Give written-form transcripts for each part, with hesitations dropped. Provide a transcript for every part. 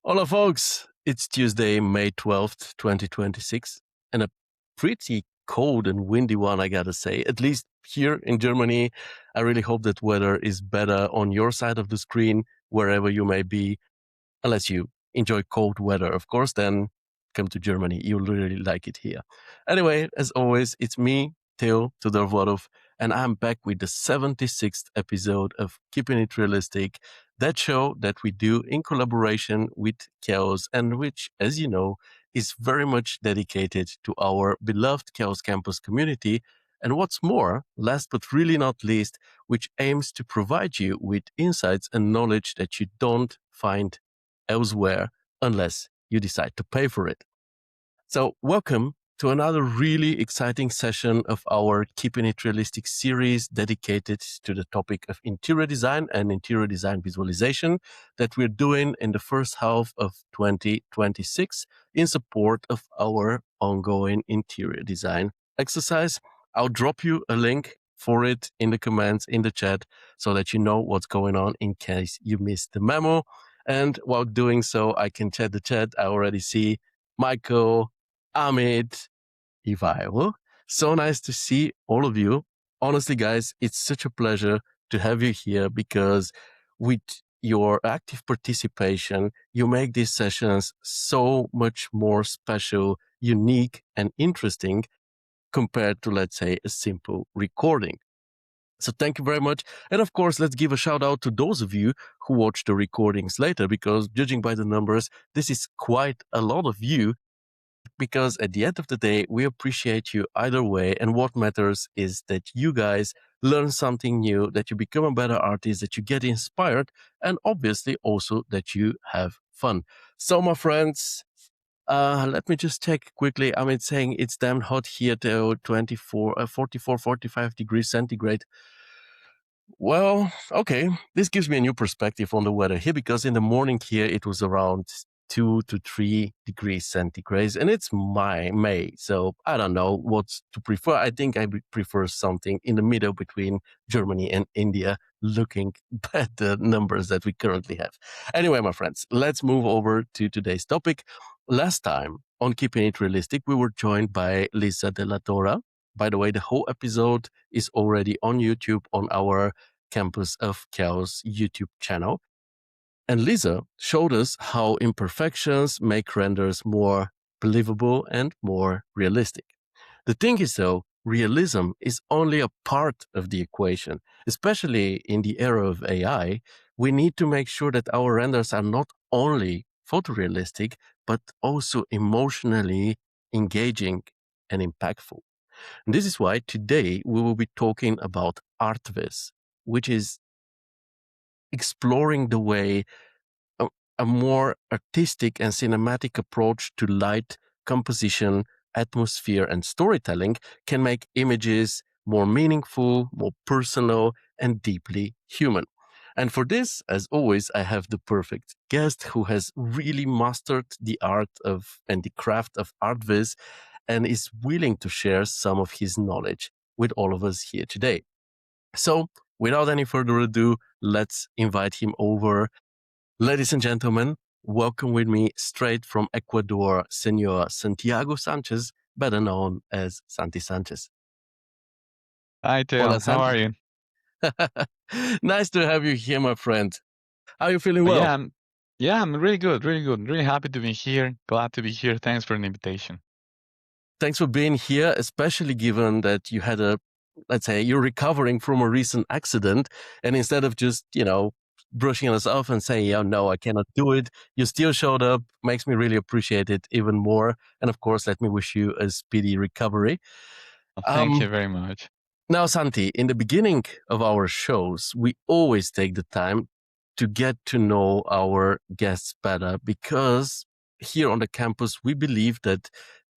Hola, folks. It's Tuesday, May 12th, 2026, and a pretty cold and windy one, I gotta say. At least here in Germany, I really hope that weather is better on your side of the screen, wherever you may be. Unless you enjoy cold weather, of course, then come to Germany. You'll really like it here. Anyway, as always, it's me, Teo Tudorvodov, and I'm back with the 76th episode of Keeping It Realistic, that show that we do in collaboration with Chaos, and which, as you know, is very much dedicated to our beloved Chaos Campus community. And what's more, last but really not least, which aims to provide you with insights and knowledge that you don't find elsewhere unless you decide to pay for it. So welcome to another really exciting session of our Keeping It Realistic series dedicated to the topic of interior design and interior design visualization that we're doing in the first half of 2026 in support of our ongoing interior design exercise. I'll drop you a link for it in the comments in the chat so that you know what's going on in case you missed the memo. And while doing so, I can check the chat. I already see Michael, Amit, Ivailo. So nice to see all of you. Honestly, guys, it's such a pleasure to have you here because with your active participation, you make these sessions so much more special, unique, and interesting compared to, let's say, a simple recording. So thank you very much. And of course, let's give a shout out to those of you who watch the recordings later, because judging by the numbers, this is quite a lot of you. Because at the end of the day, we appreciate you either way. And what matters is that you guys learn something new, that you become a better artist, that you get inspired, and obviously also that you have fun. So my friends, let me just check quickly. I'm saying it's damn hot here to 44, 45 degrees centigrade. Well, okay. This gives me a new perspective on the weather here, because in the morning here it was around 2 to 3 degrees centigrade, and it's May. So I don't know what to prefer. I think I prefer something in the middle between Germany and India, looking at the numbers that we currently have. Anyway, my friends, let's move over to today's topic. Last time on Keeping It Realistic, we were joined by Lisa Della Tora. By the way, the whole episode is already on YouTube on our Campus of Chaos YouTube channel. And Lisa showed us how imperfections make renders more believable and more realistic. The thing is, though, realism is only a part of the equation. Especially in the era of AI, we need to make sure that our renders are not only photorealistic, but also emotionally engaging and impactful. And this is why today we will be talking about ArtViz, which is exploring the way a more artistic and cinematic approach to light, composition, atmosphere, and storytelling can make images more meaningful, more personal, and deeply human. And for this, as always, I have the perfect guest who has really mastered the art of and the craft of ArtViz and is willing to share some of his knowledge with all of us here today. So, without any further ado, let's invite him over. Ladies and gentlemen, welcome with me straight from Ecuador, Senor Santiago Sanchez, better known as Santi Sanchez. Hi, Teo. Hola, How are Santi. you? Nice to have you here, my friend. How are you feeling well? I'm really good, really good. Really happy to be here. Glad to be here. Thanks for the invitation. Thanks for being here, especially given that you had let's say, you're recovering from a recent accident. And instead of just, brushing us off and saying, oh, no, I cannot do it, you still showed up. Makes me really appreciate it even more. And of course, let me wish you a speedy recovery. Thank you very much. Now, Santi, in the beginning of our shows, we always take the time to get to know our guests better, because here on the campus, we believe that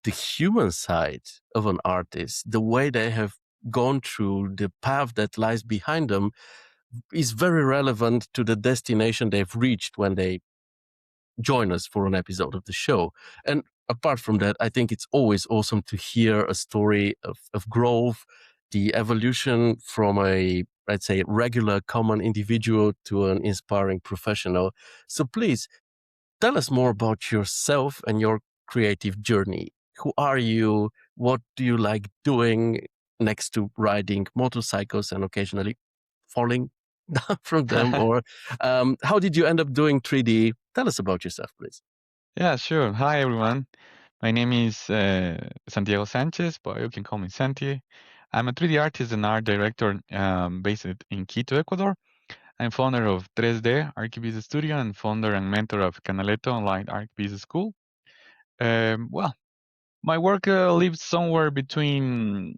the human side of an artist, the way they have gone through the path that lies behind them, is very relevant to the destination they've reached when they join us for an episode of the show. And apart from that, I think it's always awesome to hear a story of growth, the evolution from a, let's say, regular common individual to an inspiring professional. So please tell us more about yourself and your creative journey. Who are you? What do you like doing next to riding motorcycles and occasionally falling down from them? Or how did you end up doing 3D? Tell us about yourself, please. Yeah, sure. Hi, everyone. My name is Santiago Sanchez, but you can call me Santi. I'm a 3D artist and art director based in Quito, Ecuador. I'm founder of TRESDE, ArchViz Studio, and founder and mentor of Canaletto online ArchViz School. Well, my work lives somewhere between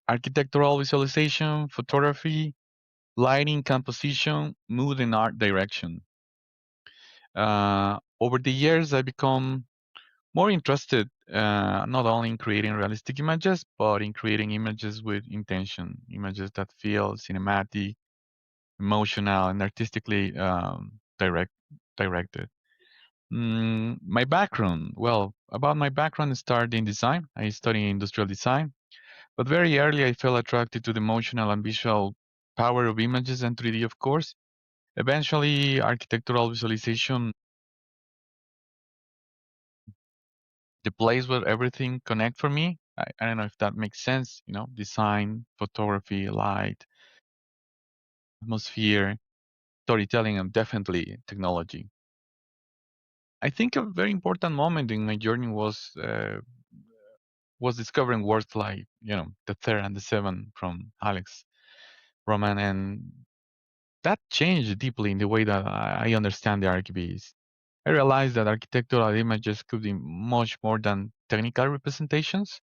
architectural visualization, photography, lighting, composition, mood, and art direction. Over the years, I become more interested not only in creating realistic images, but in creating images with intention, images that feel cinematic, emotional, and artistically directed. My background, well, about my background, I started in design. I studied industrial design, but very early I felt attracted to the emotional and visual power of images and 3D, of course. Eventually, architectural visualization, the place where everything connect for me. I don't know if that makes sense. Design, photography, light, atmosphere, storytelling, and definitely technology. I think a very important moment in my journey was discovering words like the third and the seven from Alex Roman, and that changed deeply in the way that I understand the ArchViz. I realized that architectural images could be much more than technical representations.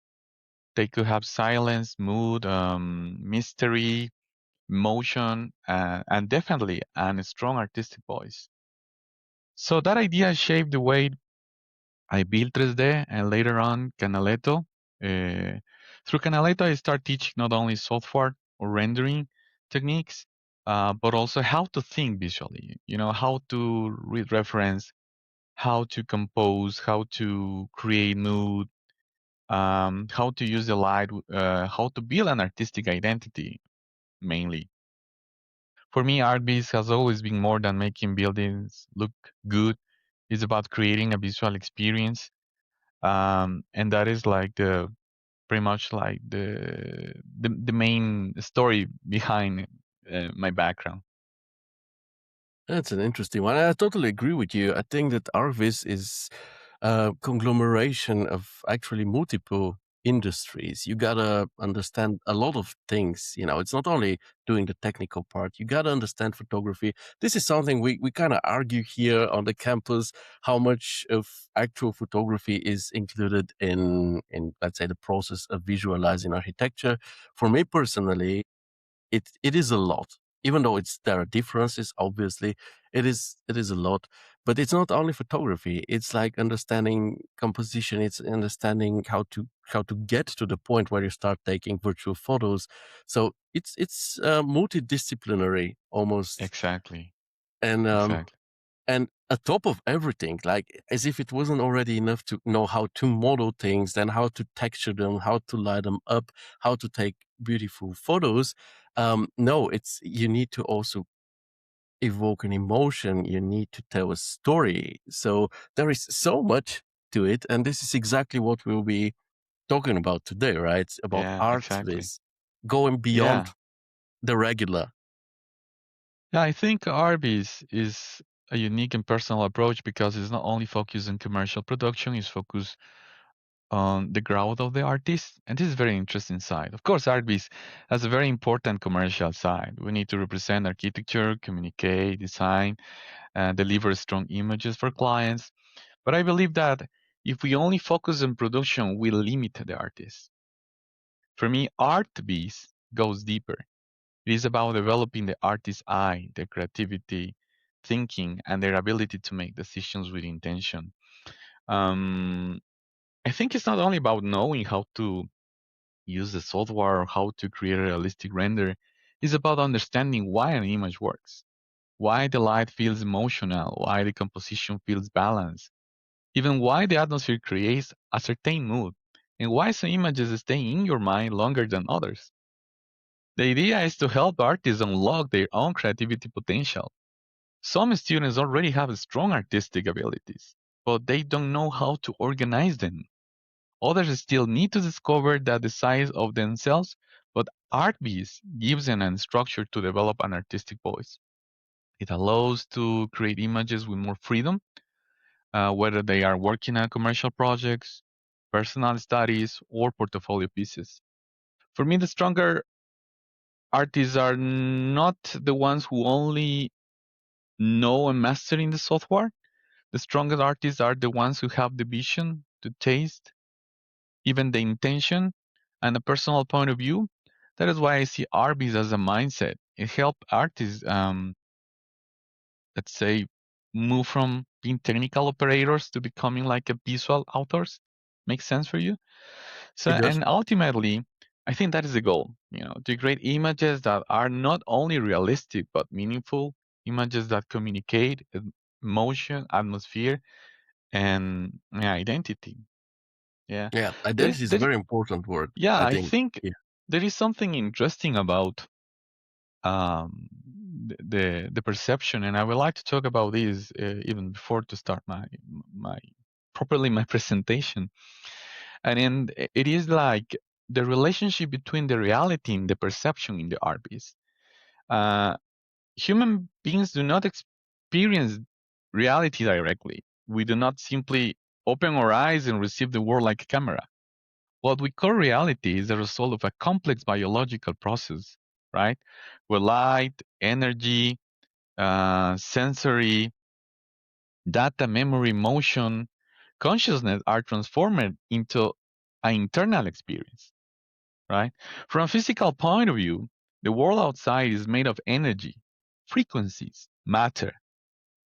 They could have silence, mood, mystery, emotion, and definitely a strong artistic voice. So that idea shaped the way I built TRESDE and later on Canaletto. Uh, Through Canaletto, I start teaching not only software or rendering techniques, but also how to think visually. How to read reference, how to compose, how to create mood, how to use the light, how to build an artistic identity mainly. For me, ArtViz has always been more than making buildings look good. It's about creating a visual experience, and that is like the pretty much like the main story behind my background. That's an interesting one. I totally agree with you. I think that ArtViz is a conglomeration of actually multiple industries. You gotta understand a lot of things. It's not only doing the technical part. You gotta understand photography. This is something we kind of argue here on the campus, how much of actual photography is included in let's say the process of visualizing architecture. For me personally, it is a lot. Even though there are differences, obviously, it is a lot. But it's not only photography. It's like understanding composition. It's understanding how to get to the point where you start taking virtual photos. So it's multidisciplinary almost, Exactly, and um, exactly. and atop of everything, like as if it wasn't already enough to know how to model things, then how to texture them, how to light them up, how to take beautiful photos. No, it's you need to also evoke an emotion. You need to tell a story. So there is so much to it, and this is exactly what we'll be talking about today, right? It's about Yeah, exactly. ArtViz, going beyond Yeah, the regular. yeah. I think Arby's is a unique and personal approach because it's not only focused on commercial production; it's focused on the growth of the artist. And this is very interesting side. Of course, ArtViz has a very important commercial side. We need to represent architecture, communicate, design, and deliver strong images for clients. But I believe that if we only focus on production, we limit the artist. For me, ArtViz goes deeper. It is about developing the artist's eye, their creativity, thinking, and their ability to make decisions with intention. Um, I think it's not only about knowing how to use the software or how to create a realistic render. It's about understanding why an image works, why the light feels emotional, why the composition feels balanced, even why the atmosphere creates a certain mood, and why some images stay in your mind longer than others. The idea is to help artists unlock their own creativity potential. Some students already have strong artistic abilities, but they don't know how to organize them. Others still need to discover that the size of themselves, but ArtViz gives them a structure to develop an artistic voice. It allows to create images with more freedom, whether they are working on commercial projects, personal studies, or portfolio pieces. For me, the stronger artists are not the ones who only know and master in the software. The strongest artists are the ones who have the vision, the taste, even the intention, and a personal point of view. That is why I see ArtViz as a mindset. It helps artists, let's say, move from being technical operators to becoming like a visual authors. Makes sense for you? So, It does. and ultimately, I think that is the goal. To create images that are not only realistic but meaningful, images that communicate emotion, atmosphere, and identity. Yeah, Yeah, there is, identity is a there. very important word, Yeah, I I think. think Yeah. there is something interesting about um, the perception, and I would like to talk about this even before to start my properly my presentation. And then it is like the relationship between the reality and the perception in the art piece. Uh, Human beings do not experience reality directly. We do not simply open our eyes and receive the world like a camera. What we call reality is the result of a complex biological process, right? Where light, energy, sensory, data, memory, motion, consciousness are transformed into an internal experience, right? From a physical point of view, the world outside is made of energy, frequencies, matter,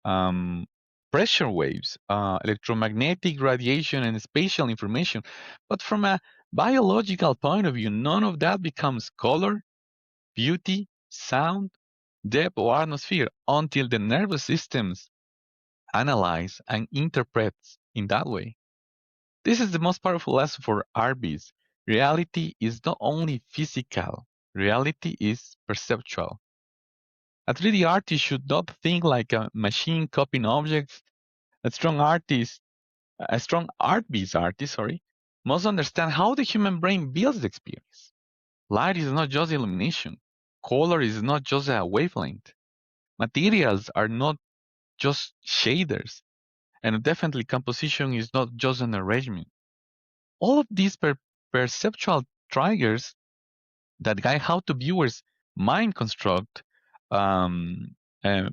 um, pressure waves, electromagnetic radiation, and spatial information. But from a biological point of view, none of that becomes color, beauty, sound, depth, or atmosphere until the nervous systems analyze and interprets in that way. This is the most powerful lesson for RBs. Reality is not only physical, reality is perceptual. A 3D artist should not think like a machine copying objects. A strong artist, a strong art piece artist, sorry, must understand how the human brain builds the experience. Light is not just illumination. Color is not just a wavelength. Materials are not just shaders. And definitely composition is not just an arrangement. All of these perceptual triggers that guide how the viewers mind um, uh,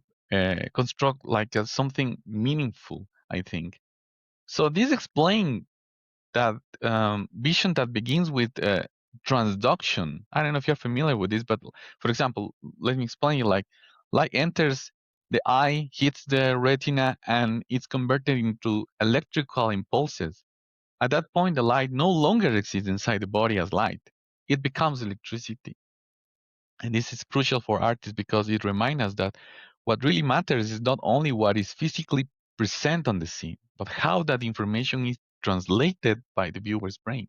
construct like something meaningful, I think. So this explains that vision that begins with transduction. I don't know if you're familiar with this, but for example, let me explain you like light enters the eye, hits the retina, and it's converted into electrical impulses. At that point, the light no longer exists inside the body as light. It becomes electricity. And this is crucial for artists because it reminds us that what really matters is not only what is physically present on the scene, but how that information is translated by the viewer's brain.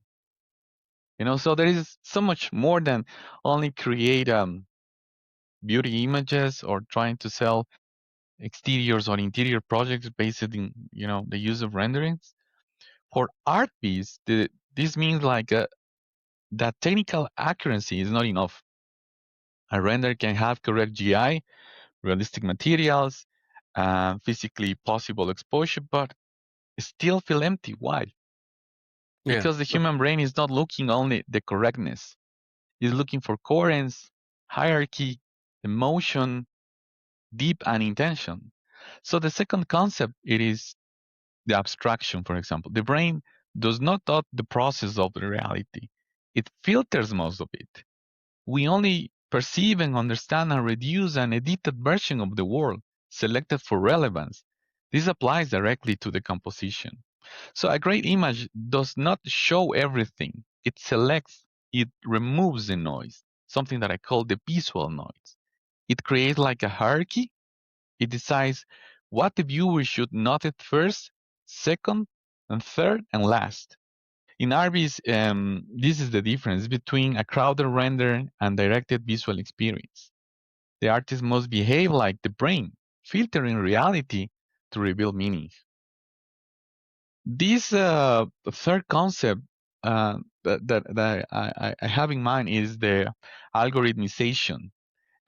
So there is so much more than only create beauty images or trying to sell exteriors or interior projects based in the use of renderings. For art piece, this means like that technical accuracy is not enough. A render can have correct GI, realistic materials, physically possible exposure, but still feel empty. Why? Yeah. Because the human brain is not looking only the correctness; it's looking for coherence, hierarchy, emotion, deep and intention. So the second concept it is the abstraction. For example, the brain does not thought the process of the reality; it filters most of it. We only perceive and understand and reduce an edited version of the world selected for relevance. This applies directly to the composition. So a great image does not show everything. It selects, it removes the noise, something that I call the visual noise. It creates like a hierarchy. It decides what the viewer should notice first, second, and third, and last. In ArtViz, this is the difference between a crowded render and directed visual experience. The artist must behave like the brain. filtering reality to reveal meaning. This third concept that I have in mind is the algorithmization.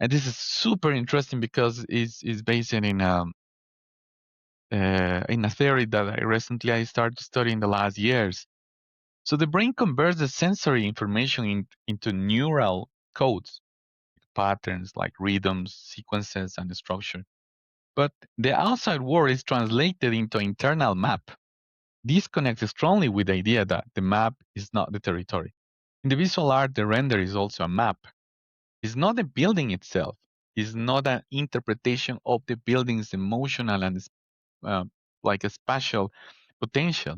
And this is super interesting because it's based in a theory that I started studying the last years. So the brain converts the sensory information into neural codes, patterns like rhythms, sequences, and structure. But the outside world is translated into internal map. This connects strongly with the idea that the map is not the territory. In the visual art, the render is also a map. It's not the building itself. It's not an interpretation of the building's emotional and uh, like a spatial potential.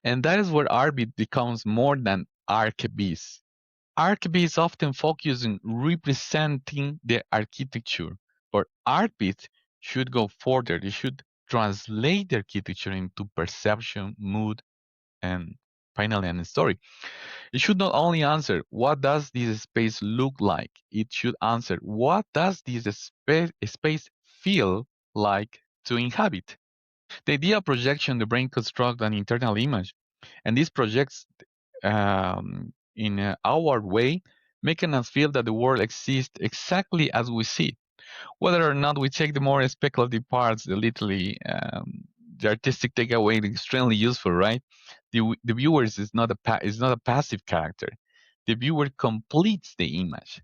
And that is where ArtViz becomes more than ArchViz. ArchViz often focuses on representing the architecture, but ArtViz should go further. It should translate the architecture into perception, mood, and finally an story. It should not only answer what does this space look like, it should answer what does this space feel like to inhabit. The idea of projection, the brain constructs an internal image, and this projects in our way, making us feel that the world exists exactly as we see it. Whether or not we take the more speculative parts, the artistic takeaway is extremely useful, right? The viewers is not a passive character. The viewer completes the image.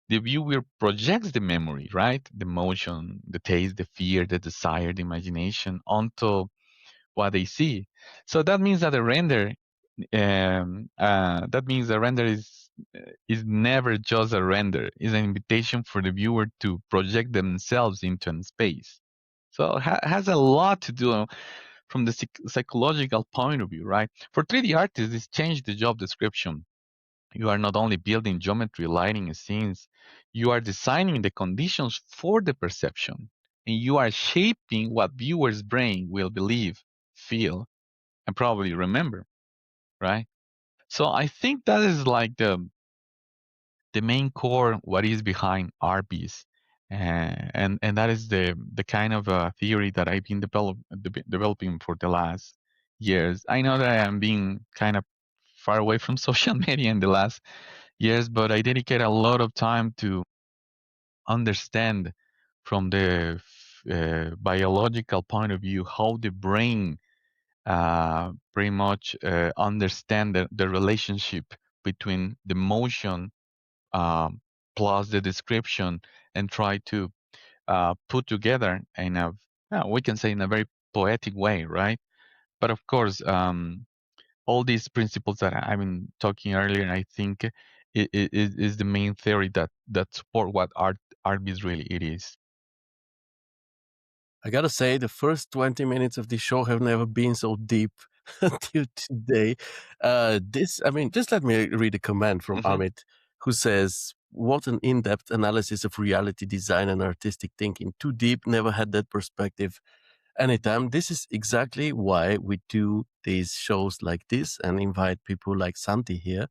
The viewer projects the memory, right? The motion, the taste, the fear, the desire, the imagination onto what they see. So that means that the render is never just a render. It's an invitation for the viewer to project themselves into a space. So it has a lot to do from the psychological point of view, right? For 3D artists, this changed the job description. You are not only building geometry, lighting, scenes, you are designing the conditions for the perception, and you are shaping what viewers' brain will believe, feel, and probably remember, right? So I think that is like the main core what is behind RBs. And that is the kind of theory that I've been developing for the last years. I know that I am being kind of far away from social media in the last years, but I dedicate a lot of time to understand from the biological point of view how the brain pretty much understand the relationship between the motion plus the description and try to put together in a we can say in a very poetic way, right? But of course, all these principles that I've been talking earlier, I think is the main theory that support what art is really it is. I gotta say, the first 20 minutes of this show have never been so deep until today. Just let me read a comment from Hmm. Amit, who says, "What an in-depth analysis of reality design and artistic thinking. Too deep, never had that perspective anytime." This is exactly why we do these shows like this and invite people like Santi here,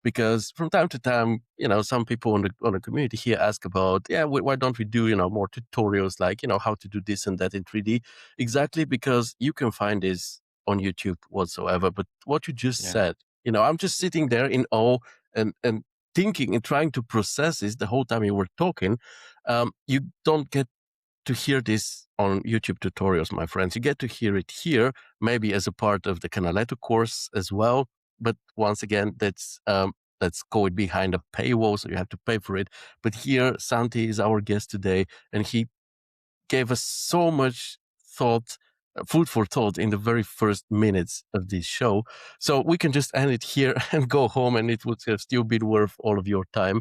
because from time to time, some people on the community here ask about, why don't we do, more tutorials like, how to do this and that in 3D? Exactly, because you can find this on YouTube whatsoever. But what you just Yeah, said, I'm just sitting there in awe and thinking and trying to process this the whole time you were talking. You don't get to hear this on YouTube tutorials, my friends. You get to hear it here, maybe as a part of the Canaletto course as well. But once again, that's going behind a paywall, so you have to pay for it. But here, Santi is our guest today, and he gave us so much thought, food for thought in the very first minutes of this show. So we can just end it here and go home, and it would have still been worth all of your time.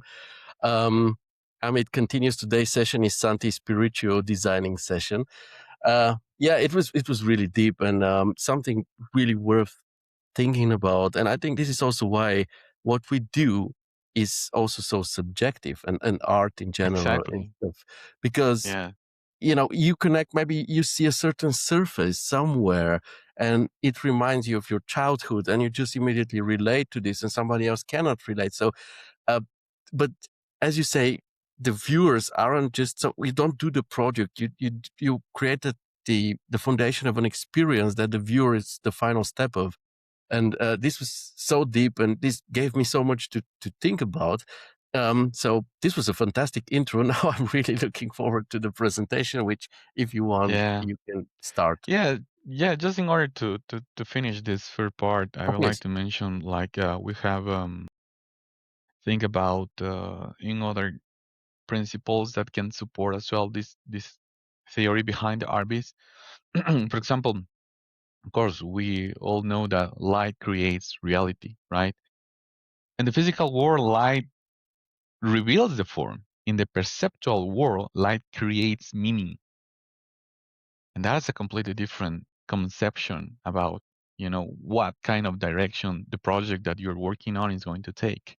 Um, Amit continues. Today's session is Santi's spiritual designing session. It was really deep and something really worth thinking about. And I think this is also why what we do is also so subjective and art in general and exactly. stuff. Because Yeah, you connect, maybe you see a certain surface somewhere and it reminds you of your childhood and you just immediately relate to this and somebody else cannot relate. So, uh, but as you say, the viewers aren't just, so you don't do the project, you created the foundation of an experience that the viewer is the final step of. And this was so deep, and this gave me so much to think about. So this was a fantastic intro. Now I'm really looking forward to the presentation, which, if you want, Yeah. you can start. Yeah. Just in order to finish this first part, I Oh, would like please. to mention like we have think about in other principles that can support as well this theory behind the ArtViz. For example, of course, we all know that light creates reality, right? In the physical world, light reveals the form. In the perceptual world, light creates meaning. And that's a completely different conception about, what kind of direction the project that you're working on is going to take.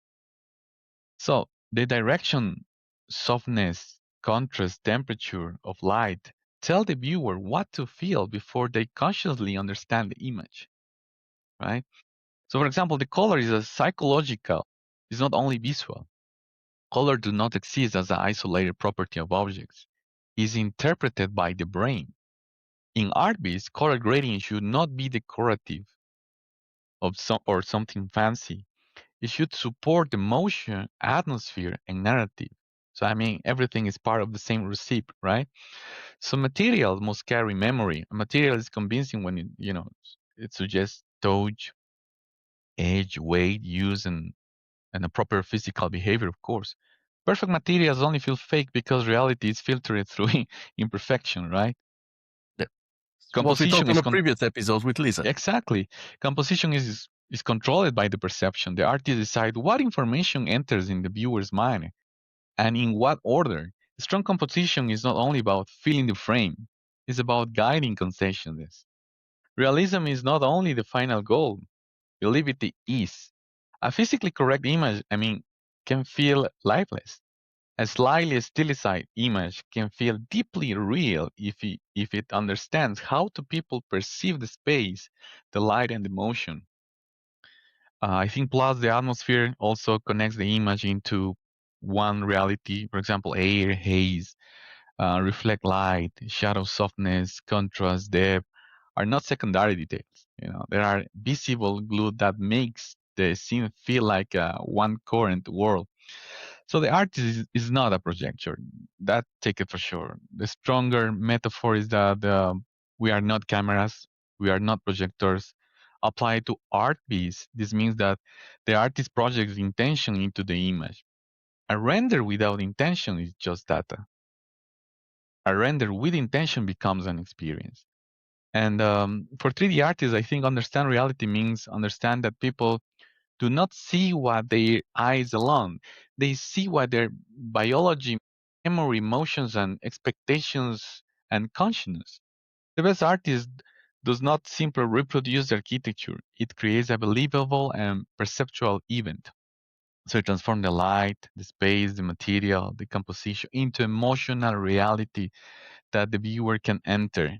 So the direction, softness, contrast, temperature of light tell the viewer what to feel before they consciously understand the image, right? So for example, the color is a psychological, it's not only visual. Color do not exist as an isolated property of objects. It is interpreted by the brain. In ArtViz, color grading should not be decorative or something fancy. It should support the motion, atmosphere, and narrative. So I mean, everything is part of the same recipe, right? So material must carry memory. A material is convincing when it suggests touch, edge, weight, use, and a proper physical behavior, of course. Perfect materials only feel fake because reality is filtered through imperfection, right? Yeah. What we Composition talked on is a previous episode with Lisa. exactly. Composition is controlled by the perception. The artist decide what information enters in the viewer's mind and in what order. Strong composition is not only about filling the frame; it's about guiding concessions. Realism is not only the final goal; believe it is. A physically correct image, can feel lifeless. A slightly stylized image can feel deeply real if it understands how to people perceive the space, the light, and the motion. I think plus the atmosphere also connects the image into one reality. For example, air, haze, reflect light, shadow softness, contrast, depth are not secondary details. There are visible glue that makes the scene feel like one current world. So the artist is not a projector. That take it for sure. The stronger metaphor is that we are not cameras, we are not projectors. Applied to art piece, this means that the artist projects intention into the image. A render without intention is just data. A render with intention becomes an experience. And for 3D artists, I think understand reality means understand that people do not see what their eyes alone. They see what their biology, memory, emotions, and expectations and consciousness. The best artist does not simply reproduce the architecture. It creates a believable and perceptual event. So it transforms the light, the space, the material, the composition into emotional reality that the viewer can enter.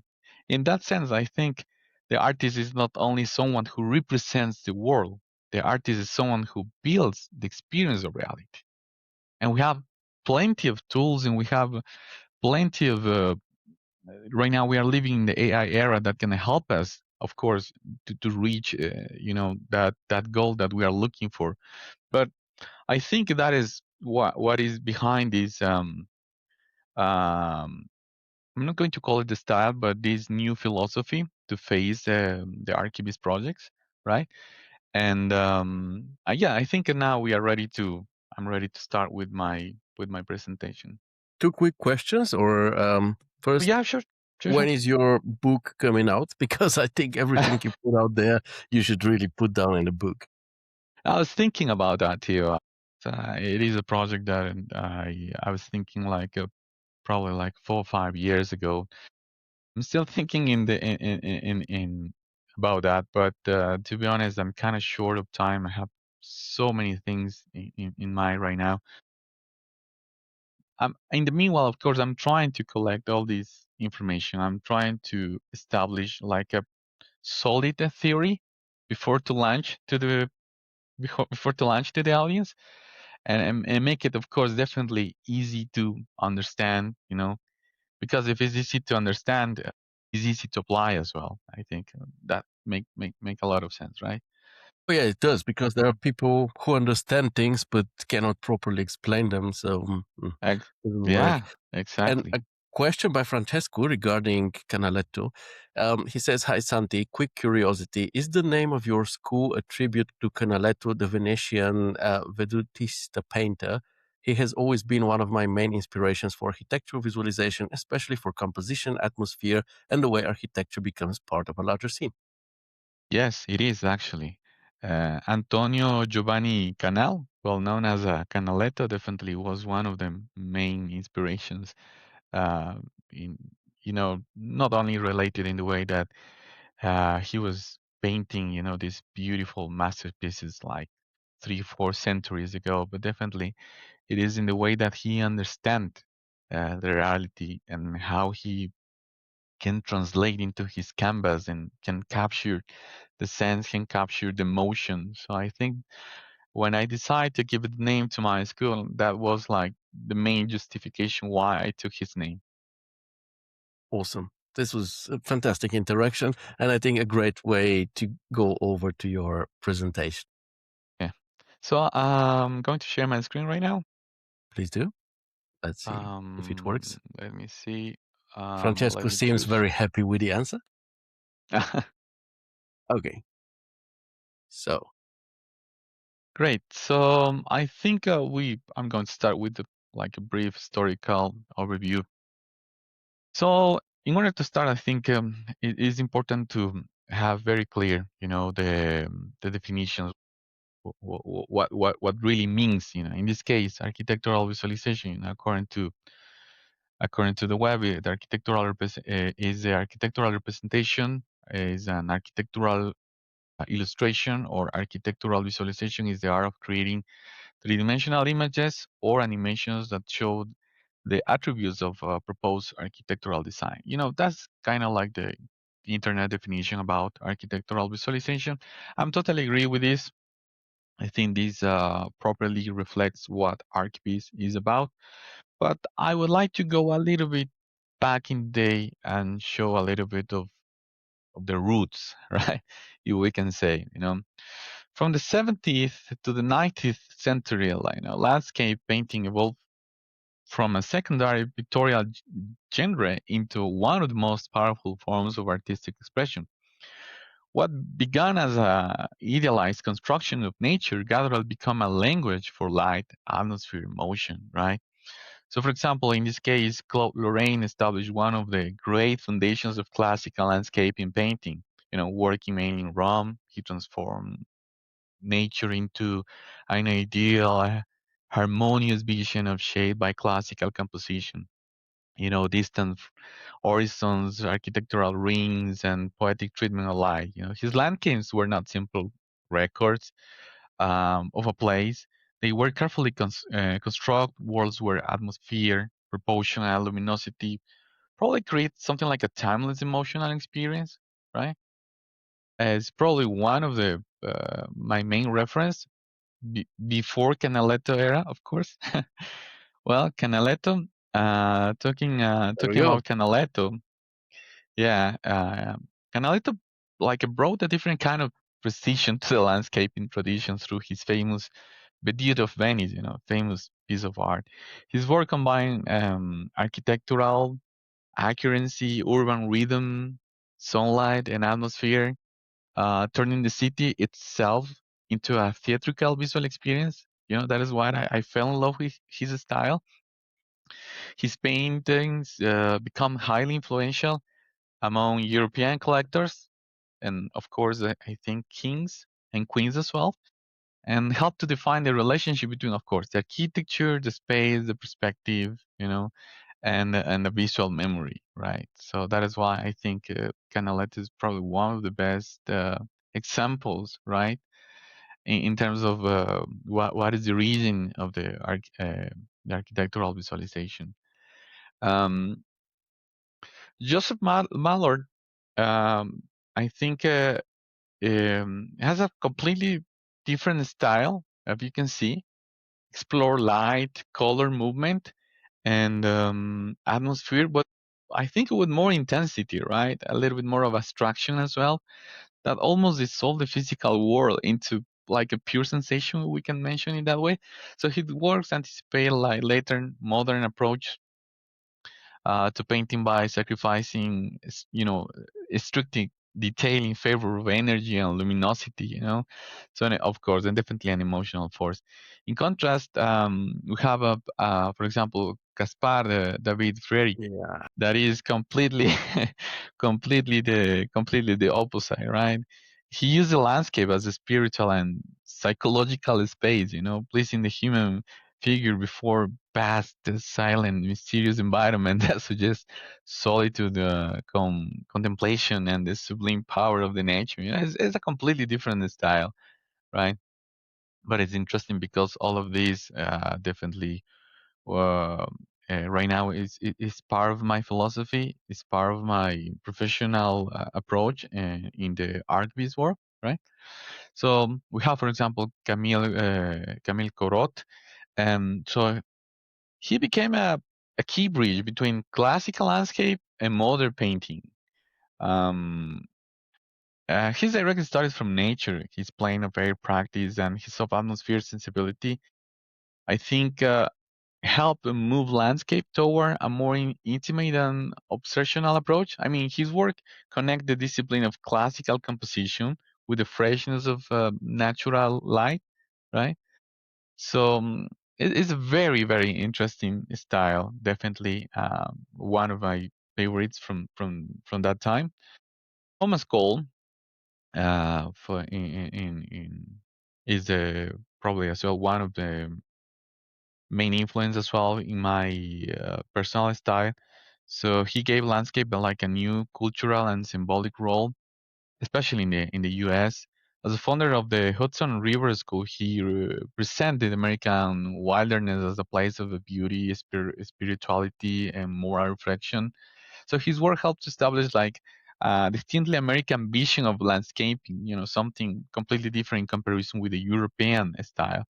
In that sense, I think the artist is not only someone who represents the world, the artist is someone who builds the experience of reality. And we have plenty of tools and we have plenty of, right now we are living in the AI era that can help us, of course, to reach, that goal that we are looking for. But I think that is what is behind this, um, I'm not going to call it the style, but this new philosophy to face the ArchViz projects, right? And yeah, I think now we are ready to. I'm ready to start with my presentation. Two quick questions, or first, Yeah, sure, sure, when sure. is your book coming out? Because I think everything you put out there, you should really put down in the book. I was thinking about that too. It is a project that I was thinking like probably like 4 or 5 years ago. I'm still thinking in about that, but to be honest, I'm kind of short of time. I have so many things in mind right now. In the meanwhile, of course, I'm trying to collect all this information. I'm trying to establish like a solid theory before to launch to the before to launch to the audience. and make it, of course, definitely easy to understand. Because if it's easy to understand, it's easy to apply as well. I think that make a lot of sense, right? Oh, yeah, it does, because there are people who understand things but cannot properly explain them, so Ex- it doesn't work. yeah, And exactly. a question by Francesco regarding Canaletto. He says, "Hi Santi, quick curiosity. Is the name of your school a tribute to Canaletto, the Venetian Vedutista painter? He has always been one of my main inspirations for architectural visualization, especially for composition, atmosphere, and the way architecture becomes part of a larger scene." Yes, it is actually. Antonio Giovanni Canal, well known as Canaletto, definitely was one of the main inspirations. Uh, in not only related in the way that he was painting, these beautiful masterpieces like 3, 4 centuries ago, but definitely it is in the way that he understand the reality and how he can translate into his canvas and can capture the sense, can capture the motion. So I think when I decided to give a name to my school, that was like the main justification why I took his name. Awesome. This was a fantastic interaction, and I think a great way to go over to your presentation. Yeah. So I'm going to share my screen right now. Please do. Let's see if it works. Let me see. Let Francesco me seems choose. very happy with the answer. Okay. So, Great. So I think I'm going to start with like a brief historical overview. So in order to start, I think it is important to have very clear, the definitions, what really means, in this case, architectural visualization, according to the web, is the architectural representation, is an architectural illustration, or architectural visualization is the art of creating three-dimensional images or animations that show the attributes of a proposed architectural design. That's kind of like the internet definition about architectural visualization. I'm totally agree with this. I think this properly reflects what ArchViz is about. But I would like to go a little bit back in the day and show a little bit of the roots, right? If we can say, from the 17th to the 19th century, landscape painting evolved from a secondary pictorial genre into one of the most powerful forms of artistic expression. What began as a idealized construction of nature gradually became a language for light, atmosphere, motion, right? So, for example, in this case, Claude Lorraine established one of the great foundations of classical landscape in painting. Working mainly in Rome, he transformed nature into an ideal, harmonious vision of shape by classical composition. Distant horizons, architectural rings, and poetic treatment of light. His landscapes were not simple records of a place. They were carefully constructed worlds where atmosphere, proportion, and luminosity probably create something like a timeless emotional experience, right? It's probably one of the my main reference before Canaletto era, of course. Well, Canaletto. there we Talking go. about Canaletto, yeah, Canaletto like brought a different kind of precision to the landscaping tradition through his famous Vedute of Venice, famous piece of art. His work combined architectural accuracy, urban rhythm, sunlight, and atmosphere, turning the city itself into a theatrical visual experience. That is why I fell in love with his style. His paintings become highly influential among European collectors, and of course, I think kings and queens as well, and help to define the relationship between, of course, the architecture, the space, the perspective, and the visual memory, right? So that is why I think Canaletto is probably one of the best examples, right, in terms of what is the reason of the architectural visualization. Um, Joseph Mallord, um, I think, has a completely different style, as you can see. explore light, color, movement, and atmosphere, but I think with more intensity, right? A little bit more of abstraction as well, that almost dissolve the physical world into like a pure sensation, we can mention it that way. So his works anticipate like later modern approach to painting by sacrificing, strict detail in favor of energy and luminosity, So, and of course, and definitely an emotional force. In contrast, we have, for example, Caspar David Freire, Yeah. that is completely completely the opposite, right? He used the landscape as a spiritual and psychological space, placing the human figure before vast, silent, mysterious environment that suggests solitude, contemplation, and the sublime power of the nature. It's a completely different style, right? But it's interesting because all of these definitely uh, right now is part of my philosophy. It's part of my professional approach in the ArtViz work, right? So we have, for example, Camille Corot, and so he became a key bridge between classical landscape and modern painting. Um, his direct started from nature, his plane of air practice, and his of atmosphere sensibility. I think help move landscape toward a more intimate and obsessional approach. I mean, his work connect the discipline of classical composition with the freshness of natural light, right? So it's a very, very interesting style. Definitely one of my favorites from that time. Thomas Cole, for in is probably as well one of the main influence as well in my personal style. So he gave landscape like a new cultural and symbolic role, especially in the U.S. As a founder of the Hudson River School, he presented American wilderness as a place of beauty, spirituality, and moral reflection. So his work helped establish like a distinctly American vision of landscaping, something completely different in comparison with the European style,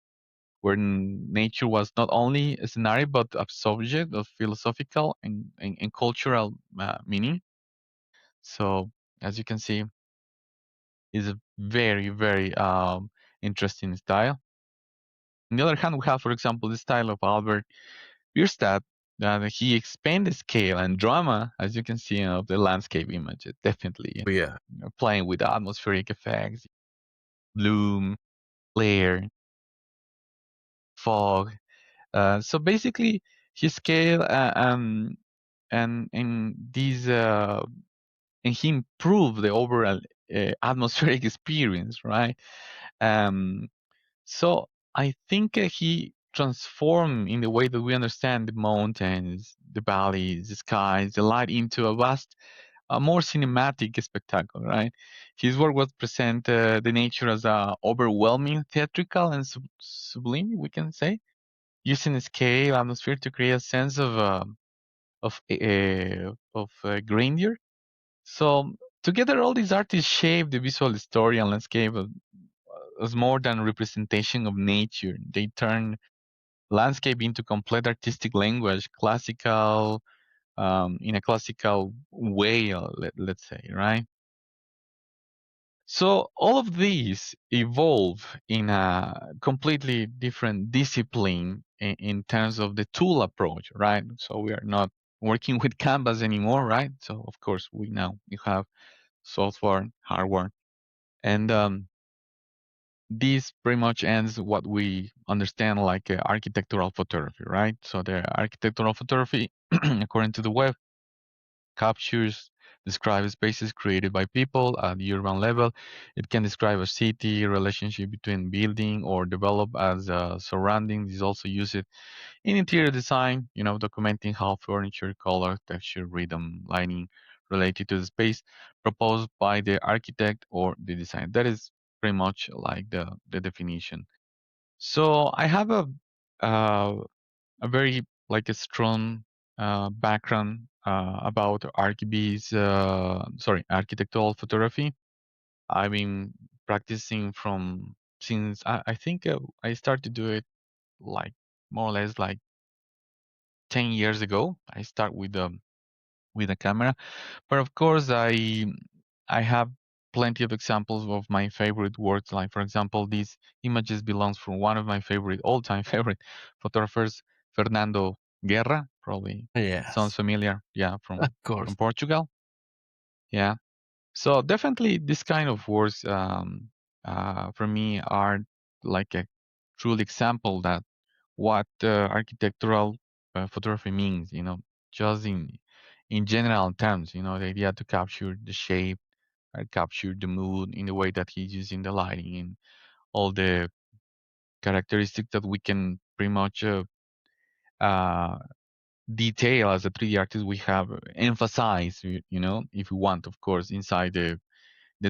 where nature was not only a scenario but a subject of philosophical and cultural meaning. So, as you can see, is a very, very interesting style. On the other hand, we have, for example, the style of Albert Bierstadt, that he expanded scale and drama, as you can see, of the landscape image. Definitely Yeah. playing with atmospheric effects, bloom, glare, fog. So basically, his scale and these and he improved the overall atmospheric experience, right? Um, so I think he transformed in the way that we understand the mountains, the valleys, the skies, the light into a more cinematic spectacle, right? His work was present the nature as a overwhelming, theatrical, and sublime, we can say, using scale, atmosphere to create a sense of grandeur. So together, all these artists shape the visual story and landscape as more than representation of nature. They turn landscape into complete artistic language, classical, in a classical way, let's say, right? So all of these evolve in a completely different discipline in terms of the tool approach, right? So we are not working with canvas anymore, right? So of course we have software, hardware, and this pretty much ends what we understand like architectural photography, right? So the architectural photography, according to the web, captures, describes spaces created by people at the urban level. It can describe a city, relationship between building, or develop as surroundings. Is also used in interior design, documenting how furniture, color, texture, rhythm, lighting related to the space proposed by the architect or the design. That is pretty much like the definition. So I have uh, a very like a strong background about architectural photography. I've been practicing from since I think I started to do it like more or less like 10 years ago. I start with a camera, but of course I have plenty of examples of my favorite works. Like for example, these images belongs from one of my favorite all-time favorite photographers, Fernando Guerra. Probably sounds Yes, familiar. Yeah, of from course. Portugal. Yeah. So definitely this kind of works for me are like a true example that what architectural photography means, just in general terms, the idea to capture the shape, capture the mood in the way that he's using the lighting and all the characteristics that we can pretty much uh, detail as a 3D artist. We have emphasize, if we want, of course, inside the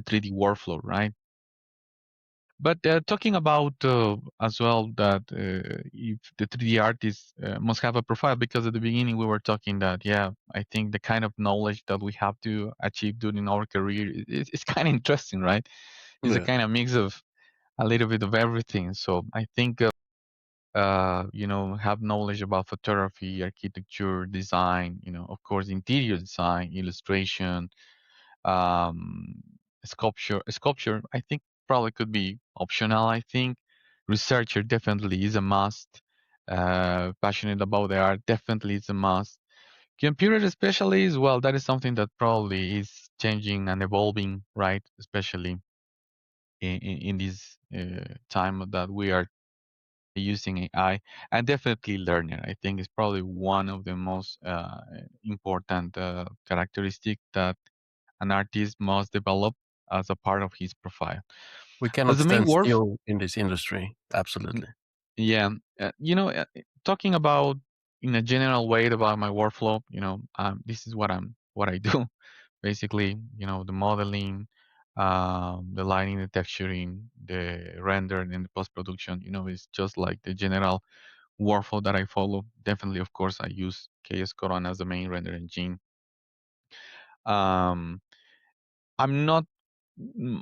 3D workflow, right? But talking about as well that if the 3D artist must have a profile, because at the beginning we were talking that, yeah, I think the kind of knowledge that we have to achieve during our career is kind of interesting, right? It's a Yeah. kind of mix of a little bit of everything. So I think, have knowledge about photography, architecture, design, of course, interior design, illustration, um, sculpture, I think probably could be optional. I think researcher definitely is a must. Passionate about the art definitely is a must. Computer specialist, well, that is something that probably is changing and evolving, right? Especially in this time that we are using AI, and definitely learner. I think is probably one of the most important characteristic that an artist must develop as a part of his profile. We As cannot the main stand work, still in this industry. Absolutely. yeah, talking about in a general way about my workflow, this is what I do, basically, the modeling, the lighting, the texturing, the rendering, and the post production. It's just like the general workflow that I follow. Definitely, of course, I use KS Corona as the main render engine. Um, I'm not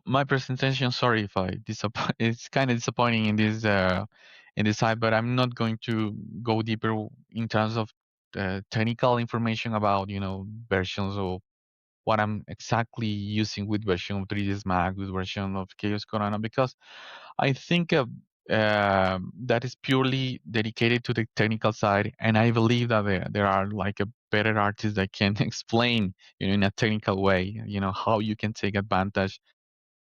my presentation. Sorry if I disappoint. It's kind of disappointing in this side, but I'm not going to go deeper in terms of technical information about versions of what I'm exactly using with version of 3ds Max, with version of Chaos Corona, because I think that is purely dedicated to the technical side, and I believe that there are like a better artists that can explain, in a technical way, how you can take advantage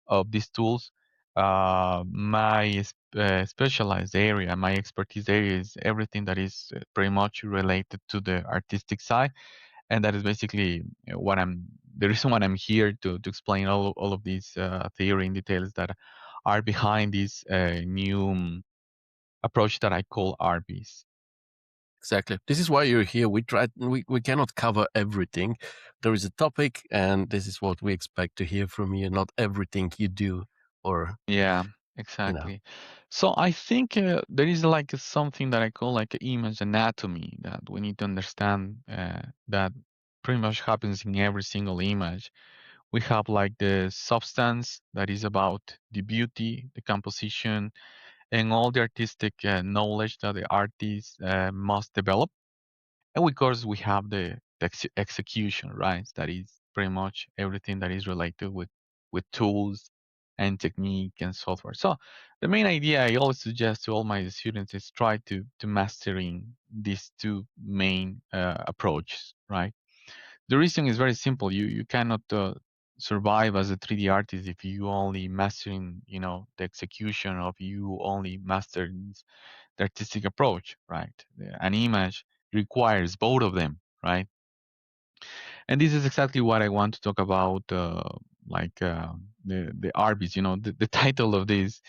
of these tools. My specialized area, my expertise area is everything that is pretty much related to the artistic side, and that is basically what I'm. The reason why I'm here to explain all of these theory and details that are behind this new approach that I call ArtViz. Exactly. This is why you're here. We cannot cover everything. There is a topic, and this is what we expect to hear from you, not everything you do or, Yeah, you know. exactly. So I think there is like something that I call like image anatomy that we need to understand that pretty much happens in every single image. We have like the substance that is about the beauty, the composition, and all the artistic knowledge that the artist must develop. And of course, we have the execution, right? That is pretty much everything that is related with tools and technique and software. So the main idea I always suggest to all my students is try to mastering these two main approaches, right? The reason is very simple. You cannot survive as a 3D artist if you only mastering, the execution of you only master the artistic approach, right? An image requires both of them, right? And this is exactly what I want to talk about, like the ArtViz. The title of this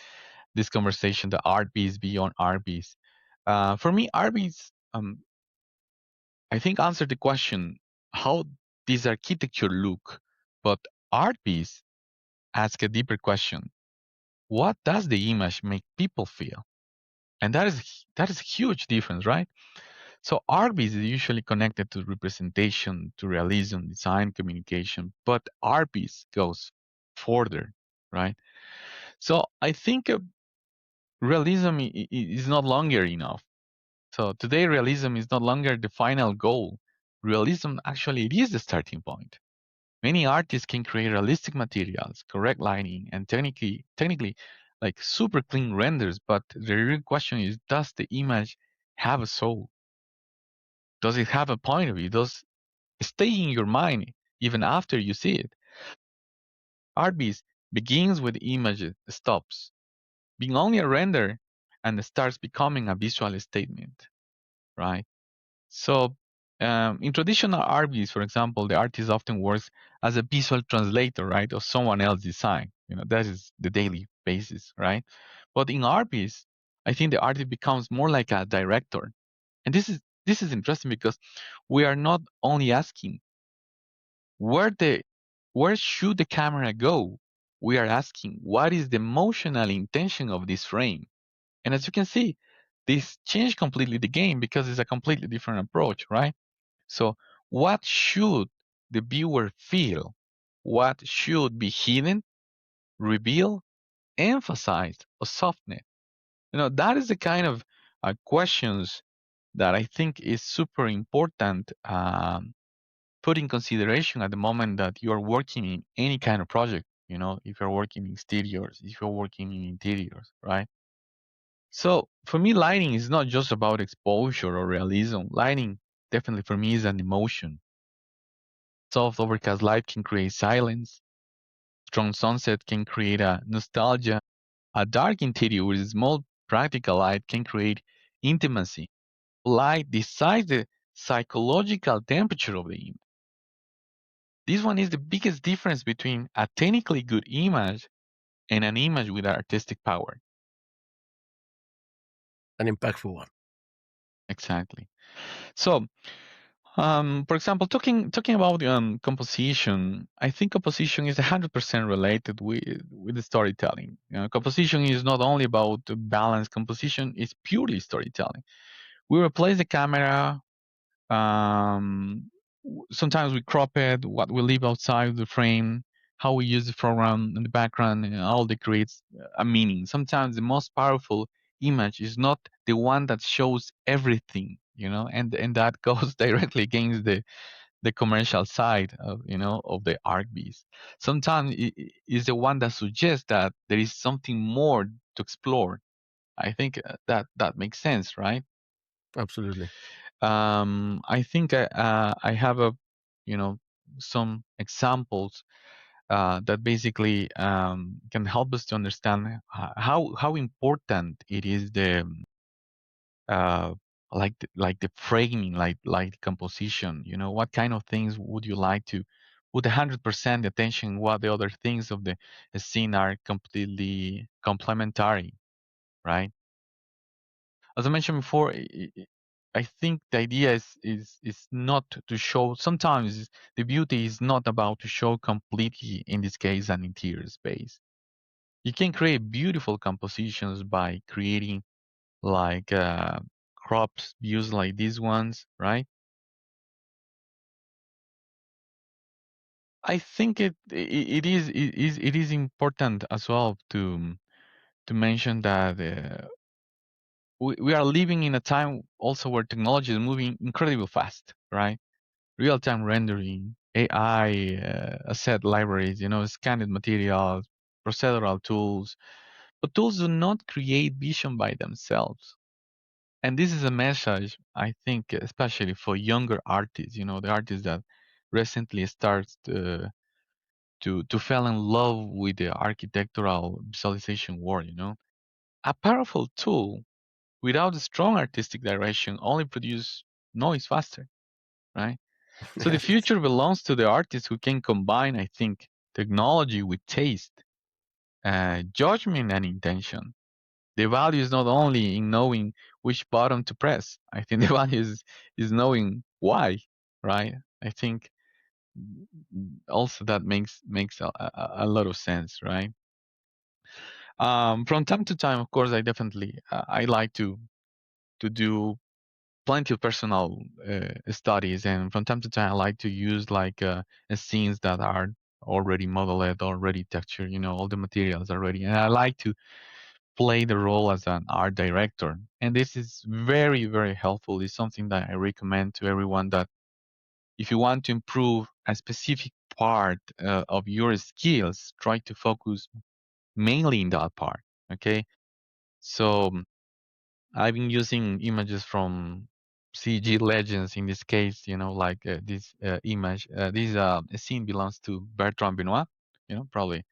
conversation, the ArtViz beyond ArtViz. For me, ArtViz, I think answered the question how this architecture look, but ArtViz ask a deeper question: what does the image make people feel? And that is a huge difference, right? So ArtViz is usually connected to representation, to realism, design, communication, but ArtViz goes further, right? So I think realism is not longer enough. So today, realism is no longer the final goal. Realism actually it is the starting point. Many artists can create realistic materials, correct lighting, and technically like super clean renders. But the real question is, does the image have a soul? Does it have a point of view? Does it stay in your mind even after you see it? ArtViz begins with images, stops being only a render, and starts becoming a visual statement, right? So, in traditional RVs, for example, the artist often works as a visual translator, right, of someone else's design. That is the daily basis, right? But in RVs, I think the artist becomes more like a director, and this is interesting because we are not only asking where the where should the camera go. We are asking what is the emotional intention of this frame. And as you can see, this changed completely the game because it's a completely different approach, right? So, what should the viewer feel? What should be hidden, revealed, emphasized, or softened? That is the kind of questions that I think is super important. Put in consideration at the moment that you are working in any kind of project. If you're working in exteriors, if you're working in interiors, right? So for me, lighting is not just about exposure or realism. Lighting definitely for me is an emotion. Soft overcast light can create silence. Strong sunset can create a nostalgia. A dark interior with small practical light can create intimacy. Light decides the psychological temperature of the image. This one is the biggest difference between a technically good image and an image with artistic power. An impactful one. Exactly. So, for example, talking about composition, I think composition is 100% related with the storytelling. Composition is not only about the balance. Composition is purely storytelling. We replace the camera. Sometimes we crop it. What we leave outside the frame. How we use the foreground and the background, and all that creates a meaning. Sometimes the most powerful image is not the one that shows everything, and that goes directly against the commercial side of the ArtViz. Sometimes it is the one that suggests that there is something more to explore. I think that makes sense, right? Absolutely. I think I have you know some examples that basically can help us to understand how important it is the uh, like the framing, like composition. What kind of things would you like to put 100% attention? What the other things of the scene are completely complementary, right? As I mentioned before, I think the idea is not to show. Sometimes the beauty is not about to show completely. In this case, an interior space. You can create beautiful compositions by creating like crops views like these ones, right? I think it is important as well to mention that we are living in a time also where technology is moving incredibly fast, right? Real-time rendering, AI, asset libraries, scanned materials, procedural tools, but tools do not create vision by themselves. And this is a message, I think, especially for younger artists, the artists that recently starts to fall in love with the architectural visualization world. A powerful tool without a strong artistic direction only produce noise faster, right? So the future belongs to the artists who can combine, I think, technology with taste, judgment, and intention. The value is not only in knowing which button to press. I think the value is knowing why, right? I think also that makes a lot of sense, right? From time to time, of course, I definitely I like to do plenty of personal studies, and from time to time, I like to use like scenes that are already modeled, already textured, all the materials already, and I like to play the role as an art director. And this is very, very helpful. It's something that I recommend to everyone, that if you want to improve a specific part of your skills, try to focus mainly in that part. Okay. So I've been using images from CG legends in this case, like this image. This scene belongs to Bertrand Benoit, probably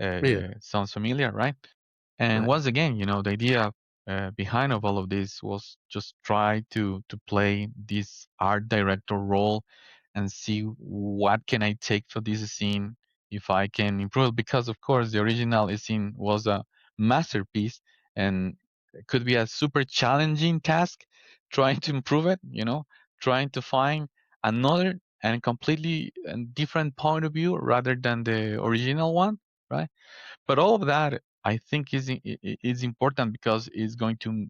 Yeah, sounds familiar, right? And right. once again, the idea behind of all of this was just try to play this art director role and see what can I take for this scene, if I can improve it. Because of course the original scene was a masterpiece, and it could be a super challenging task trying to improve it, trying to find another and completely different point of view rather than the original one, right? But all of that, I think, is important, because it's going to,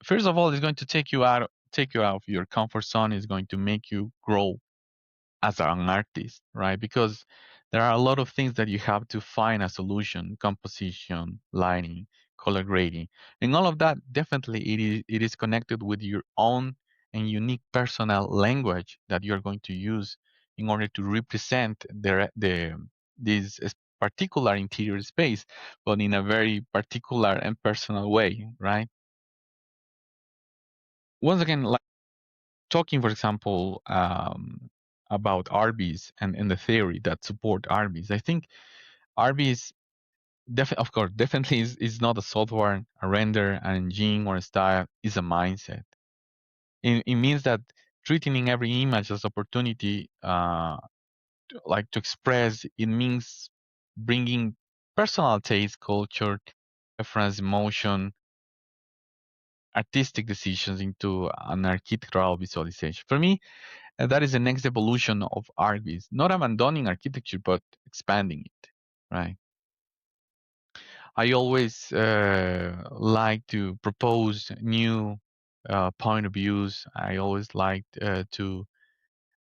first of all, it's going to take you out of your comfort zone. It's going to make you grow as an artist, right? Because there are a lot of things that you have to find a solution: composition, lighting, color grading, and all of that. Definitely, it is connected with your own and unique personal language that you're going to use in order to represent this particular interior space, but in a very particular and personal way, right? Once again, like talking, for example, about ArtViz and the theory that support ArtViz, I think ArtViz, of course, definitely is not a software, a render, an engine, or a style. Is a mindset. It means that treating every image as opportunity, like to express. It means bringing personal taste, culture, reference, emotion, artistic decisions into an architectural visualization. For me, that is the next evolution of ArtViz. Not abandoning architecture, but expanding it, right? I always like to propose new point of views. I always like to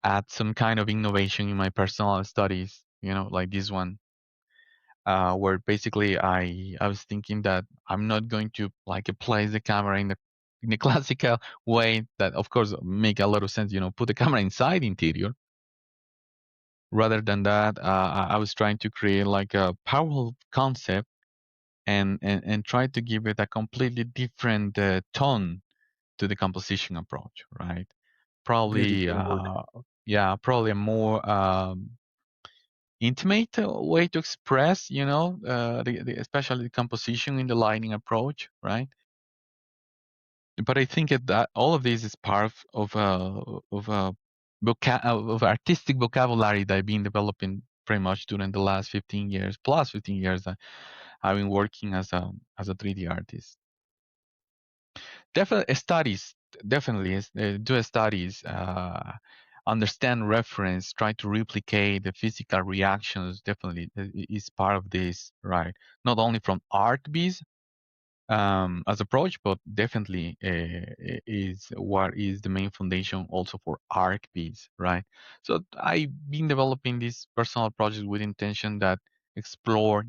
add some kind of innovation in my personal studies, like this one, where basically I was thinking that I'm not going to like place the camera in the classical way that of course make a lot of sense, put the camera inside the interior. Rather than that, I was trying to create like a powerful concept, and try to give it a completely different tone to the composition approach, right? Probably, Beautiful word. yeah, probably a more intimate way to express, especially the composition in the lighting approach, right? But I think that all of this is part of artistic vocabulary that I've been developing pretty much during the last 15 years, plus 15 years. I've been working as a 3D artist. Definitely studies. Definitely do studies. Understand reference. Try to replicate the physical reactions. Definitely is part of this, right? Not only from ArtViz as approach, but definitely is what is the main foundation also for ArchViz, right? So I've been developing this personal project with intention that explore,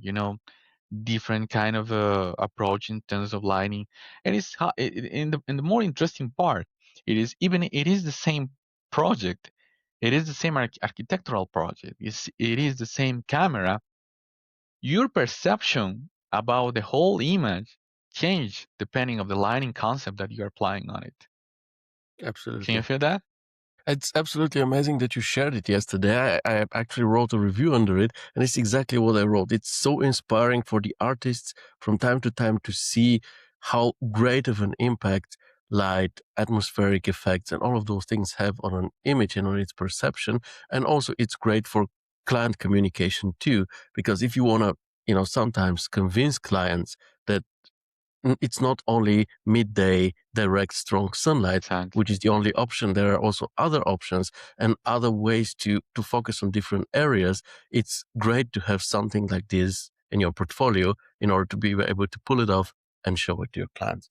different kind of approach in terms of lighting, and in the more interesting part, it is the same project, it is the same architectural project, it is the same camera. Your perception about the whole image change depending of the lighting concept that you're applying on it. Can you Absolutely. feel that? It's absolutely amazing that you shared it yesterday. I actually wrote a review under it, and it's exactly what I wrote. It's so inspiring for the artists from time to time to see how great of an impact light, atmospheric effects, and all of those things have on an image and on its perception. And also, it's great for client communication too, because if you want to, sometimes convince clients that it's not only midday direct strong sunlight Exactly. which is the only option. There are also other options and other ways to focus on different areas. It's great to have something like this in your portfolio in order to be able to pull it off and show it to your clients.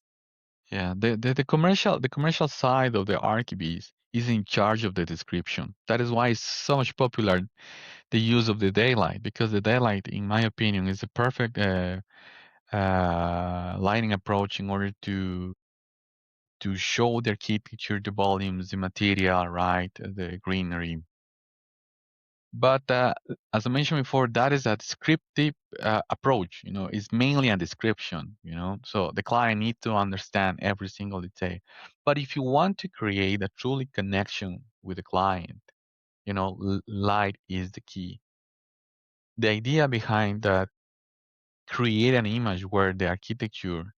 Yeah, the commercial side of the ArchViz is in charge of the description. That is why it's so much popular, the use of the daylight, because the daylight, in my opinion, is a perfect lighting approach in order to show the architecture, the volumes, the material, right, the greenery. But as I mentioned before, that is a descriptive approach. Is mainly a description. So the client needs to understand every single detail. But if you want to create a truly connection with the client, light is the key. The idea behind that, create an image where the architecture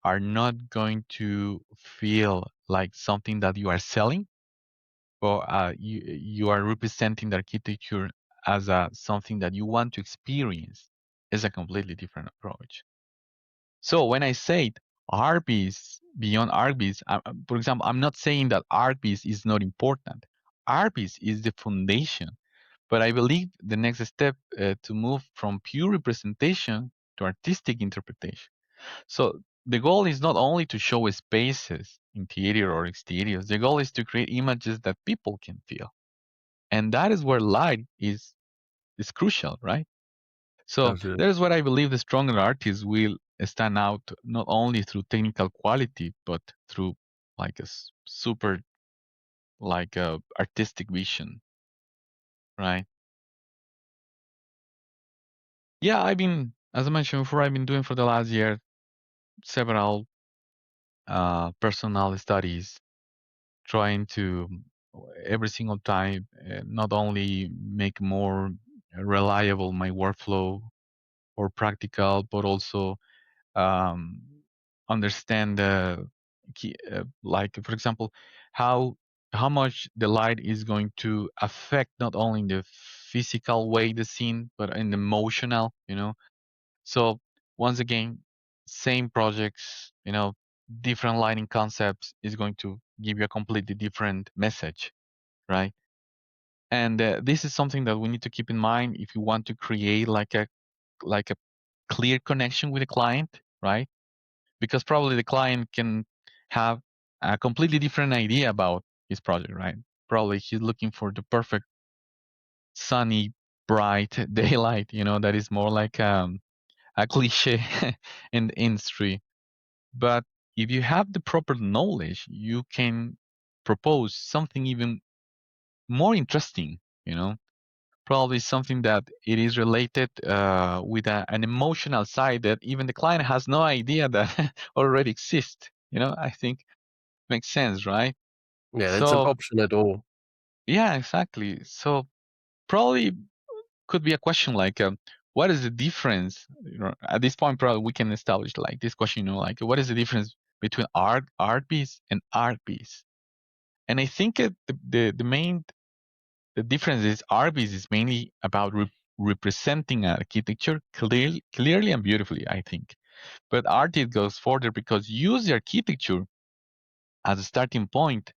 are not going to feel like something that you are selling, or you are representing the architecture as something that you want to experience, is a completely different approach. So when I say ArtViz, beyond ArtViz, for example, I'm not saying that ArtViz is not important. ArtViz is the foundation, but I believe the next step to move from pure representation to artistic interpretation. So the goal is not only to show spaces, interior or exteriors. The goal is to create images that people can feel, and that is where light is crucial, right? So Absolutely. that is what I believe the stronger artists will stand out, not only through technical quality, but through like a super like a artistic vision, right? Yeah, as I mentioned before, I've been doing for the last year several personal studies, trying to every single time not only make more reliable my workflow or practical, but also um, understand like for example how much the light is going to affect not only the physical way the scene, but in the emotional. So once again, same projects, different lighting concepts is going to give you a completely different message, right? And this is something that we need to keep in mind if you want to create like a clear connection with the client, right? Because probably the client can have a completely different idea about his project, right? Probably he's looking for the perfect sunny, bright daylight, that is more like a cliche in the industry. But if you have the proper knowledge, you can propose something even more interesting, probably something that it is related with an emotional side that even the client has no idea that already exists. I think makes sense, right? Yeah, that's an So option at all. yeah, exactly. So probably could be a question like, what is the difference? At this point, probably we can establish like this question. Like what is the difference between art piece and art piece? And I think the main the difference is ArtViz is mainly about representing architecture clearly and beautifully, I think. But ArtViz goes further because use the architecture as a starting point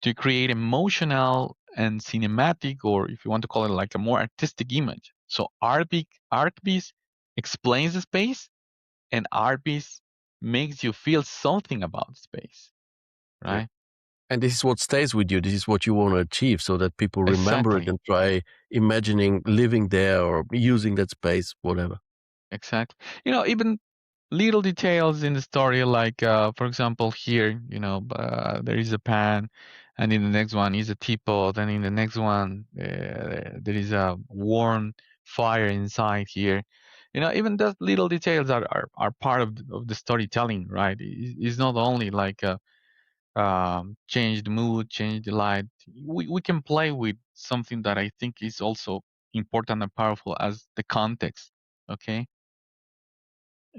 to create emotional and cinematic, or if you want to call it like a more artistic image. So ArtViz explains the space, and ArtViz makes you feel something about the space, Yeah. right? And this is what stays with you. This is what you want to achieve so that people remember it Exactly. and try imagining living there or using that space, whatever. Exactly. Even little details in the story, like for example, here, there is a pan, and in the next one is a teapot, and in the next one there is a warm fire inside here. Even those little details are part of the storytelling, right? It's not only like change the mood, change the light. We can play with something that I think is also important and powerful as the context. Okay.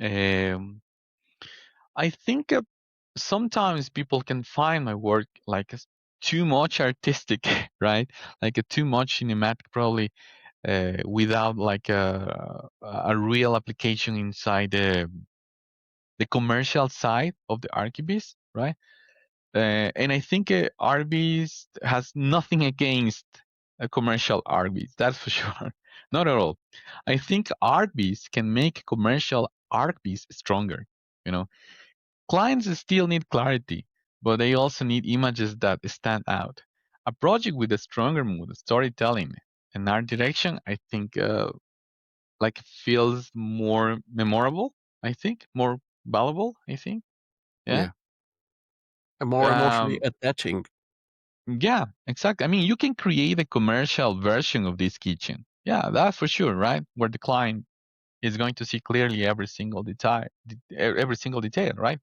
Um, I think sometimes people can find my work like too much artistic, right? Like a too much cinematic, probably without like a real application inside the commercial side of the ArchViz, right? And I think ArchViz has nothing against a commercial ArchViz, that's for sure. Not at all. I think ArchViz can make commercial ArchViz stronger. You know, Clients still need clarity, but they also need images that stand out. A project with a stronger mood, storytelling, and art direction, I think, like feels more memorable. I think, more valuable, I think. Yeah. Yeah. And more emotionally Um, attaching. yeah, exactly. I mean, you can create a commercial version of this kitchen. Yeah, that's for sure, right? Where the client is going to see clearly every single detail, right?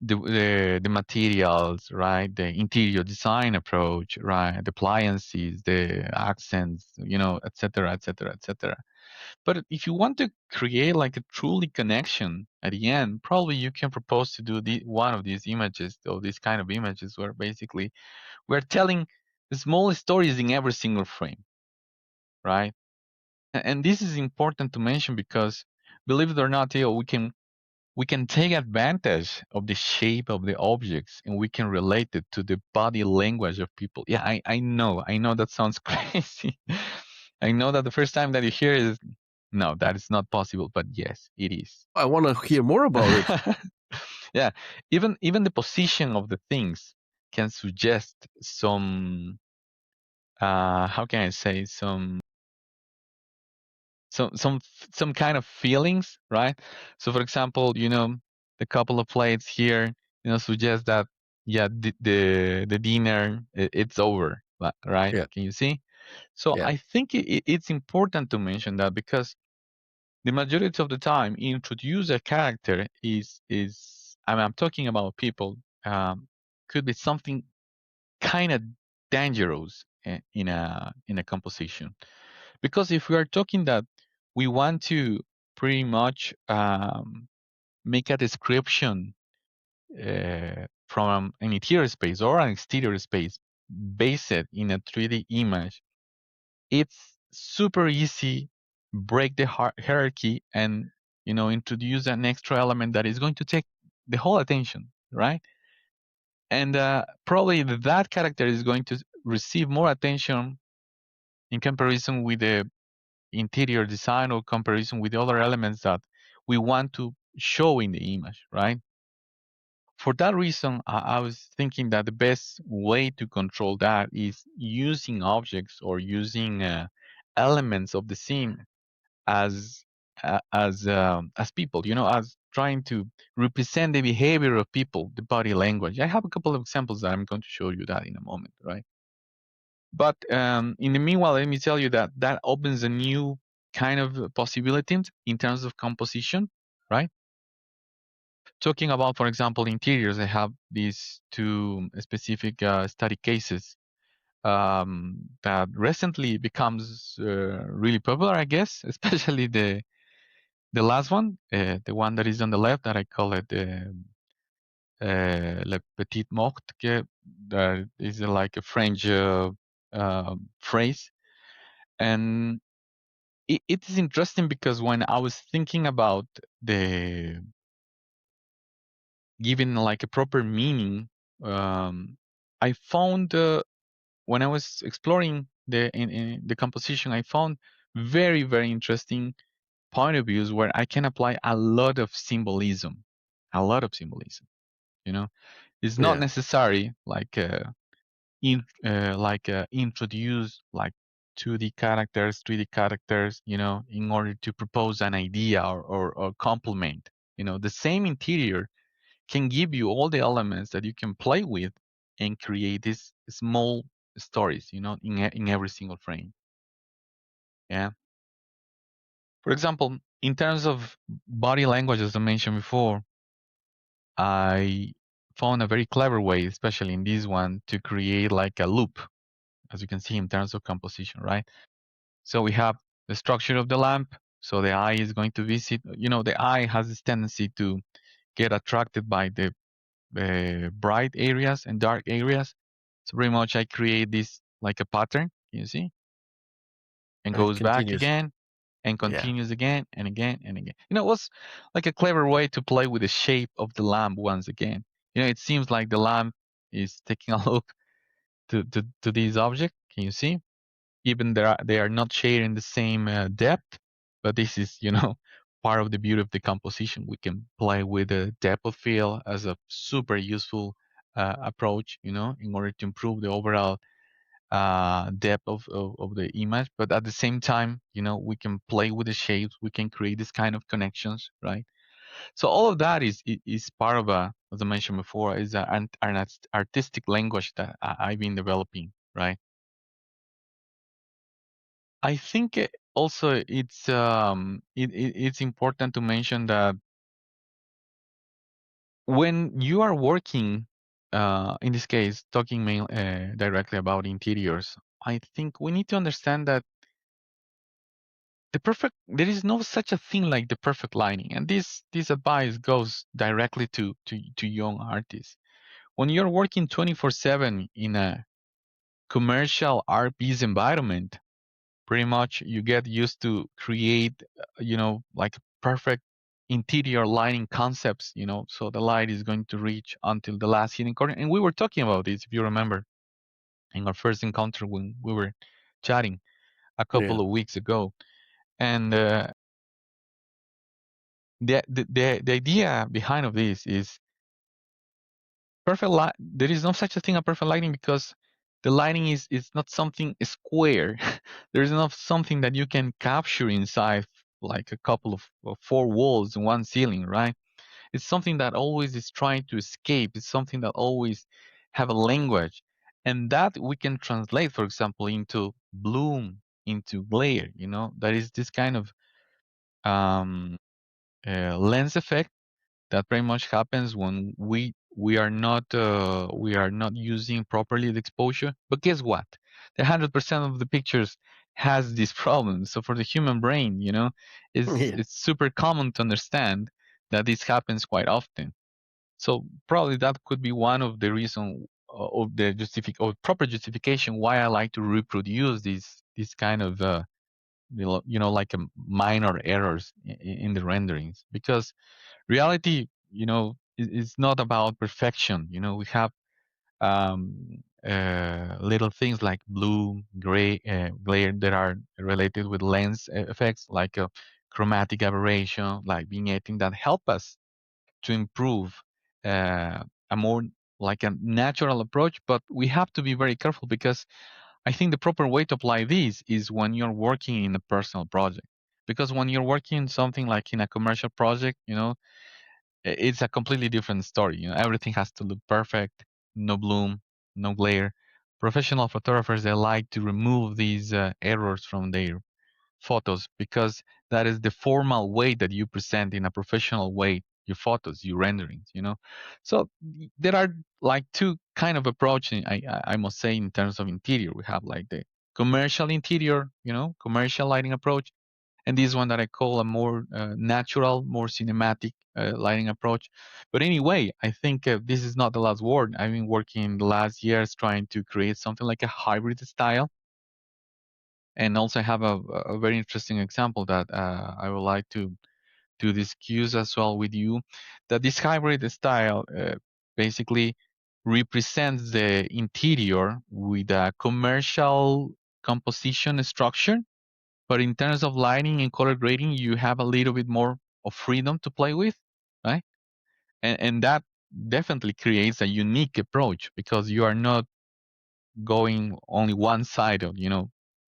The materials, right? The interior design approach, right? The appliances, the accents, etc., etc., etc. But if you want to create like a truly connection at the end, probably you can propose to do one of these images or these kind of images where basically we're telling small stories in every single frame, right? And this is important to mention because, believe it or not, Theo, we can take advantage of the shape of the objects and we can relate it to the body language of people. Yeah, I know that sounds crazy. I know that the first time that you hear it is no, that is not possible, but yes, it is. I want to hear more about it. Yeah, even the position of the things can suggest some how can I say, some kind of feelings, right? So for example, the couple of plates here, suggest that yeah, the dinner, it's over, right? Yeah. Can you see? So Yeah. I think it's important to mention that because the majority of the time introduce a character I'm talking about people, could be something kind of dangerous in a composition. Because if we are talking that we want to pretty much make a description from an interior space or an exterior space based in a 3D image, it's super easy break the hierarchy and introduce an extra element that is going to take the whole attention, right? And probably that character is going to receive more attention in comparison with the interior design or comparison with the other elements that we want to show in the image, right? For that reason, I was thinking that the best way to control that is using objects or using elements of the scene as as people, as trying to represent the behavior of people, the body language. I have a couple of examples that I'm going to show you that in a moment, right? But in the meanwhile, let me tell you that that opens a new kind of possibility in terms of composition, right? Talking about, for example, interiors, I have these two specific study cases that recently becomes really popular, I guess, especially the last one, the one that is on the left, that I call it Le Petit Mort, that is like a French phrase. And it is interesting because when I was thinking about the giving like a proper meaning, I found when I was exploring in the composition, I found very very interesting point of views where I can apply a lot of symbolism, a lot of symbolism. You know, it's not Yeah. necessary like introduce like 2D characters, 3D characters, in order to propose an idea or complement. The same interior can give you all the elements that you can play with and create these small stories, in every single frame. Yeah. For example, in terms of body language, as I mentioned before, I found a very clever way, especially in this one, to create like a loop, as you can see in terms of composition, right? So we have the structure of the lamp. So the eye is going to visit, the eye has this tendency to get attracted by the bright areas and dark areas. So pretty much I create this like a pattern, you see, and And it goes back continues. again and Yeah. continues again and again and again. It was like a clever way to play with the shape of the lamp once again. It seems like the lamp is taking a look to this object. Can you see? Even they are not sharing the same depth, but this is part of the beauty of the composition. We can play with the depth of field as a super useful approach, in order to improve the overall depth of the image, but at the same time, we can play with the shapes, we can create this kind of connections, right? So all of that is part of as I mentioned before, is an artistic language that I've been developing, right? I think also it's important to mention that when you are working, in this case, talking directly about interiors, I think we need to understand that there is no such a thing like the perfect lighting, and this advice goes directly to young artists. When you're working 24/7 in a commercial ArtViz environment, pretty much you get used to create, like perfect interior lighting concepts, so the light is going to reach until the last hidden corner. And we were talking about this, if you remember, in our first encounter when we were chatting a Yeah. couple of weeks ago. And the idea behind of this is perfect light. There is no such a thing as perfect lighting because the lighting is not something square. There is not something that you can capture inside like a couple of four walls and one ceiling, right? It's something that always is trying to escape. It's something that always have a language, and that we can translate, for example, into bloom, into glare. That is this kind of um, lens effect that pretty much happens when we are not using properly the exposure. But guess what? The 100% of the pictures has this problem. So for the human brain, is Yeah. it's super common to understand that this happens quite often. So probably that could be one of the reason of the proper justification why I like to reproduce this kind of like a minor errors in the renderings, because reality, is not about perfection. We have little things like blue, gray, glare that are related with lens effects, like a chromatic aberration, like vignetting, that help us to improve a more like a natural approach. But we have to be very careful, because I think the proper way to apply this is when you're working in a personal project. Because when you're working something like in a commercial project, it's a completely different story. Everything has to look perfect, no bloom, no glare. Professional photographers, they like to remove these errors from their photos, because that is the formal way that you present in a professional way your photos, your renderings. So there are like two kind of approach, I must say, in terms of interior. We have like the commercial interior, commercial lighting approach, and this one that I call a more natural, more cinematic lighting approach. But anyway, I think this is not the last word. I've been working the last years trying to create something like a hybrid style, and also have a very interesting example that I would like to discuss as well with you. That this hybrid style basically represents the interior with a commercial composition structure, but in terms of lighting and color grading, you have a little bit more of freedom to play with, right? And that definitely creates a unique approach, because you are not going only one side of,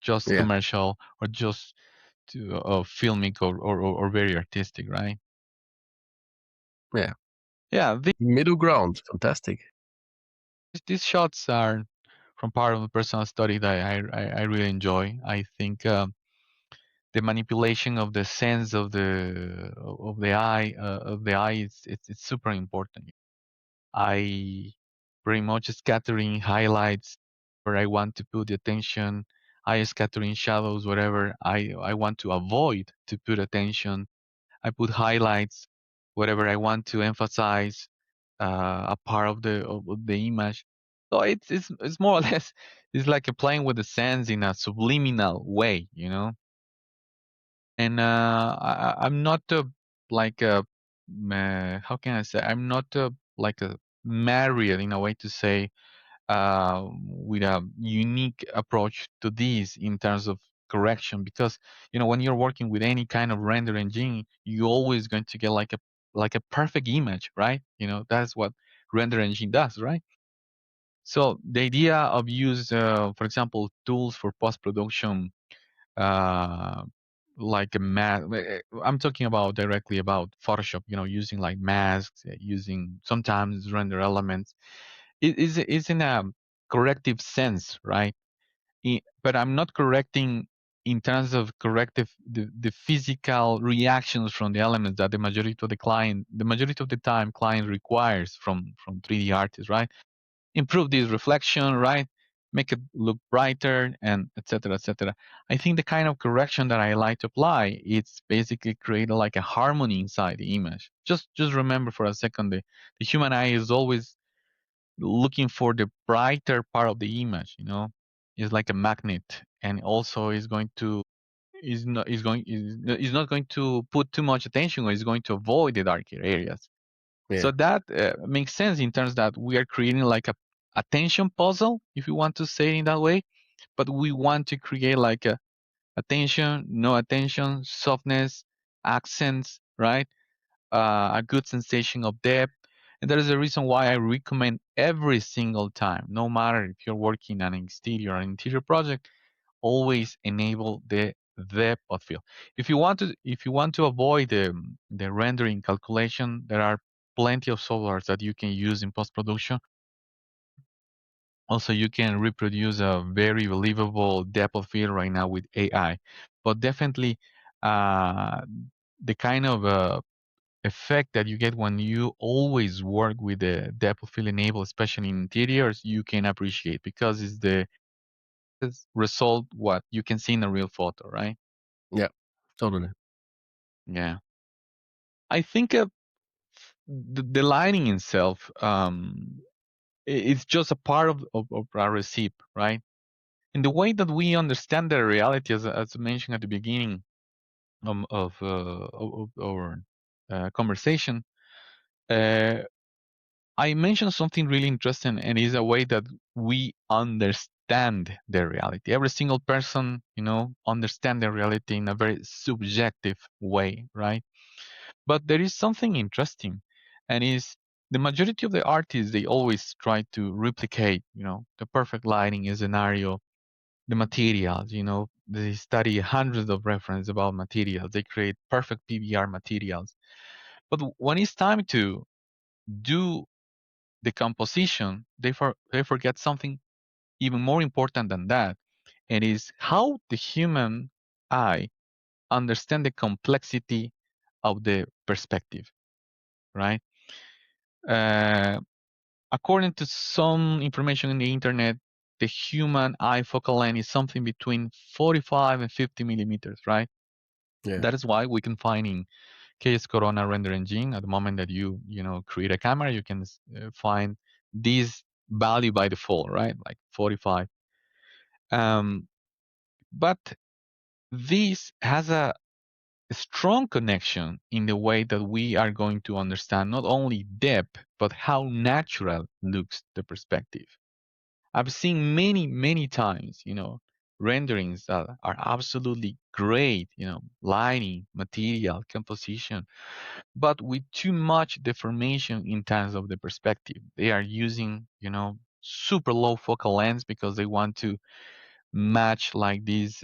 just Yeah. commercial or just to, filmic or very artistic, right? Yeah. Yeah, Middle ground. Fantastic. these shots are from part of the personal study that I really enjoy. I think the manipulation of the sense of the eye it's super important. I pretty much scattering highlights where I want to put the attention. I scattering shadows wherever I want to avoid to put attention. I put highlights wherever I want to emphasize a part of the image. So it's more or less, it's like a playing with the sense in a subliminal way. And I'm not like a how can I say, I'm not like a married in a way to say with a unique approach to this in terms of correction, because when you're working with any kind of render engine, you're always going to get like a perfect image, right? That's what render engine does, right? So the idea of use, for example, tools for post-production, uh, like a mask. I'm talking about directly about Photoshop. Using like masks, using sometimes render elements. It is in a corrective sense, right? But I'm not correcting in terms of corrective the physical reactions from the elements that the majority of the time client requires from 3D artists, right? Improve this reflection, right? Make it look brighter, and etc. etc. I think the kind of correction that I like to apply, it's basically create like a harmony inside the image. Just remember for a second, the human eye is always looking for the brighter part of the image. It's like a magnet, and also is not going to put too much attention, or is going to avoid the darker areas. Yeah. So that makes sense in terms that we are creating like a attention puzzle, if you want to say it in that way. But we want to create like a attention, no attention, softness, accents, right? A good sensation of depth. And that is the reason why I recommend every single time, no matter if you're working on an exterior or interior project, always enable the depth of field. If you want to avoid the rendering calculation, there are plenty of softwares that you can use in post production. Also, you can reproduce a very believable depth of field right now with AI. But definitely, uh, the kind of effect that you get when you always work with the depth of field enabled, especially in interiors, you can appreciate, because it's the result what you can see in a real photo, right? Yeah. Totally. Yeah. I think the lighting itself, it's just a part of our recipe, right? In the way that we understand the reality, as I mentioned at the beginning of our conversation, uh, I mentioned something really interesting, and is a way that we understand the reality. Every single person, understand the reality in a very subjective way, right? But there is something interesting, and is the majority of the artists, they always try to replicate, the perfect lighting scenario, the materials. They study hundreds of references about materials. They create perfect PBR materials. But when it's time to do the composition, they forget something even more important than that, and is how the human eye understand the complexity of the perspective, right? Uh, According to some information in the internet, the human eye focal length is something between 45 and 50 millimeters, right? Yeah. That is why we can find in KS Corona render engine, at the moment that you create a camera, you can find this value by default, right? Like 45. Um, but this has a strong connection in the way that we are going to understand not only depth, but how natural looks the perspective. I've seen many, many times, renderings that are absolutely great, lighting, material, composition, but with too much deformation in terms of the perspective. They are using, super low focal length because they want to match like this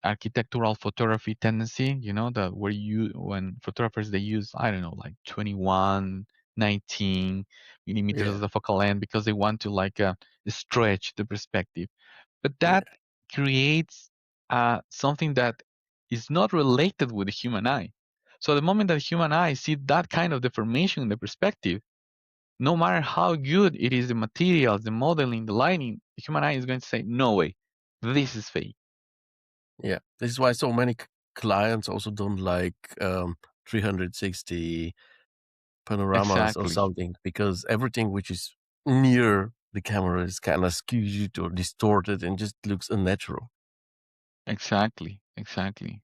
architectural photography tendency, that where you when photographers, they use, I don't know, like 21, 19 millimeters Yeah. of the focal length, because they want to like stretch the perspective. But Yeah. that creates something that is not related with the human eye. So the moment that the human eye see that kind of deformation in the perspective, no matter how good it is, the materials, the modeling, the lighting, the human eye is going to say, no way, this is fake. Yeah. This is why so many clients also don't like 360 panoramas or Exactly. something, because everything which is near the camera is kind of skewed or distorted and just looks unnatural. Exactly. Exactly.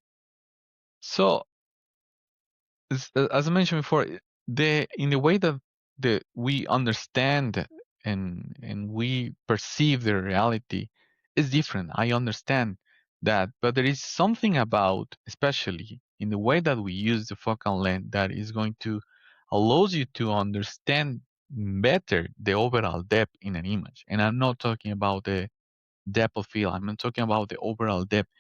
So as I mentioned before, the in the way that we understand and we perceive the reality is different. I understand that, but there is something about, especially in the way that we use the focal length, that is going to allows you to understand better the overall depth in an image. And I'm not talking about the depth of field. I'm not talking about the overall depth.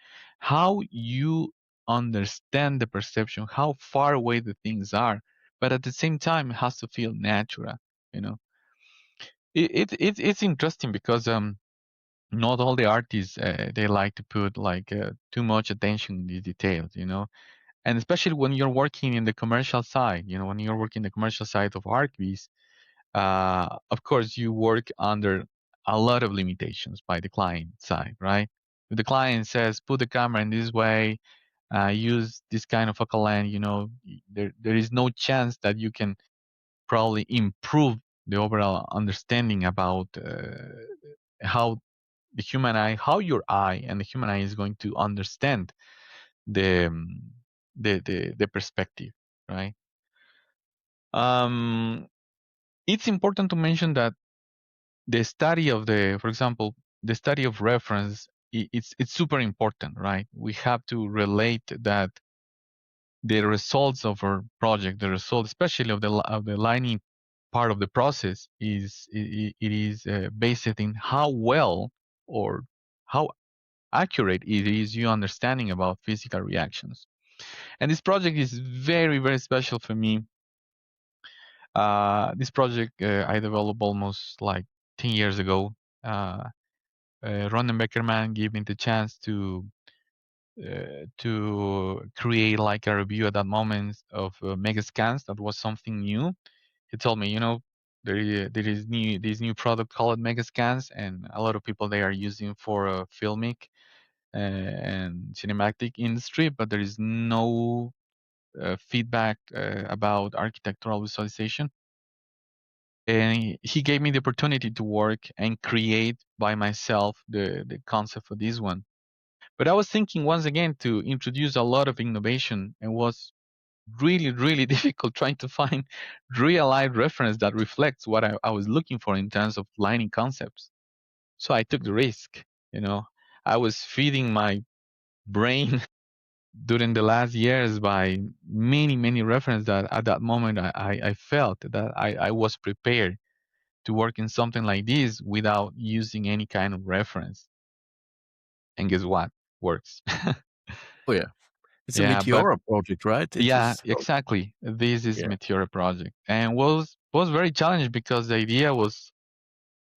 How you understand the perception, how far away the things are, but at the same time, it has to feel natural. You know, it's interesting because not all the artists they like to put like too much attention in these details. You know, and especially when you're working in the commercial side. You know, when you're working the commercial side of ArtViz, of course, you work under a lot of limitations by the client side, right? If the client says, put the camera in this way, use this kind of focal length, you know, there is no chance that you can probably improve the overall understanding about how the human eye, how your eye and the human eye is going to understand the the perspective, right? Um, it's important to mention that the study of the, for example, the study of reference, it's super important, right? We have to relate that the results of our project, the result, especially of the lining part of the process, is it is based in how well or how accurate it is you understanding about physical reactions. And this project is very very special for me. This project I developed almost like 10 years ago. Uh, Ronen Beckerman gave me the chance to create like a review at that moment of mega scans. That was something new. He told me, you know, there is new this new product called mega scans, and a lot of people they are using for filmic and cinematic industry, but there is no feedback about architectural visualization. And he gave me the opportunity to work and create by myself the concept for this one. But I was thinking once again to introduce a lot of innovation, and was really, really difficult trying to find real life reference that reflects what I was looking for in terms of lining concepts. So I took the risk. You know, I was feeding my brain during the last years by many, many references that at that moment I felt that I was prepared to work in something like this without using any kind of reference. And guess what? Works. Oh yeah, it's a Yeah, but Meteora project, right? It yeah, was. exactly. This is Yeah. Meteora project, and was very challenging because the idea was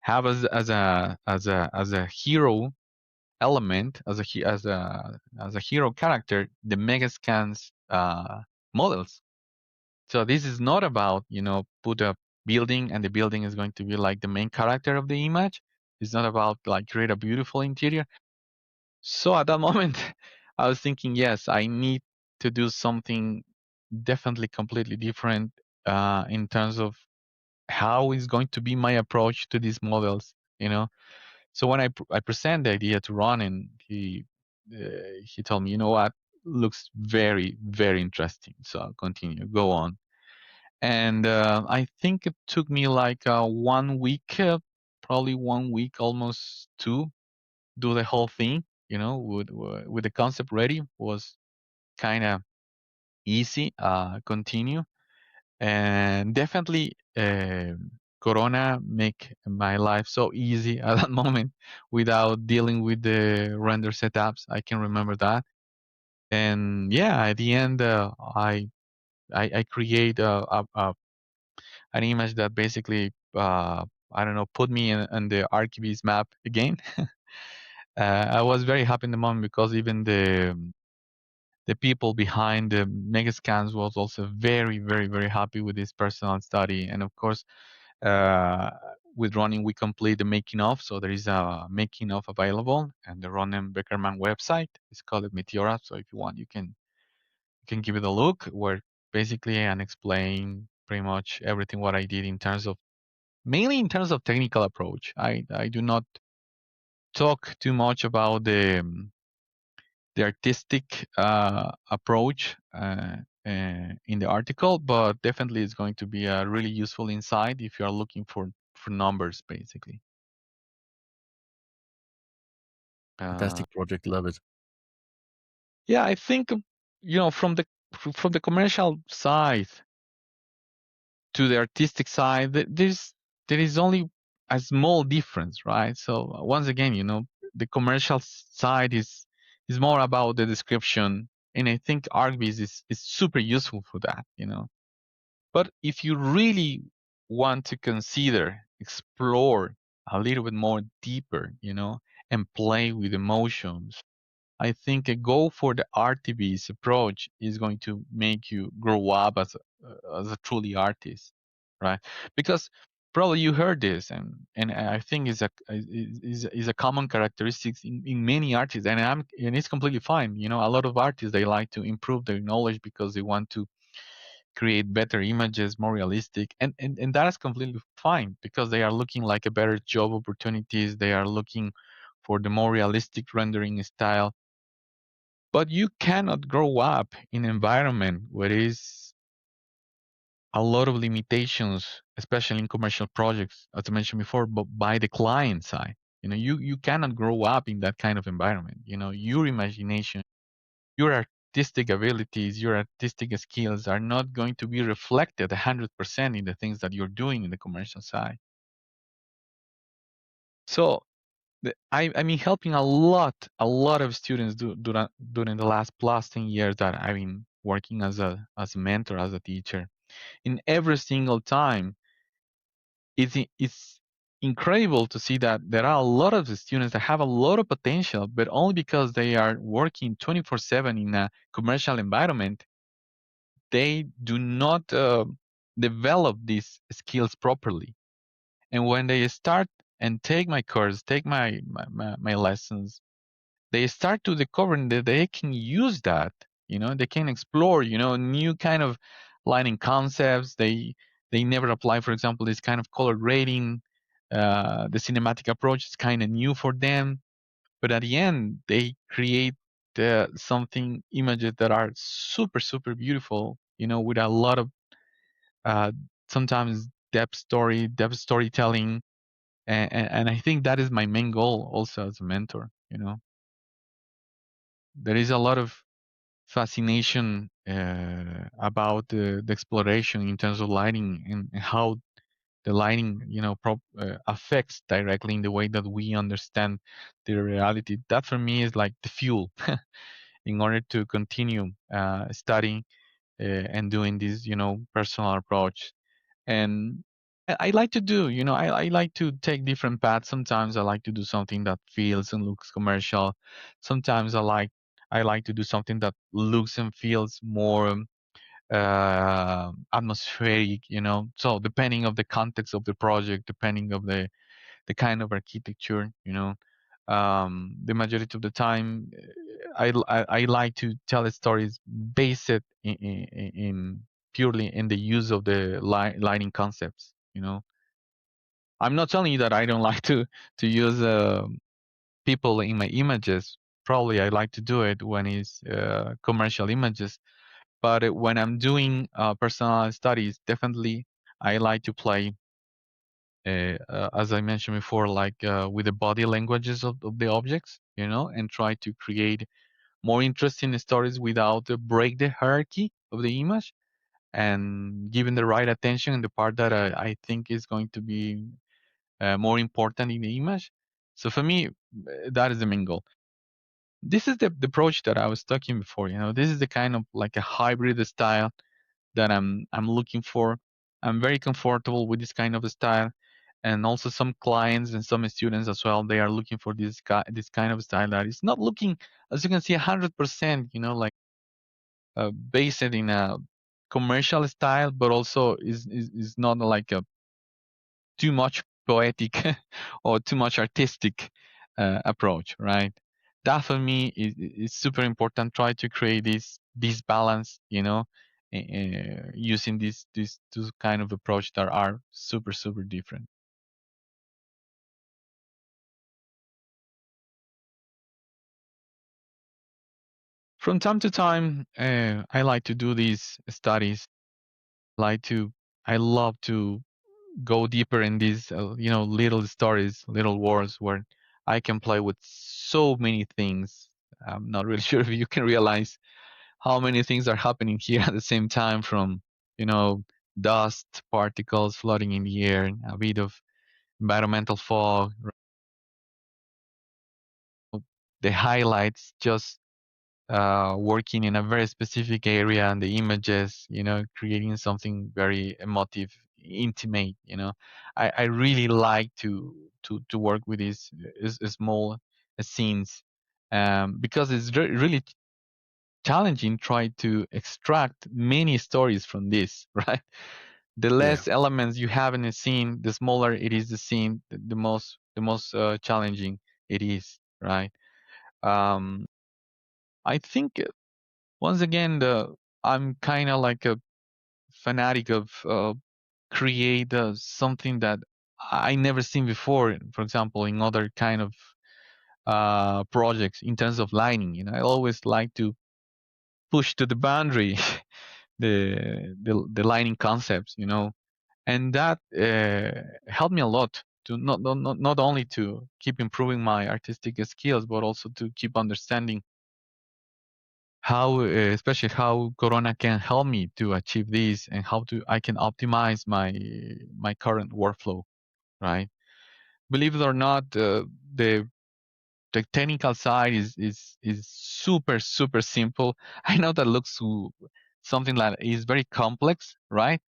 have as a hero element, as a hero character, the Megascans models. So this is not about, you know, put a building and the building is going to be like the main character of the image. It's not about like create a beautiful interior. So at that moment, I was thinking, yes, I need to do something definitely completely different in terms of how is going to be my approach to these models. You know, so when I present the idea to Ron, and he told me, you know what, looks very very interesting. So I'll continue, go on, and I think it took me like 1 week, probably 1 week, almost two, do the whole thing. You know, with the concept ready was kind of easy. Continue, and definitely Corona make my life so easy at that moment without dealing with the render setups. I can remember that, and yeah, at the end, I create an image that basically I don't know, put me in the ArchViz map again. I was very happy in the moment because even the people behind the megascans was also very very very happy with this personal study. And of course, uh, with running we complete the making of, so there is a making of available, and the Ronen Beckerman website is called Meteora. So if you want, you can give it a look, where basically I explain pretty much everything what I did in terms of, mainly in terms of technical approach. I do not talk too much about the artistic approach in the article, but definitely it's going to be a really useful insight if you are looking for numbers, basically. Uh, Fantastic project, love it. yeah, I think, you know, from the commercial side, to the artistic side, there is only a small difference, right? So once again, the commercial side is more about the description, and I think ArtViz is super useful for that. But if you really want to consider, explore a little bit more deeper, and play with emotions, I think a go for the RTV's approach is going to make you grow up as a truly artist, right? Because probably you heard this, and I think is a common characteristic in many artists, and it's completely fine. A lot of artists, they like to improve their knowledge because they want to create better images, more realistic, and that is completely fine because they are looking like a better job opportunities. They are looking for the more realistic rendering style, but you cannot grow up in an environment where is a lot of limitations, especially in commercial projects, as I mentioned before, but by the client side. You cannot grow up in that kind of environment. Your imagination, your artistic abilities, your artistic skills are not going to be reflected 100% in the things that you're doing in the commercial side. So I've been helping a lot of students during the last plus 10 years that I've been working as a mentor, as a teacher. In every single time, it's incredible to see that there are a lot of the students that have a lot of potential, but only because they are working 24/7 in a commercial environment, they do not develop these skills properly. And when they start and take my course, take my lessons, they start to discover that they can use that. They can explore, new kind of lighting concepts. They never apply, for example, this kind of color grading. The cinematic approach is kind of new for them, but at the end, they create something images that are super super beautiful. With a lot of uh, sometimes depth storytelling, and I think that is my main goal also as a mentor. There is a lot of fascination about the exploration in terms of lighting and how the lighting affects directly in the way that we understand the reality. That for me is like the fuel in order to continue studying and doing this personal approach. And I like to do, I like to take different paths. Sometimes I like to do something that feels and looks commercial. Sometimes I like to do something that looks and feels more atmospheric. So depending of the context of the project, depending of the kind of architecture, the majority of the time, I like to tell stories based in purely in the use of the lighting concepts. I'm not telling you that I don't like to use people in my images. Probably I like to do it when it's commercial images, but when I'm doing personal studies, definitely I like to play, as I mentioned before, like with the body languages of the objects, and try to create more interesting stories without break the hierarchy of the image, and giving the right attention in the part that I think is going to be more important in the image. So for me, that is the main goal. This is the approach that I was talking before. This is the kind of like a hybrid style that I'm looking for. I'm very comfortable with this kind of style, and also some clients and some students as well. They are looking for this kind of style that is not looking, as you can see, 100%. Like based in a commercial style, but also is not like a too much poetic or too much artistic approach, right? That for me is super important. Try to create this balance, using these two kind of approach that are super super different. From time to time, I like to do these studies. Like to, I love to go deeper in these, little stories, little words where I can play with so many things. I'm not really sure if you can realize how many things are happening here at the same time, from, you know, dust particles floating in the air, a bit of environmental fog, the highlights just working in a very specific area and the images, creating something very emotive, intimate. I really like to work with these small scenes, because it's really challenging try to extract many stories from this, right? The Yeah. less elements you have in a scene, the smaller it is the scene, the most challenging it is, right? um I think, once again, I'm kind of like a fanatic of create something that I never seen before. For example, in other kind of projects in terms of lighting, I always like to push to the boundary the lighting concepts, and that helped me a lot to not only to keep improving my artistic skills, but also to keep understanding how, especially how Corona can help me to achieve this, and how to I can optimize my current workflow, right? Believe it or not, the the technical side is super simple. I know that looks something that is very complex, right?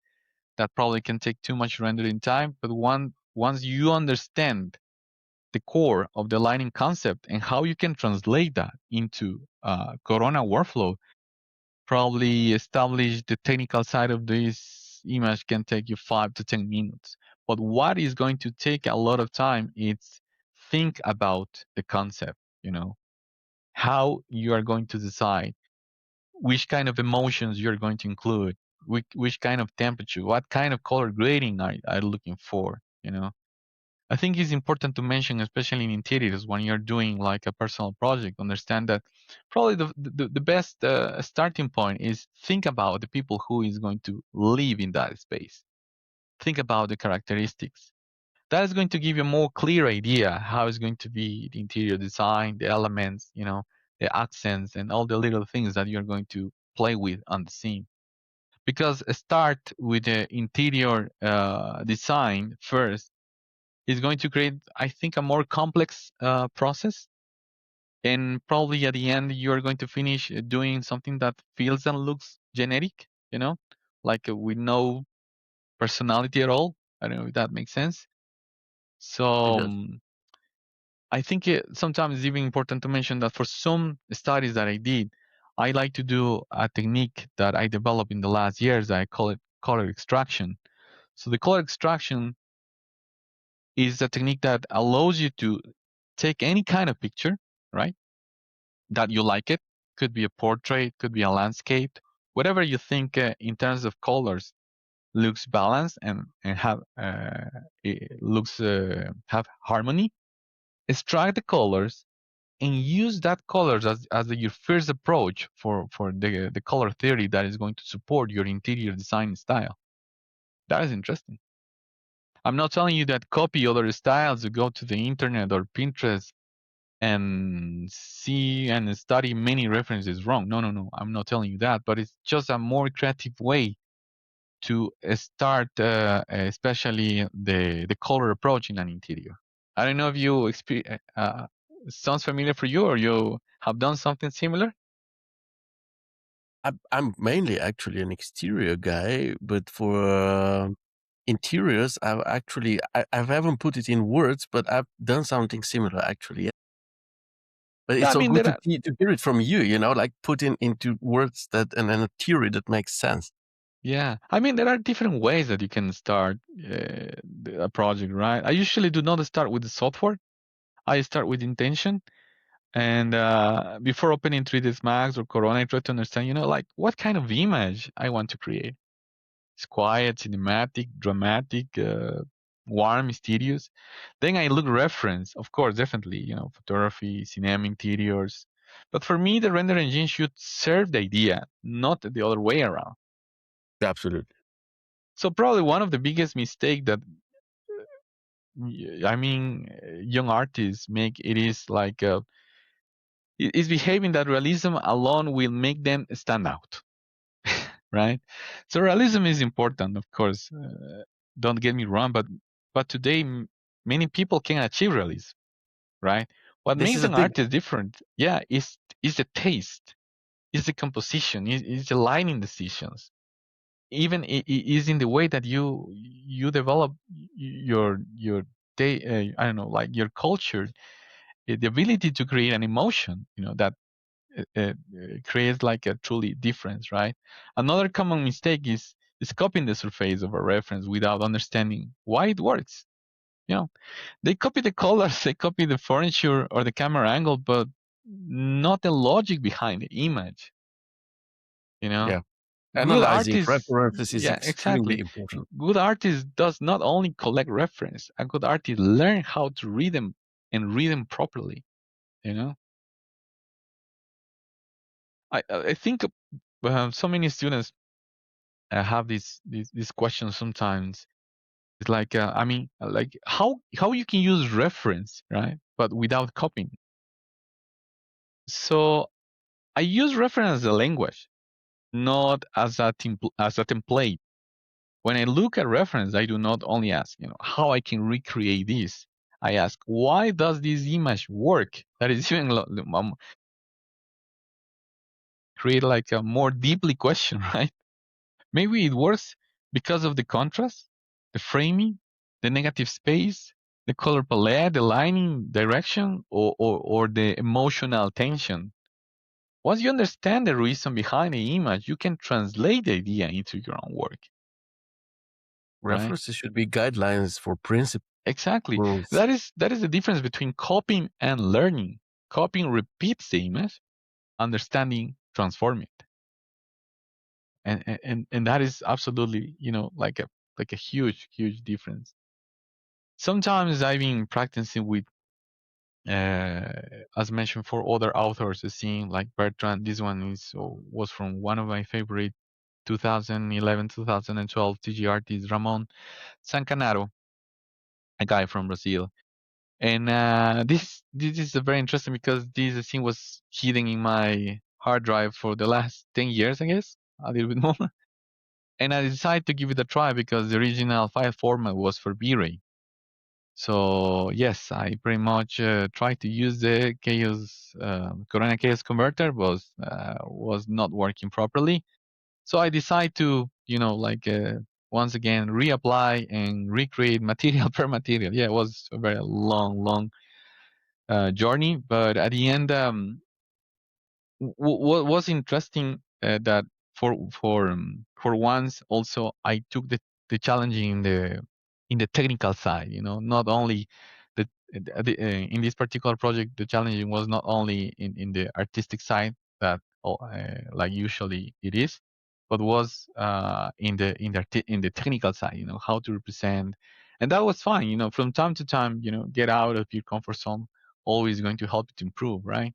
That probably can take too much rendering time, but once you understand the core of the lighting concept and how you can translate that into Corona workflow, probably establish the technical side of this image can take you 5 to 10 minutes. But what is going to take a lot of time is think about the concept, how you are going to decide which kind of emotions you're going to include, which kind of temperature, what kind of color grading are you looking for, I think it's important to mention, especially in interiors, when you're doing like a personal project, understand that probably the best starting point is think about the people who is going to live in that space. Think about the characteristics. That is going to give you a more clear idea how it's going to be the interior design, the elements, the accents, and all the little things that you're going to play with on the scene. Because start with the interior design first is going to create, I think, a more complex process. And probably at the end, you're going to finish doing something that feels and looks generic, like with no personality at all. I don't know if that makes sense. It So does. I think sometimes it's even important to mention that for some studies that I did, I like to do a technique that I developed in the last years. I call it color extraction. So the color extraction is a technique that allows you to take any kind of picture, right? That you like it. Could be a portrait, could be a landscape, whatever you think in terms of colors looks balanced and have it looks have harmony. Extract the colors and use that colors as your first approach for the color theory that is going to support your interior design style. That is interesting. I'm not telling you that copy other styles to go to the internet or Pinterest and see and study many references wrong. No, no, no. I'm not telling you that, but it's just a more creative way to start, especially the color approach in an interior. I don't know if you sounds familiar for you or you have done something similar. I'm mainly actually an exterior guy, but for interiors, I haven't put it in words, but I've done something similar actually. Yeah. But Yeah, it's I so mean good there are, to hear it from you, like put in into words that and a theory that makes sense. yeah, I mean there are different ways that you can start a project, right? I usually do not start with the software. I start with intention. And before opening 3ds Max or Corona, I try to understand, like what kind of image I want to create. It's quiet, cinematic, dramatic, warm, mysterious. Then I look reference, of course, definitely, photography, cinema, interiors. But for me, the render engine should serve the idea, not the other way around. Absolutely. So probably one of the biggest mistake that I mean young artists make it is like is behaving that realism alone will make them stand out. right? So realism is important, of course. Don't get me wrong, but today many people can achieve realism, right? What This makes is the an thing. artist different, yeah, is the taste, is the composition, is the lighting decisions. Even is in the way that you develop your day. I don't know, like your culture, the ability to create an emotion. That creates like a truly difference, right? Another common mistake is copying the surface of a reference without understanding why it works. You know, they copy the colors, they copy the furniture or the camera angle, but not the logic behind the image. You know, Yeah. good Analyzing artists, references is yeah, extremely exactly. important. Good artist does not only collect reference. A good artist learn how to read them and read them properly. You know, I think so many students have this question sometimes. It's like I mean, like how you can use reference, right? But without copying. So I use reference as a language, not as a template. When I look at reference, I do not only ask, how I can recreate this. I ask, why does this image work? That is even create like a more deeply question, right? Maybe it works because of the contrast, the framing, the negative space, the color palette, the lighting, direction, or the emotional tension. Once you understand the reason behind the image, you can translate the idea into your own work, right? References should be guidelines for principles. Exactly. That is the difference between copying and learning. Copying repeats the image, understanding transform it. And that is absolutely, like a huge difference. Sometimes I've been practicing with as mentioned for other authors, seeing like Bertrand. This one was from one of my favorite 2011 2012 TG artists, Ramon Sancanaro, a guy from Brazil. And this is very interesting because this scene was hidden in my hard drive for the last 10 years, I guess, a little bit more. And I decided to give it a try because the original file format was for V-Ray. So yes, I pretty much tried to use the Chaos Corona Chaos converter, was not working properly. So I decided to, once again reapply and recreate material per material. Yeah, it was a very long journey, but at the end, what was interesting that for once also I took the challenge in the technical side. Not only in this particular project, the challenging was not only in the artistic side that like usually it is, but was in the technical side. How to represent, and that was fine. From time to time, get out of your comfort zone, always going to help you to improve, right?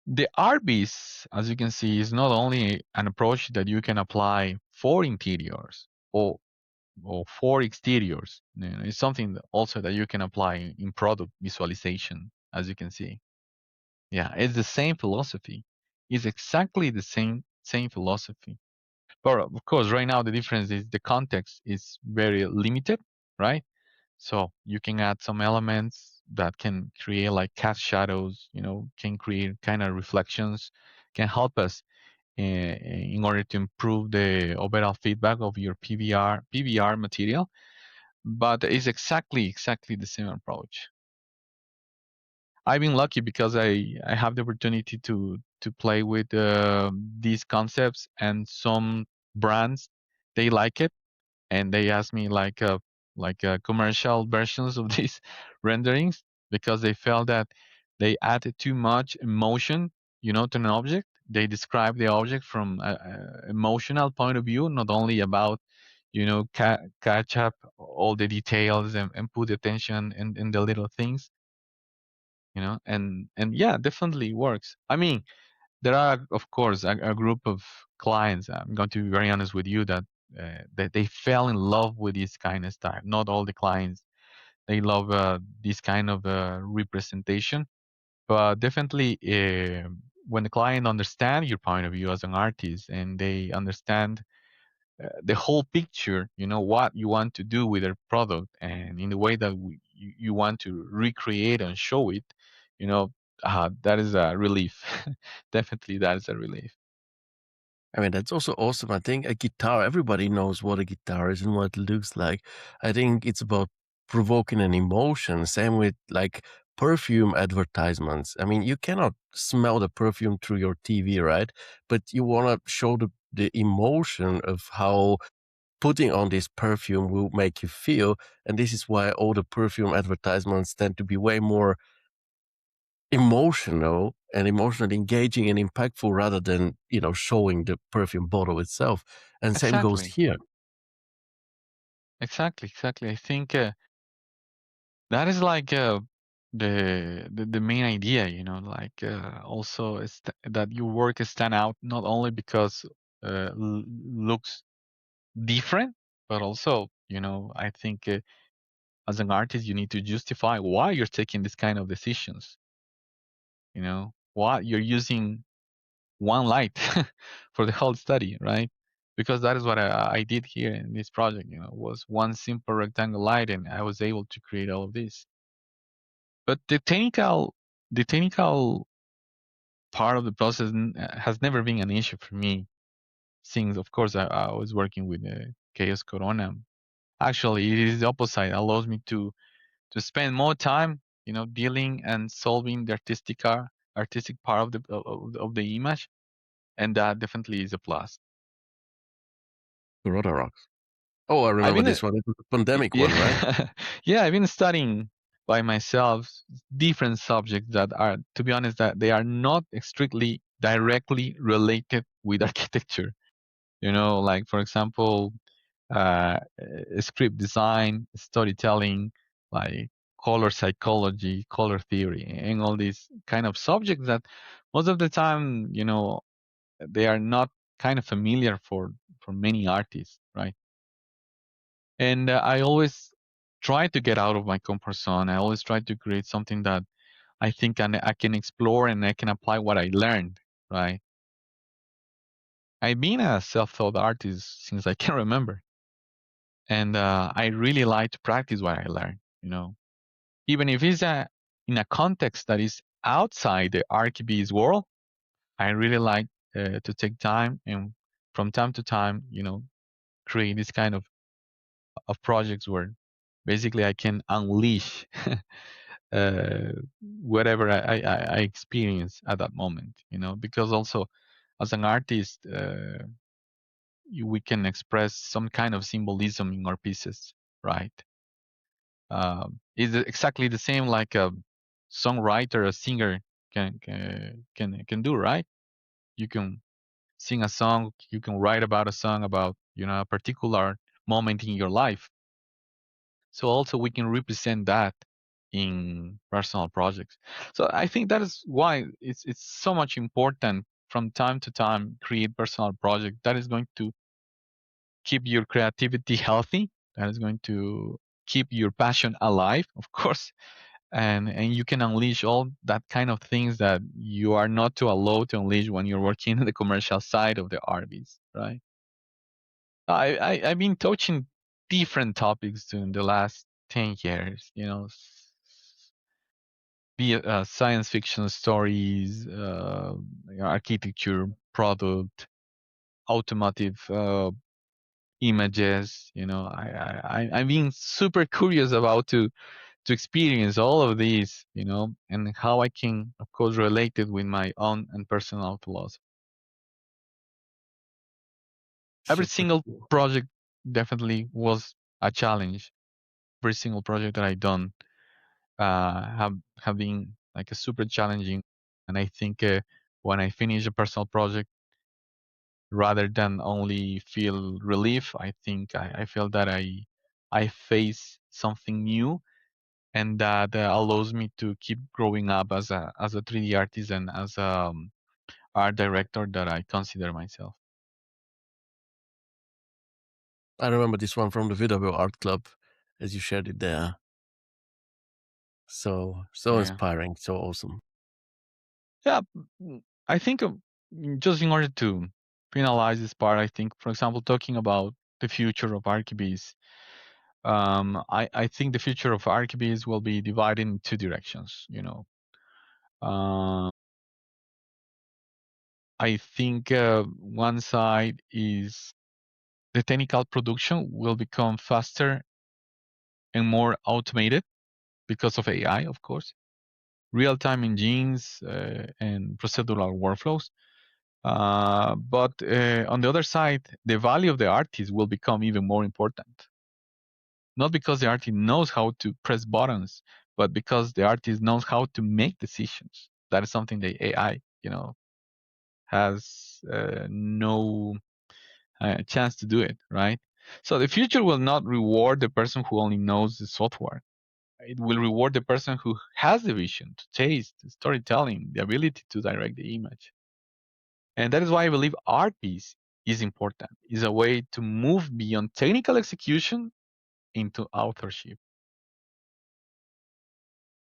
The ArtViz, as you can see, is not only an approach that you can apply for interiors or for exteriors. It's something also that you can apply in product visualization, as you can see. Yeah, it's the same philosophy. It's exactly the same philosophy. But of course, right now the difference is the context is very limited, right? So you can add some elements that can create like cast shadows, can create kind of reflections, can help us in order to improve the overall feedback of your PBR material. But it's exactly the same approach. I've been lucky because I have the opportunity to play with these concepts, and some brands, they like it, and they ask me like commercial versions of these renderings because they felt that they added too much emotion, to an object. They describe the object from a emotional point of view, not only about catch up all the details and put attention in the little things, and yeah, definitely works. I mean, there are, of course, a group of clients. I'm going to be very honest with you that they fell in love with this kind of style. Not all the clients they love this kind of representation, but definitely when the client understand your point of view as an artist, and they understand the whole picture, what you want to do with their product, and in the way that you want to recreate and show it, you know that is a relief. Definitely, that is a relief. I mean, that's also awesome. I think a guitar, everybody knows what a guitar is and what it looks like. I think it's about provoking an emotion. Same with like perfume advertisements. I mean, you cannot smell the perfume through your TV, right? But you want to show the emotion of how putting on this perfume will make you feel. And this is why all the perfume advertisements tend to be way more emotional and emotionally engaging and impactful rather than, showing the perfume bottle itself. And same goes Exactly, here. exactly. I think that is like the main idea, like also is that your work stand out not only because looks different, but also, I think as an artist, you need to justify why you're taking this kind of decisions. Why you're using one light for the whole study, right? Because that is what I did here in this project. Was one simple rectangle light, and I was able to create all of this. But the technical part of the process has never been an issue for me. Since, of course, I was working with Chaos Corona. Actually, it is the opposite. It allows me to spend more time, dealing and solving the artistic part of the image, and that definitely is a plus. Corona rocks. Oh, I I've remember been, this one. It was a pandemic one, right? yeah, yeah, I've been studying by myself different subjects that are, to be honest, that they are not strictly directly related with architecture. Like for example, script design, storytelling, like color psychology, color theory, and all these kind of subjects that most of the time, they are not kind of familiar for many artists, right? And I always try to get out of my comfort zone. I always try to create something that I think I can explore and I can apply what I learned, right? I've been a self-taught artist since I can remember, and I really like to practice what I learn. Even if it's in a context that is outside the ArchViz world, I really like to take time and from time to time, create this kind of projects where basically I can unleash whatever I experience at that moment. Because also as an artist, we can express some kind of symbolism in our pieces, right? Is exactly the same like a songwriter, a singer can do, right? You can sing a song, you can write about a song about a particular moment in your life. So also we can represent that in personal projects. So I think that is why it's so much important from time to time create personal project that is going to keep your creativity healthy, that is going to keep your passion alive, of course, and you can unleash all that kind of things that you are not too allowed to unleash when you're working in the commercial side of the RVs, right? I've been touching different topics in the last 10 years. Be it science fiction stories, architecture, product, automotive images. I'm being super curious about to experience all of these, and how I can, of course, relate it with my own and personal philosophy. Every Super single cool. project definitely was a challenge. Every single project that I done have been like a super challenging, and I think when I finish a personal project, rather than only feel relief, I think I feel that I face something new, and that allows me to keep growing up as a 3D artist and as a art director that I consider myself. I remember this one from the VW Art Club as you shared it there. So Yeah. inspiring, so awesome. Yeah. I think just in order to finalize this part, I think, for example, talking about the future of ArchViz, I think the future of ArchViz will be divided in two directions. I think one side is the technical production will become faster and more automated because of AI, of course, real-time engines and procedural workflows. But on the other side, the value of the artist will become even more important. Not because the artist knows how to press buttons, but because the artist knows how to make decisions. That is something the AI, has no chance to do it, right? So the future will not reward the person who only knows the software. It will reward the person who has the vision, to taste, the storytelling, the ability to direct the image. And that is why I believe art piece is important. Is a way to move beyond technical execution into authorship.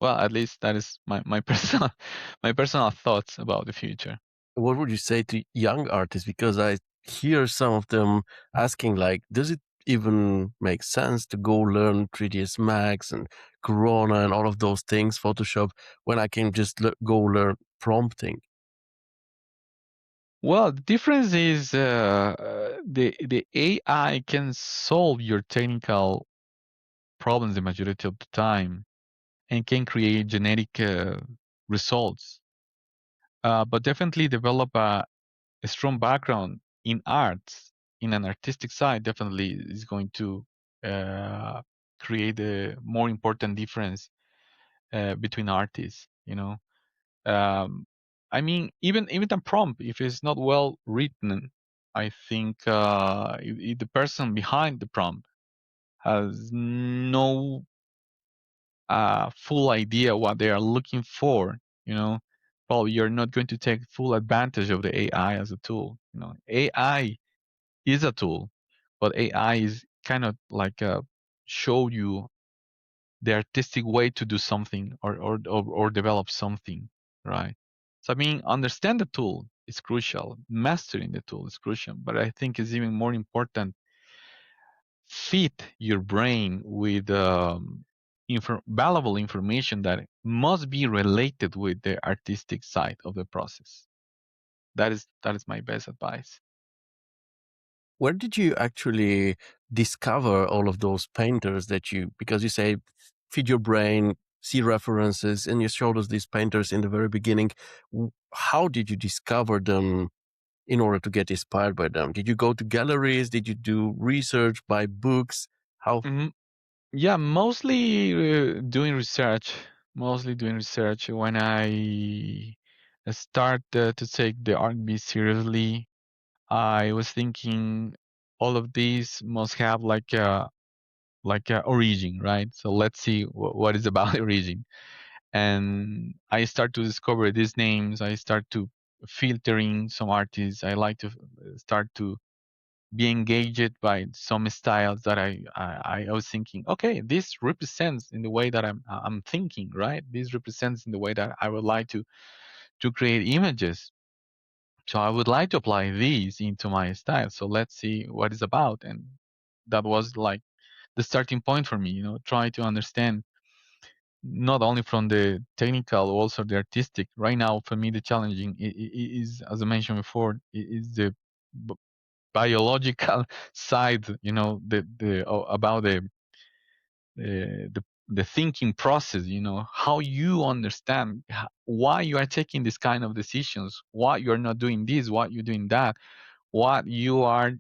Well, at least that is my personal thoughts about the future. What would you say to young artists? Because I hear some of them asking, like, does it even make sense to go learn 3ds Max and Corona and all of those things, Photoshop, when I can just go learn prompting? Well, the difference is the AI can solve your technical problems the majority of the time and can create genetic results. But definitely develop a strong background in arts, in an artistic side, definitely is going to uh, create a more important difference between artists. I mean, even a prompt, if it's not well written, I think if the person behind the prompt has no full idea what they are looking for, probably you're not going to take full advantage of the AI as a tool. AI is a tool, but AI is kind of like show you the artistic way to do something or develop something, right? So I mean, understand the tool is crucial. Mastering the tool is crucial, but I think it's even more important feed your brain with valuable information that must be related with the artistic side of the process. That is my best advice. Where did you actually discover all of those painters that because you say feed your brain, see references, and you showed us these painters in the very beginning. How did you discover them in order to get inspired by them? Did you go to galleries? Did you do research, buy books? How? Mhm. Yeah, mostly doing research. Mostly doing research. When I start to take the ArtViz seriously, I was thinking all of these must have like a origin, right? So let's see what is about origin. And I start to discover these names. I start to filtering some artists. I like to start to be engaged by some styles that I was thinking, okay, this represents in the way that I'm thinking, right? This represents in the way that I would like to create images. So I would like to apply these into my style. So let's see what it's about. And that was like the starting point for me, try to understand not only from the technical, also the artistic. Right now, for me, the challenging is, as I mentioned before, is the biological side. About the thinking process. How you understand why you are taking this kind of decisions, why you are not doing this, what you're doing that, what you are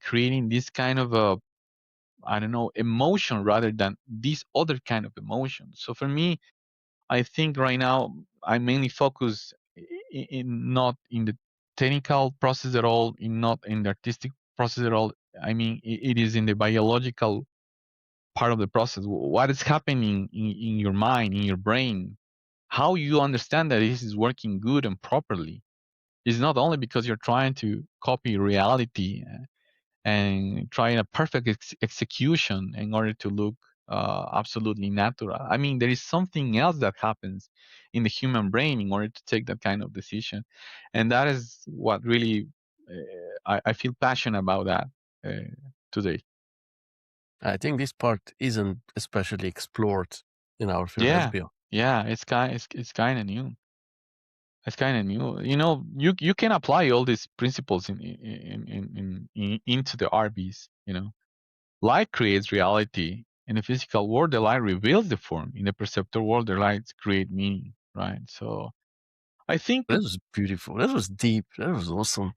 creating this kind of a, I don't know, emotion rather than this other kind of emotion. So for me, I think right now I mainly focus in not in the technical process at all, in not in the artistic process at all. I mean, it is in the biological part of the process. What is happening in your mind, in your brain, how you understand that this is working good and properly. It's not only because you're trying to copy reality and trying a perfect execution in order to look absolutely natural. I mean, there is something else that happens in the human brain in order to take that kind of decision, and that is what really I feel passionate about that today. I think this part isn't especially explored in our Yeah, philosophy. yeah, it's kind of new. It's kind of new. You know, you can apply all these principles into the RBs. You know, light creates reality. In the physical world, the light reveals the form. In the perceptor world, the lights create meaning. Right. So I think, That was beautiful. That was deep. That was awesome.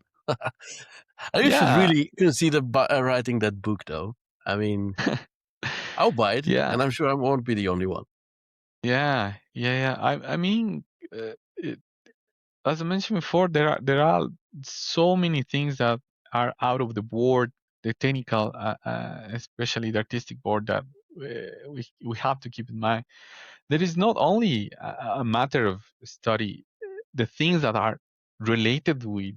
You should yeah, really consider writing that book, though. I mean, I'll buy it, yeah, and I'm sure I won't be the only one. yeah. I mean, it, as I mentioned before, there are so many things that are out of the board, the technical, especially the artistic board that we have to keep in mind. There is not only a matter of study the things that are related with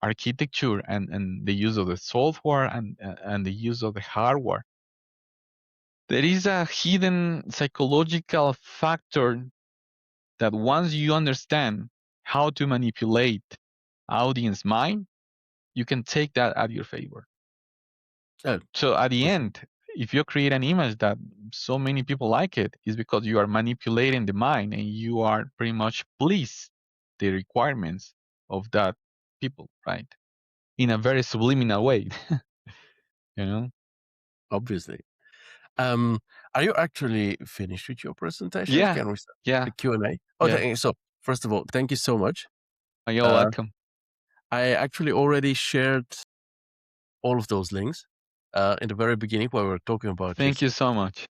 architecture and the use of the software and the use of the hardware. There is a hidden psychological factor that once you understand how to manipulate audience mind, you can take that at your favor. Oh, So at the for sure. end, if you create an image that so many people like it, is because you are manipulating the mind and you are pretty much please the requirements of that people, right? In a very subliminal way, you know? Obviously. Um, are you actually finished with your presentation? Yeah, Can we start yeah, the Q&A? yeah. Okay, so first of all, thank you so much. You're Uh, welcome. I actually already shared all of those links in the very beginning while we were talking about Thank this. you so much.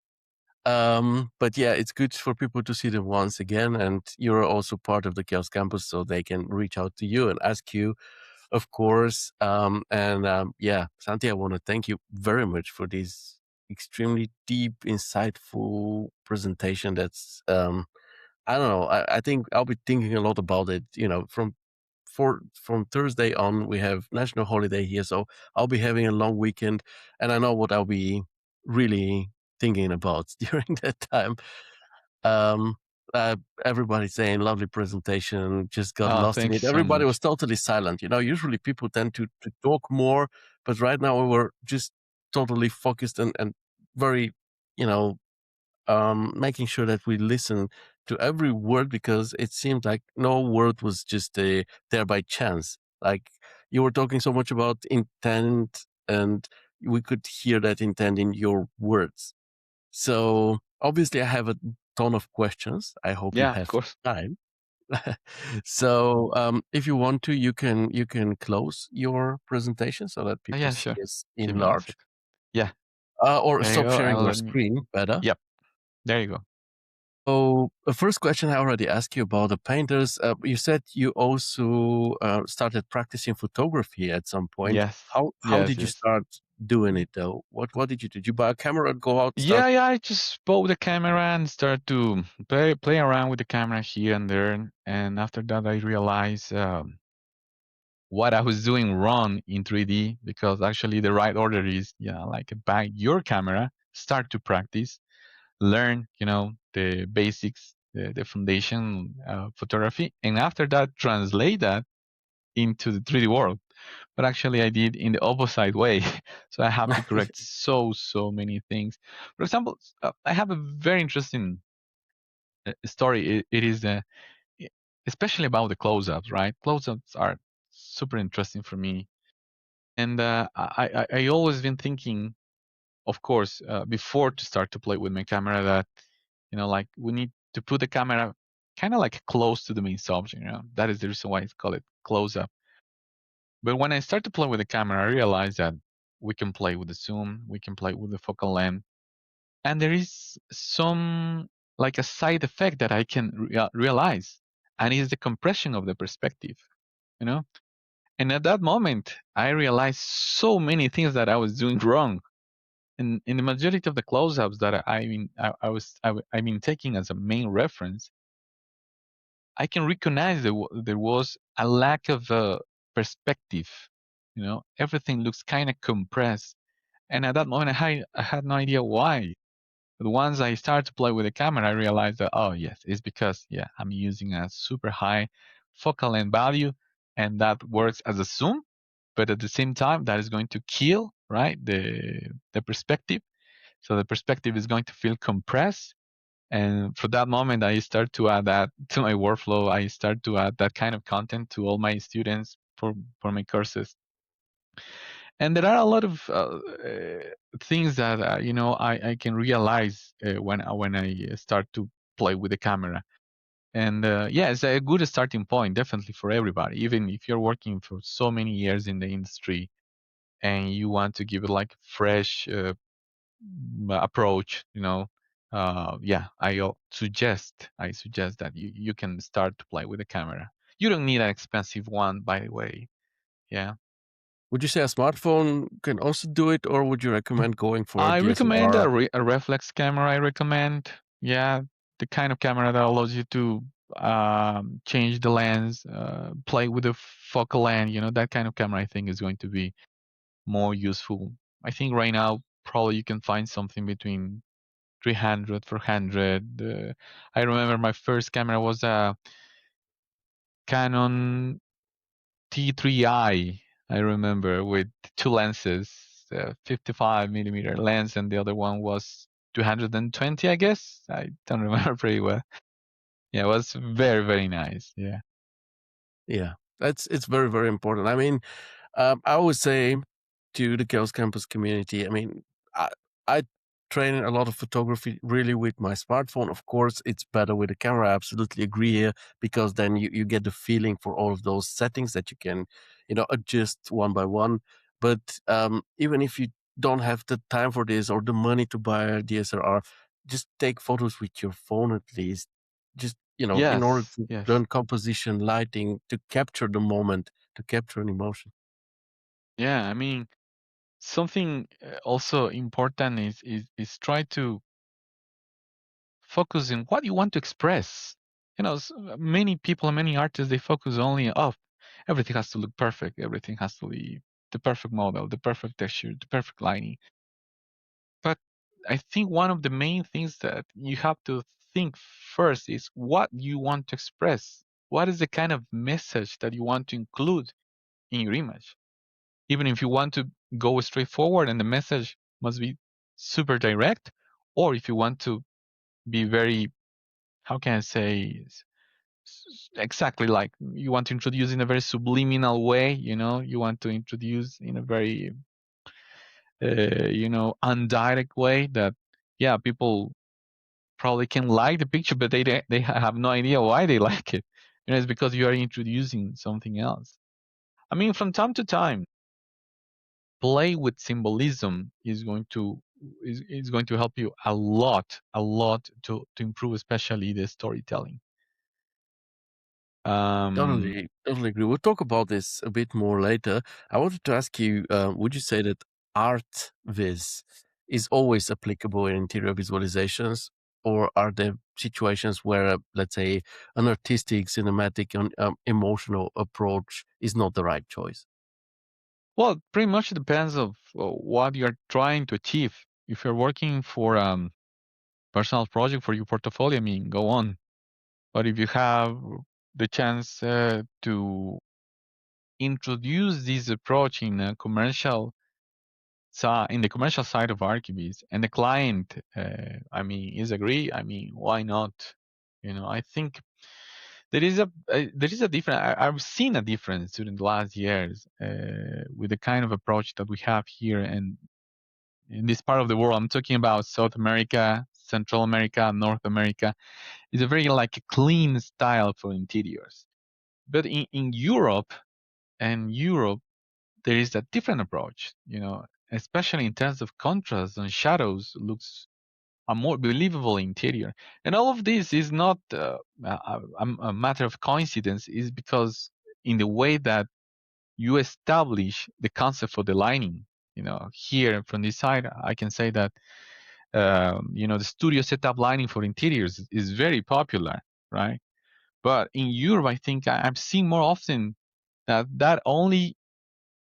But yeah, it's good for people to see them once again, and you're also part of the Chaos Campus, so they can reach out to you and ask you, of course. Yeah, Santi, I want to thank you very much for this extremely deep, insightful presentation. That's I don't know. I think I'll be thinking a lot about it. You know, from Thursday on, we have national holiday here, so I'll be having a long weekend, and I know what I'll be really thinking about during that time. Um, Everybody saying lovely presentation, just got Oh, lost in thank you it. so Everybody much. was totally silent. You know, usually people tend to talk more, but right now we were just totally focused and very, you know, making sure that we listen to every word, because it seemed like no word was just there by chance. Like, you were talking so much about intent, and we could hear that intent in your words. So obviously, I have a ton of questions. I hope you Yeah, of have course. time. So if you want to, you can close your presentation so that people Yeah, see sure. us Give me one enlarged, second. Yeah, or there you stop go. sharing And your let me. screen better. Yep, there you go. So the first question I already asked you about the painters. You said you also started practicing photography at some point. Yes, How yes, did you yes. start doing it though? What did you do? Did you buy a camera and go out start? Yeah. I just bought the camera and start to play around with the camera here and there. And after that, I realized what I was doing wrong in 3D, because actually the right order is, yeah, like buy your camera, start to practice, learn, the basics, the foundation photography, and after that, translate that into the 3D world. But actually, I did in the opposite way. So I have to correct so many things. For example, I have a very interesting story. It is especially about the close-ups, right? Close-ups are super interesting for me, and I always been thinking, of course, before to start to play with my camera, that like we need to put the camera kind of like close to the main subject. That is the reason why it's called it close-up. But when I start to play with the camera, I realize that we can play with the zoom, we can play with the focal length, and there is some like a side effect that I can realize, and it's the compression of the perspective. You know, and at that moment, I realized so many things that I was doing wrong. And in the majority of the close-ups that I've been taking as a main reference, I can recognize there was a lack of perspective. Everything looks kind of compressed. And at that moment, I had no idea why. But once I started to play with the camera, I realized that, oh yes, it's because, yeah, I'm using a super high focal length value, and that works as a zoom, but at the same time, that is going to kill, right, the perspective. So the perspective is going to feel compressed. And for that moment, I start to add that to my workflow. I start to add that kind of content to all my students for my courses. And there are a lot of things that I can realize when I start to play with the camera. And yeah, it's a good starting point, definitely for everybody. Even if you're working for so many years in the industry and you want to give it like fresh approach, yeah, I suggest that you can start to play with the camera. You don't need an expensive one, by the way. Yeah. Would you say a smartphone can also do it, or would you recommend going for a I recommend DSLR? a reflex camera. I recommend, yeah, the kind of camera that allows you to change the lens, play with the focal length. That kind of camera I think is going to be more useful. I think right now probably you can find something between 300, 400. I remember my first camera was a Canon T3i. I remember with two lenses, 55 millimeter lens, and the other one was 220, I guess. I don't remember pretty well. Yeah, it was very, very nice. Yeah. Yeah, it's very, very important. I mean, I would say to the Girls Campus community, I mean, I train a lot of photography really with my smartphone. Of course, it's better with the camera. I absolutely agree here, because then you get the feeling for all of those settings that you can, adjust one by one. But even if you don't have the time for this or the money to buy a DSLR, just take photos with your phone at least. Just, in order Yes. to Yes. learn composition, lighting, to capture the moment, to capture an emotion. Yeah. I mean, something also important is try to focus on what you want to express. Many people, many artists, they focus only on, oh, everything has to look perfect. Everything has to be the perfect model, the perfect texture, the perfect lighting. But I think one of the main things that you have to think first is what you want to express. What is the kind of message that you want to include in your image? Even if you want to go straight forward and the message must be super direct, or if you want to be very, how can I say, exactly, like you want to introduce in a very subliminal way, you want to introduce in a very indirect way that, yeah, people probably can like the picture, but they have no idea why they like it. It's because you are introducing something else. I mean, from time to time, play with symbolism is going to help you a lot to improve, especially the storytelling. um Totally, totally agree. We'll talk about this a bit more later. I wanted to ask you, would you say that ArtViz is always applicable in interior visualizations, or are there situations where, let's say, an artistic, cinematic, and emotional approach is not the right choice? well, it pretty much depends of what you're trying to achieve. If you're working for personal project for your portfolio, I mean, go on. But if you have the chance to introduce this approach in a in the commercial side of ArchViz, and the client, I mean, is agree, I mean, why not? I think there is a difference. I've seen a difference during the last years with the kind of approach that we have here and in this part of the world. I'm talking about South America, Central America, North America. It's a very like a clean style for interiors. But in Europe, there is a different approach, especially in terms of contrast and shadows, looks a more believable interior. And all of this is not a matter of coincidence, is because in the way that you establish the concept for the lighting. Here from this side, I can say that the studio setup lighting for interiors is very popular, right? But in Europe, I think I'm seeing more often that only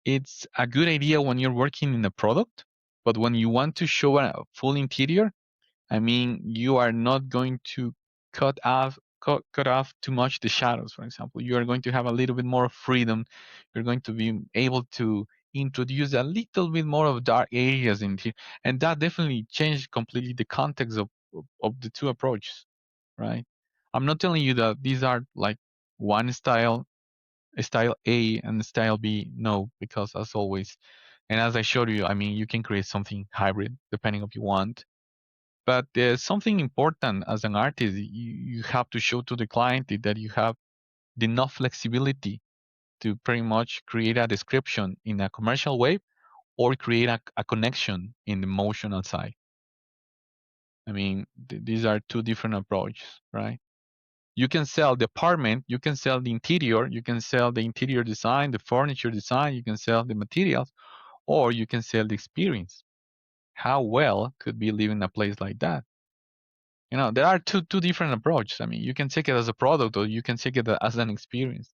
it's a good idea when you're working in a product, but when you want to show a full interior, I mean, you are not going to cut off too much the shadows, for example. You are going to have a little bit more freedom. You're going to be able to introduce a little bit more of dark areas in here. And that definitely changed completely the context of the two approaches, right? I'm not telling you that these are like one style A and style B. No, because as always, and as I showed you, I mean, you can create something hybrid depending if you want. But there's something important as an artist. You have to show to the client that you have enough flexibility to pretty much create a description in a commercial way or create a connection in the emotional side. I mean, these are two different approaches, right? You can sell the apartment, you can sell the interior, you can sell the interior design, the furniture design, you can sell the materials, or you can sell the experience. How well could be living in a place like that? There are two different approaches. I mean, you can take it as a product or you can take it as an experience.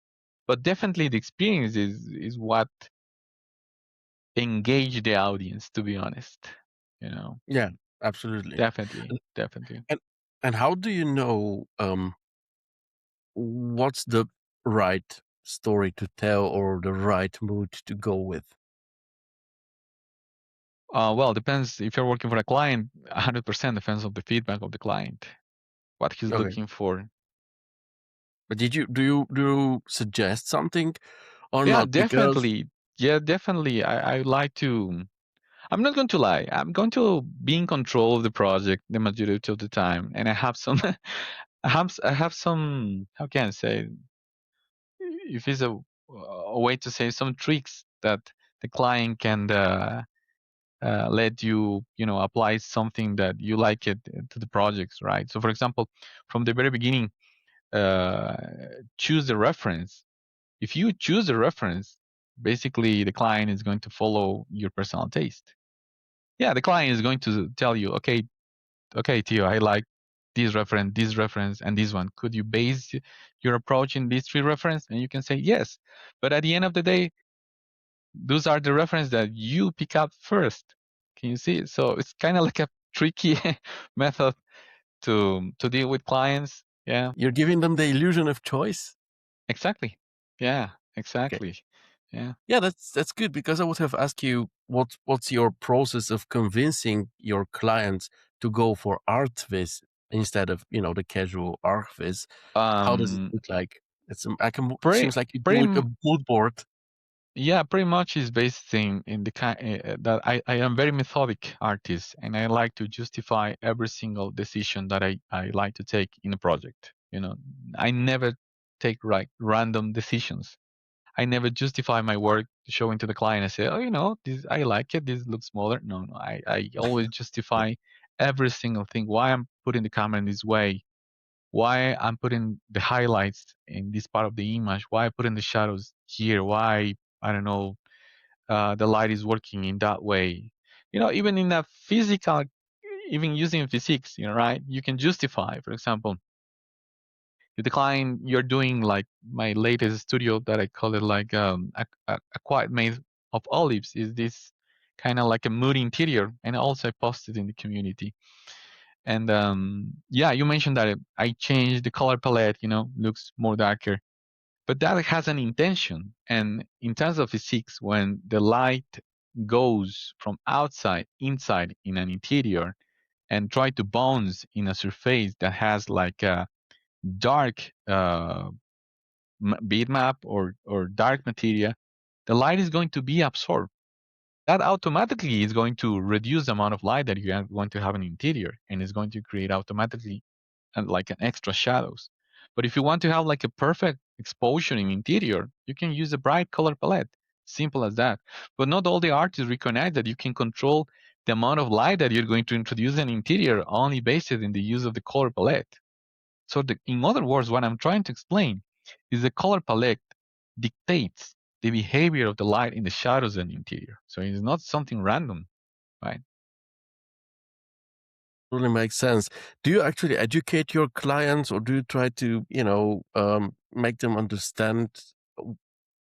But definitely the experience is what engage the audience, to be honest. Yeah, absolutely. Definitely, And definitely. and, and how do you know what's the right story to tell or the right mood to go with? Well, depends if you're working for a client. 100% depends on the feedback of the client, what he's Okay. looking for. But do you suggest something or Yeah, not? Because definitely. Yeah, definitely. I like to. I'm not going to lie. I'm going to be in control of the project the majority of the time, and I have some. I have some. How can I say? If it's a way to say some tricks that the client can let you apply something that you like it to the projects, right? So, for example, from the very beginning, uh, choose the reference. If you choose the reference, basically the client is going to follow your personal taste. Yeah, the client is going to tell you, okay, Teo, I like this reference, and this one. Could you base your approach in these three references? And you can say yes. But at the end of the day, those are the references that you pick up first. Can you see? So it's kind of like a tricky method to deal with clients. Yeah, you're giving them the illusion of choice. exactly. Yeah, Okay. exactly. Yeah. Yeah, that's good because I would have asked you what's your process of convincing your clients to go for ArtViz instead of the casual ArchViz. How does it Um. look like? Pretty. Seems like you do Pretty. it a mood board. Yeah, pretty much is based in the kind that I am very methodic artist, and I like to justify every single decision that I like to take in a project. I never take random decisions. I never justify my work showing to the client and say, oh, this I like it. This looks smaller. No, no. I always justify every single thing. Why I'm putting the camera in this way. Why I'm putting the highlights in this part of the image. Why I put in the shadows here. Why I don't know the light is working in that way. Even in a physical, even using physics, right? You can justify, for example, you decline you're doing like my latest studio that I call it like a quiet maze of olives is this kind of like a moody interior, and also I posted in the community. And yeah, you mentioned that I changed the color palette, looks more darker, but that has an intention. And in terms of physics, when the light goes from outside inside in an interior and try to bounce in a surface that has like a dark bitmap or dark materia, the light is going to be absorbed. That automatically is going to reduce the amount of light that you are going to have in the interior, and is going to create automatically like an extra shadows. But if you want to have like a perfect exposure in interior, you can use a bright color palette. Simple as that. But not all the artists recognize that you can control the amount of light that you're going to introduce in interior only based in the use of the color palette. So in other words, what I'm trying to explain is the color palette dictates the behavior of the light in the shadows and interior. So it's not something random, right? Really makes sense. Do you actually educate your clients, or do you try to make them understand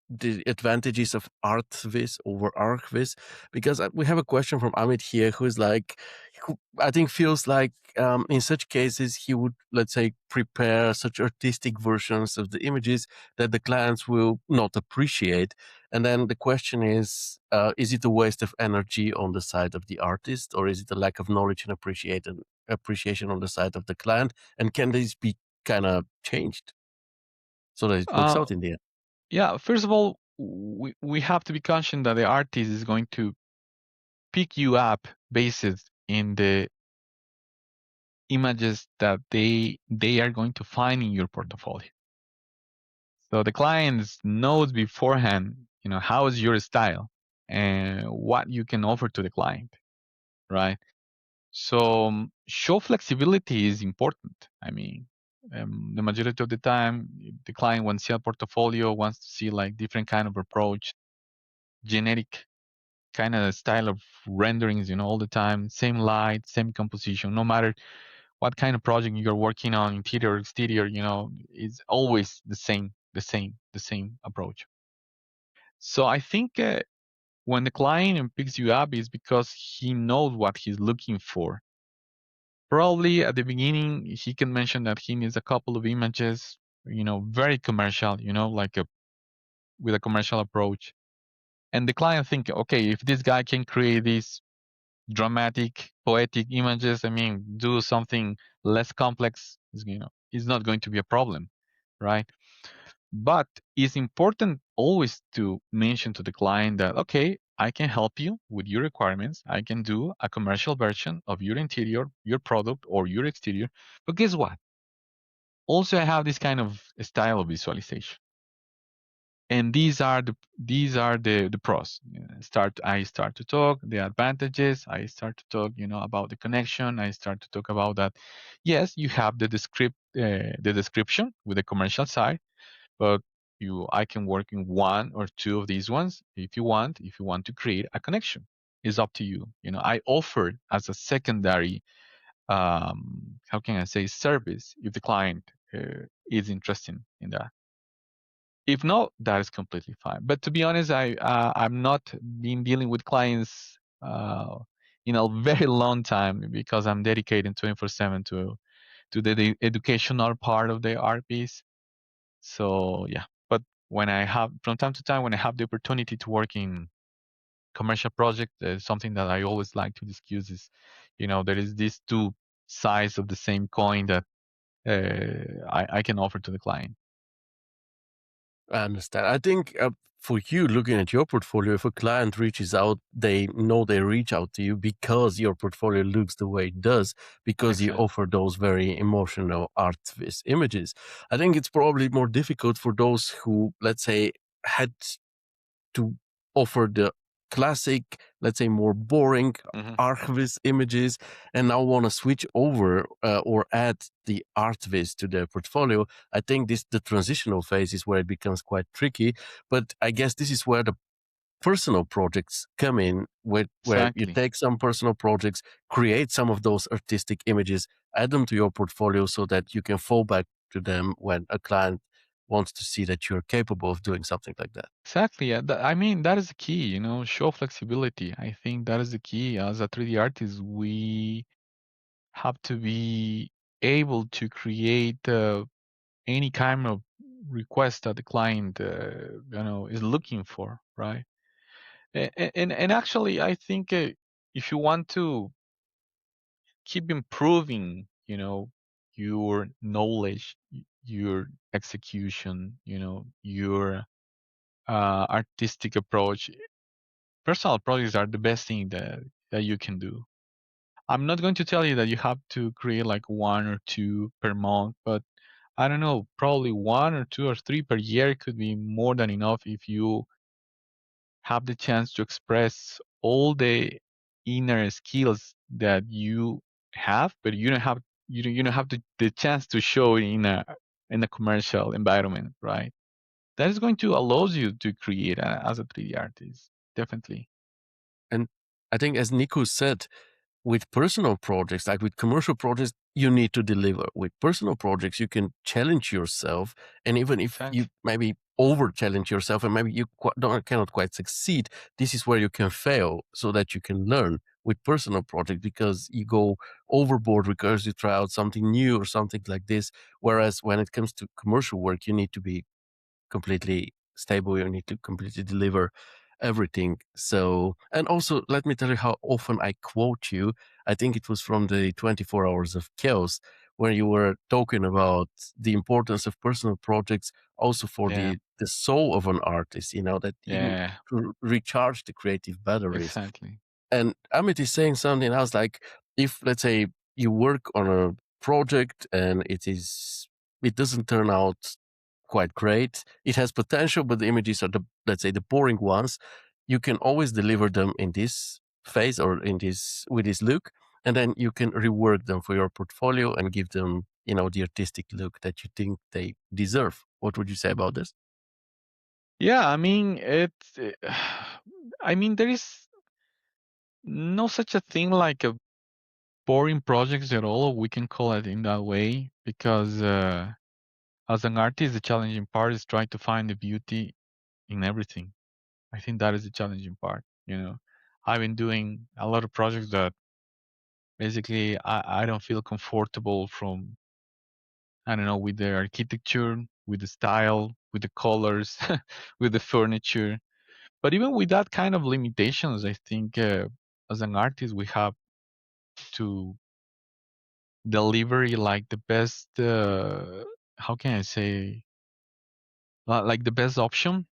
the advantages of ArtViz over ArchViz? Because we have a question from Amit here who is like, who I think feels like in such cases he would, let's say, prepare such artistic versions of the images that the clients will not appreciate. And then the question is it a waste of energy on the side of the artist, or is it a lack of knowledge and appreciation on the side of the client? And can this be kind of changed so that it works Uh, out in the end? yeah, first of all, we have to be conscious that the artist is going to pick you up based in the images that they are going to find in your portfolio. So the client knows beforehand, how is your style and what you can offer to the client, right? So show flexibility is important. I mean, the majority of the time, the client wants to see a portfolio, wants to see like different kind of approach, generic kind of style of renderings, all the time, same light, same composition, no matter what kind of project you're working on, interior, exterior, is always the same approach. So I think when the client picks you up is because he knows what he's looking for. Probably at the beginning, he can mention that he needs a couple of images, very commercial, like with a commercial approach. And the client think, okay, if this guy can create these dramatic, poetic images, I mean, do something less complex, is not going to be a problem, right? But it's important always to mention to the client that, okay, I can help you with your requirements. I can do a commercial version of your interior, your product, or your exterior. But guess what? Also, I have this kind of style of visualization. And these are the pros. I start to talk the advantages. I start to talk about the connection. I start to talk about that. Yes, you have the description with the commercial side, but I can work in one or two of these ones if you want. If you want to create a connection, it's up to you. I offer as a secondary, how can I say, service if the client is interested in that. If not, that is completely fine. But to be honest, I'm not been dealing with clients in a very long time because I'm dedicated 24/7 to the educational part of the ArtViz. So yeah, but when I have from time to time when I have the opportunity to work in commercial project, something that I always like to discuss is, there is these two sides of the same coin that I can offer to the client. I understand. I think for you, looking at your portfolio, if a client reaches out, they know they reach out to you because your portfolio looks the way it does, because you Exactly. offer those very emotional ArtViz images. I think it's probably more difficult for those who, let's say, had to offer the classic, let's say, more boring Hmm. ArchViz images, and now want to switch over or add the ArtViz to their portfolio. I think the transitional phase is where it becomes quite tricky. But I guess this is where the personal projects come in, where you Exactly. take some personal projects, create some of those artistic images, add them to your portfolio so that you can fall back to them when a client wants to see that you're capable of doing something like that. Exactly. Yeah. I mean, that is the key, show flexibility. I think that is the key. As a 3D artist, we have to be able to create any kind of request that the client, is looking for, right? And actually, I think if you want to keep improving, your knowledge, your execution, your artistic approach, personal projects are the best thing that you can do. I'm not going to tell you that you have to create like one or two per month, but I don't know, probably one or two or three per year could be more than enough if you have the chance to express all the inner skills that you have, but you don't have the chance to show it in a commercial environment, right? That is going to allow you to create as a 3D artist, definitely. And I think, as Nico said, with personal projects, like with commercial projects, you need to deliver. With personal projects, you can challenge yourself. And even if you Exactly. maybe over challenge yourself and maybe you cannot quite succeed, this is where you can fail so that you can learn. with personal project because you go overboard because you try out something new or something like this. Whereas when it comes to commercial work, you need to be completely stable. You need to completely deliver everything. So, and also let me tell you how often I quote you. I think it was from the 24 Hours of Chaos, where you were talking about the importance of personal projects also for Yeah, the soul of an artist, that even yeah, to recharge the creative batteries. exactly. And Amit is saying something else like, if let's say you work on a project and it doesn't turn out quite great, it has potential, but the images are let's say the boring ones, you can always deliver them in this phase or in this with this look, and then you can rework them for your portfolio and give them, the artistic look that you think they deserve. What would you say about this? Yeah, I mean, I mean, there is no such a thing like a boring projects at all. We can call it in that way because as an artist, the challenging part is trying to find the beauty in everything. I think that is the challenging part. I've been doing a lot of projects that basically I don't feel comfortable from. I don't know, with the architecture, with the style, with the colors, with the furniture. But even with that kind of limitations, I think as an artist we have to deliver like the best. How can I say? Like the best option,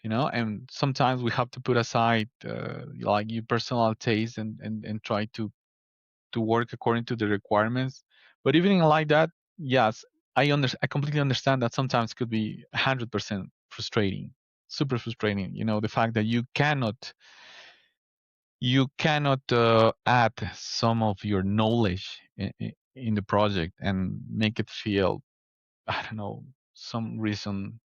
and sometimes we have to put aside like your personal taste and try to work according to the requirements. But even like that, yes, I completely understand that sometimes could be 100% frustrating, super frustrating. The fact that you cannot add some of your knowledge in the project and make it feel, I don't know, some reason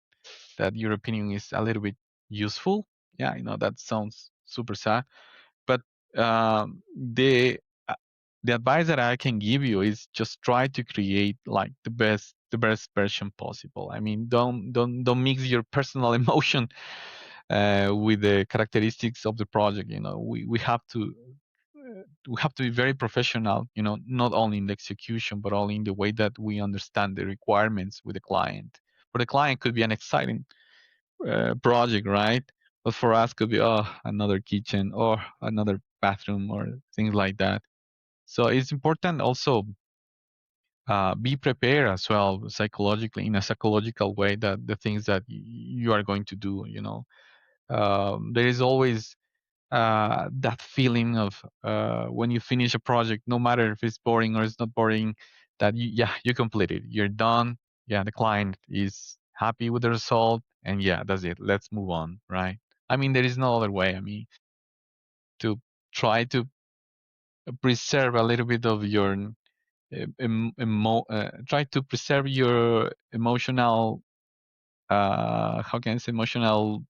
that your opinion is a little bit useful. Yeah, that sounds super sad. But uh, the advice that I can give you is just try to create like the best version possible. I mean, don't mix your personal emotion with the characteristics of the project. We have to be very professional. Not only in the execution but only in the way that we understand the requirements with the client. For the client, could be an exciting project, right? But for us, could be another kitchen or another bathroom or things like that. So it's important also be prepared as well psychologically in a psychological way that the things that you are going to do. There is always that feeling of when you finish a project, no matter if it's boring or it's not boring, that you completed, you're done. Yeah, the client is happy with the result, and yeah, that's it. Let's move on, right? I mean, there is no other way. I mean, to try to preserve a little bit of your try to preserve your emotional how can I say emotional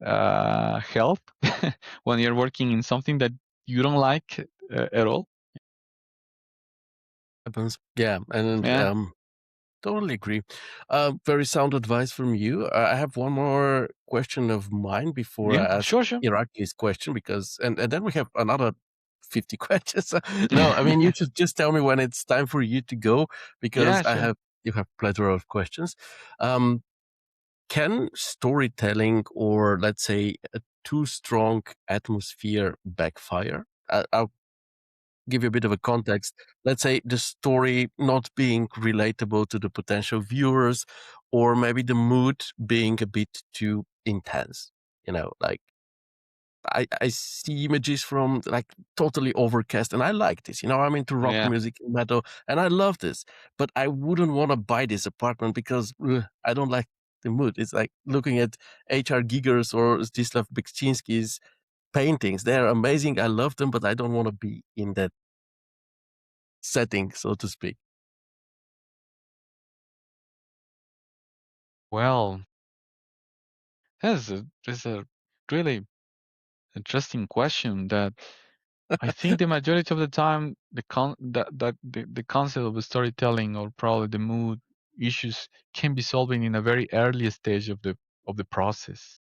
health when you're working in something that you don't like at all. Happens. Yeah, and Yeah. totally agree. Very sound advice from you. I have one more question of mine before Yeah. I ask Sure. Sure. Iraqi's question, because and then we have another 50 questions. No, I mean, you should just tell me when it's time for you to go, because Yeah. Sure. you have plethora of questions. Um, can storytelling, or let's say a too strong atmosphere, backfire? I'll give you a bit of a context. Let's say the story not being relatable to the potential viewers, or maybe the mood being a bit too intense. Like I see images from like totally overcast, and I like this. I'm into rock Yeah. music, metal, and I love this. But I wouldn't want to buy this apartment because I don't like the mood. It's like looking at H.R. Giger's or Zdzislaw Beksinski's paintings. They're amazing. I love them, but I don't want to be in that setting, so to speak. Well, that's a really interesting question that I think the majority of the time the concept of the storytelling or probably the mood issues can be solved in a very early stage of the process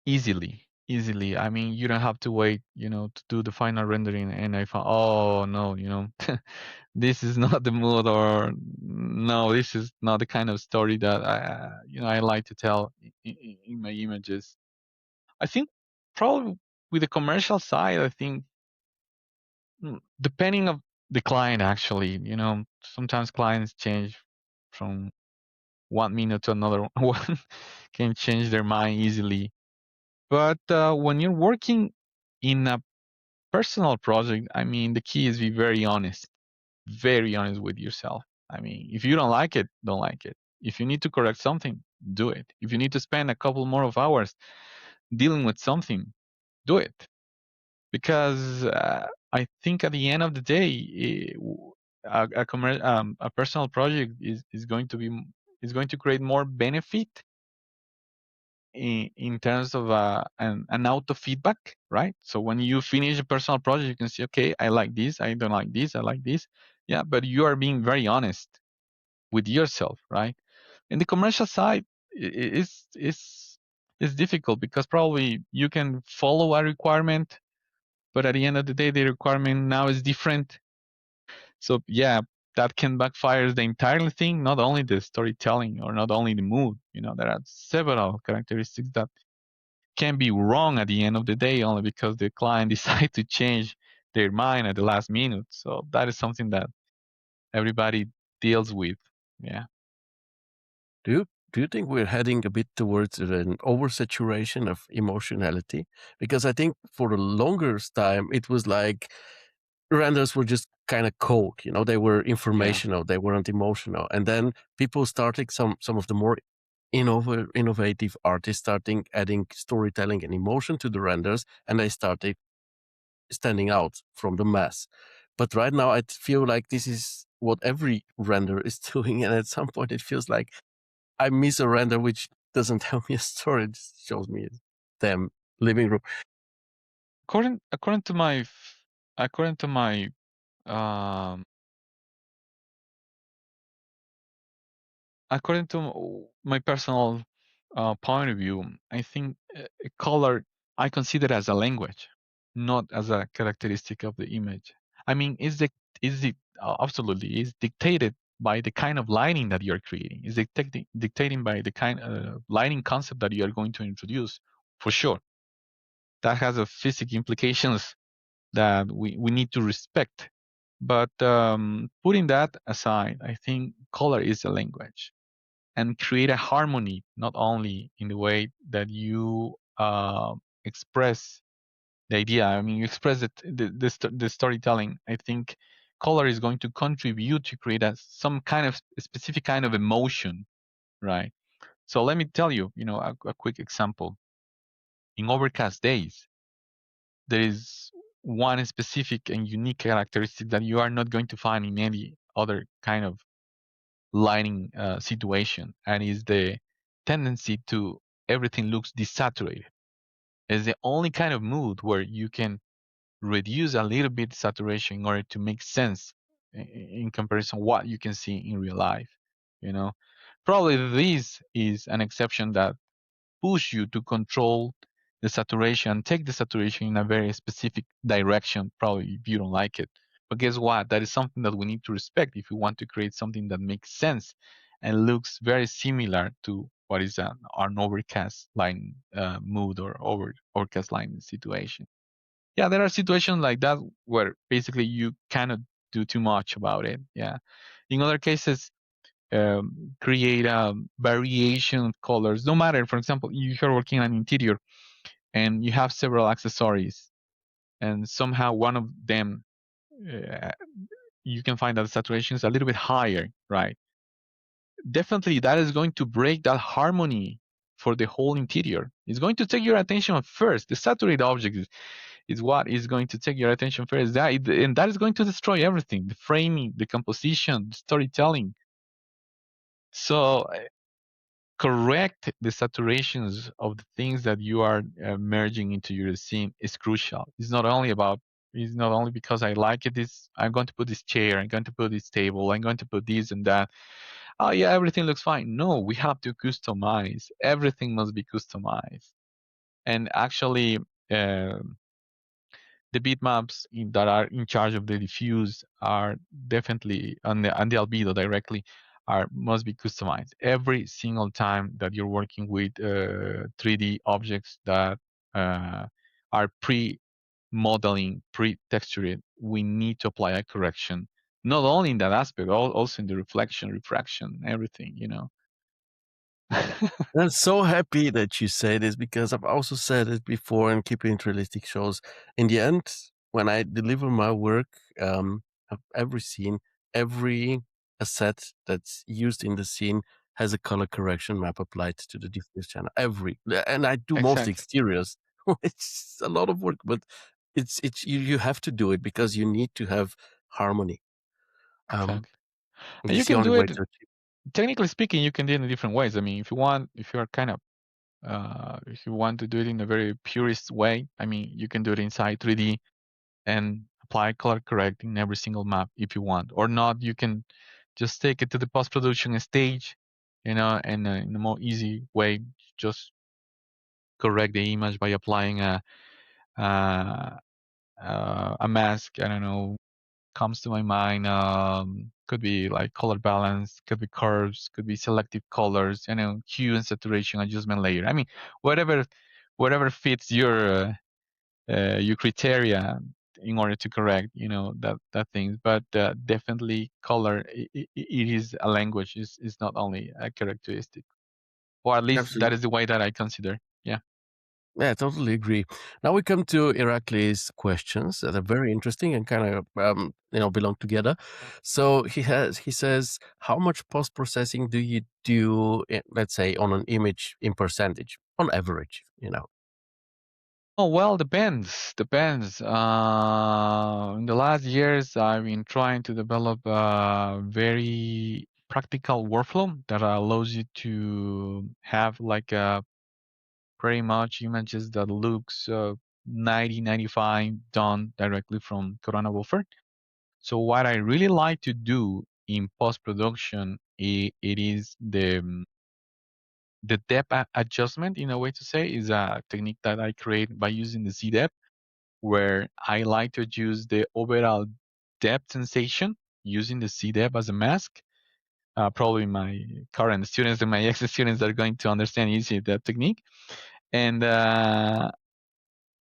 easily. easily. I mean, you don't have to wait, to do the final rendering. And I found, oh no, this is not the mood, or no, this is not the kind of story that I like to tell in my images. I think probably with the commercial side, I think depending of the client, actually, sometimes clients change from 1 minute to another one, can change their mind easily. But when you're working in a personal project, I mean, the key is be very honest with yourself. I mean, if you don't like it, don't like it. If you need to correct something, do it. If you need to spend a couple more of hours dealing with something, do it. Because I think at the end of the day, a personal project is going to create more benefit in terms of an auto feedback, right? So when you finish a personal project, you can see, okay, I like this, I don't like this, I like this. Yeah, but you are being very honest with yourself, right? In the commercial side, is difficult because probably you can follow a requirement, but at the end of the day, the requirement now is different. So yeah, that can backfire the entire thing, not only the storytelling or not only the mood. There are several characteristics that can be wrong at the end of the day only because the client decide to change their mind at the last minute. So that is something that everybody deals with. Yeah. Do you think we're heading a bit towards an oversaturation of emotionality? Because I think for the longest time it was like renders were just kind of cold. They were Yeah. informational, they weren't emotional. And then people started, some of the more innovative artists starting adding storytelling and emotion to the renders, and they started standing out from the mass. But right now I feel like this is what every render is doing, and at some point it feels like I miss a render which doesn't tell me a story. It just shows me a damn living room. According to my um according to my personal point of view, I think color I consider as a language, not as a characteristic of the image. I mean, is it absolutely is dictated by the kind of lighting that you're creating. Is dictating by the kind of lighting concept that you are going to introduce, for sure. That has a physics implications that we need to respect. But putting that aside, I think color is a language and create a harmony, not only in the way that you express the idea. I mean, you express the storytelling. I think color is going to contribute to create some kind of specific kind of emotion, right? So let me tell you, a quick example. In overcast days, there is one specific and unique characteristic that you are not going to find in any other kind of lighting situation, and is the tendency to everything looks desaturated. It's the only kind of mood where you can reduce a little bit saturation in order to make sense in comparison what you can see in real life. You know, probably this is an exception that push you to control the saturation, take the saturation in a very specific direction, probably if you don't like it. But guess what? That is something that we need to respect if we want to create something that makes sense and looks very similar to what is an overcast line mood or overcast line situation. Yeah, there are situations like that where basically you cannot do too much about it. Yeah. In other cases, create a variation of colors. No matter, for example, you are working on interior and you have several accessories, and somehow one of them uh, you can find that the saturation is a little bit higher, right? Definitely, that is going to break that harmony for the whole interior. It's going to take your attention first. The saturated object is what is going to take your attention first. And that is going to destroy everything: the framing, the composition, the storytelling. So correct the saturations of the things that you are merging into your scene is crucial. It's not only because I like it. I'm going to put this chair, I'm going to put this table, I'm going to put this and that. Oh yeah, everything looks fine. No, we have to customize. Everything must be customized. And actually, the bitmaps that are in charge of the diffuse are definitely on the albedo directly are must be customized every single time that you're working with 3D objects that are pre-modeling, pre-textured. We need to apply a correction, not only in that aspect, also in the reflection, refraction, everything. I'm so happy that you say this because I've also said it before in Keeping It Realistic shows. In the end, when I deliver my work, of every scene, every asset that's used in the scene has a color correction map applied to the diffuse channel. And I do mostly Exactly. exteriors. It's a lot of work, but it's you have to do it because you need to have harmony. Um, Exactly. And you it's the can only do way it. to achieve. Technically speaking, you can do it in different ways. I mean, if you're kind of if you want to do it in a very purist way, I mean, you can do it inside 3D and apply color correcting every single map if you want. Or not, you can just take it to the post production stage, and in a more easy way, just correct the image by applying uh, a mask. I don't know, comes to my mind. Could be like color balance, could be curves, could be selective colors, hue and saturation adjustment layer. I mean, whatever, whatever fits your criteria in order to correct, that things. But definitely, color it is a language. Is not only a characteristic, or at least that Absolutely. is the way that I consider. Yeah. Yeah, I totally agree. Now we come to Irakli's questions that are very interesting and kind of belong together. So he says, how much post processing do you do, let's say, on an image in percentage, on average? Oh well, depends. Depends. In the last years, I've been trying to develop a very practical workflow that allows you to have like a pretty much images that looks 90, 95 done directly from Corona Buffer. So what I really like to do in post production, it is the depth adjustment, in a way to say, is a technique that I create by using the Z depth, where I like to use the overall depth sensation using the C depth as a mask. Probably my current students and my ex students are going to understand easily that technique. And I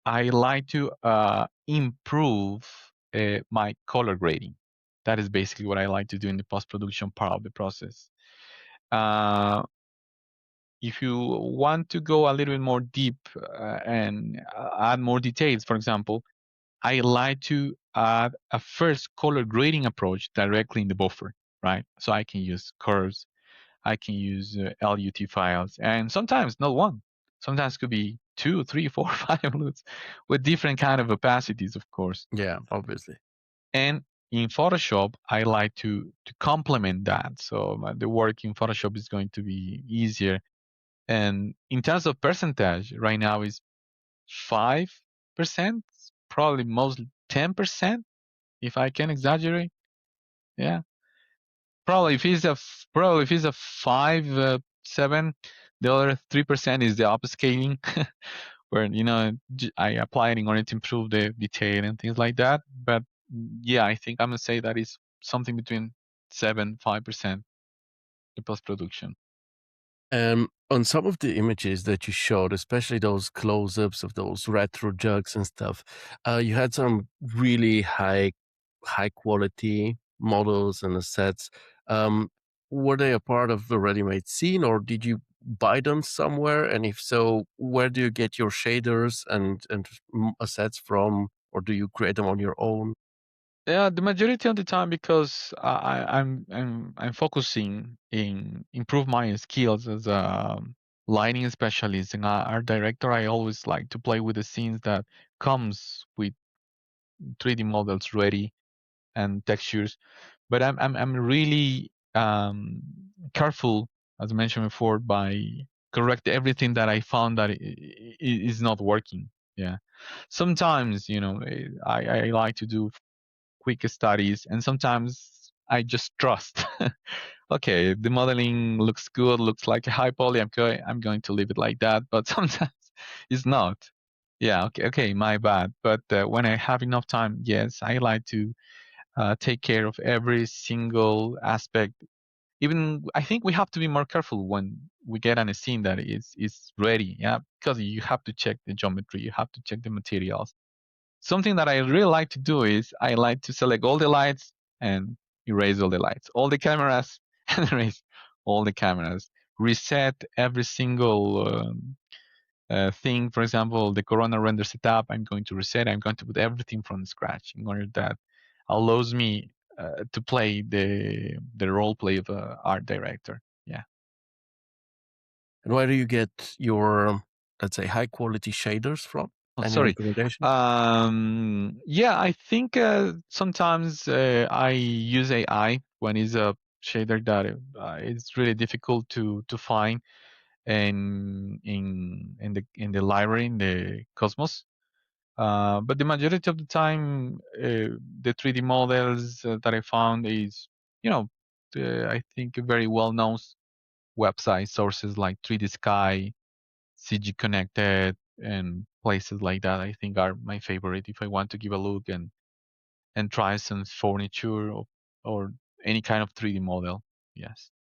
like to improve my color grading. That is basically what I like to do in the post production part of the process. Uh, if you want to go a little bit more deep and add more details, for example, I like to add a first color grading approach directly in the buffer, right? So I can use curves, I can use LUT files, and sometimes not one. Sometimes could be two, three, four, five loops with different kind of opacities, of course. Yeah, obviously. And in Photoshop, I like to complement that. So the work in Photoshop is going to be easier. And in terms of percentage, right now is 5%, probably mostly 10%, if I can exaggerate. Yeah, probably if it's a 5 7, the other 3% is the upscaling, where I apply it in order to improve the detail and things like that. But yeah, I think I'm gonna say that is something between 7 5% the post production. On some of the images that you showed, especially those close-ups of those retro jugs and stuff, you had some really high quality models and assets. Were they a part of the ready-made scene, or did you buy them somewhere? And if so, where do you get your shaders and assets from, or do you create them on your own? Yeah, the majority of the time, because I'm focusing in improve my skills as a lighting specialist and art director. I always like to play with the scenes that comes with 3D models ready and textures. But I'm really careful, as I mentioned before, by correct everything that I found that is not working. Yeah, sometimes I like to do quick studies, and sometimes I just trust. Okay, the modeling looks good, looks like a high poly. I'm going to leave it like that. But sometimes it's not. Yeah, okay, my bad. But when I have enough time, yes, I like to take care of every single aspect. Even I think we have to be more careful when we get on a scene that is ready. Yeah, because you have to check the geometry, you have to check the materials. Something that I really like to do is I like to select all the lights and erase all the lights, all the cameras and erase all the cameras. Reset every single thing. For example, the Corona render setup, I'm going to reset. I'm going to put everything from scratch in order that allows me to play the role play of a art director. Yeah. And where do you get your, let's say, high quality shaders from? Oh, Any sorry. recommendation? Yeah, I think sometimes I use AI when it's a shader that it's really difficult to find in the library in the Cosmos. But the majority of the time, the 3D models that I found is, you know, I think very well-known website sources like 3D Sky, CG Connected, and places like that. I think are my favorite if I want to give a look and try some furniture or any kind of 3D model. Yes,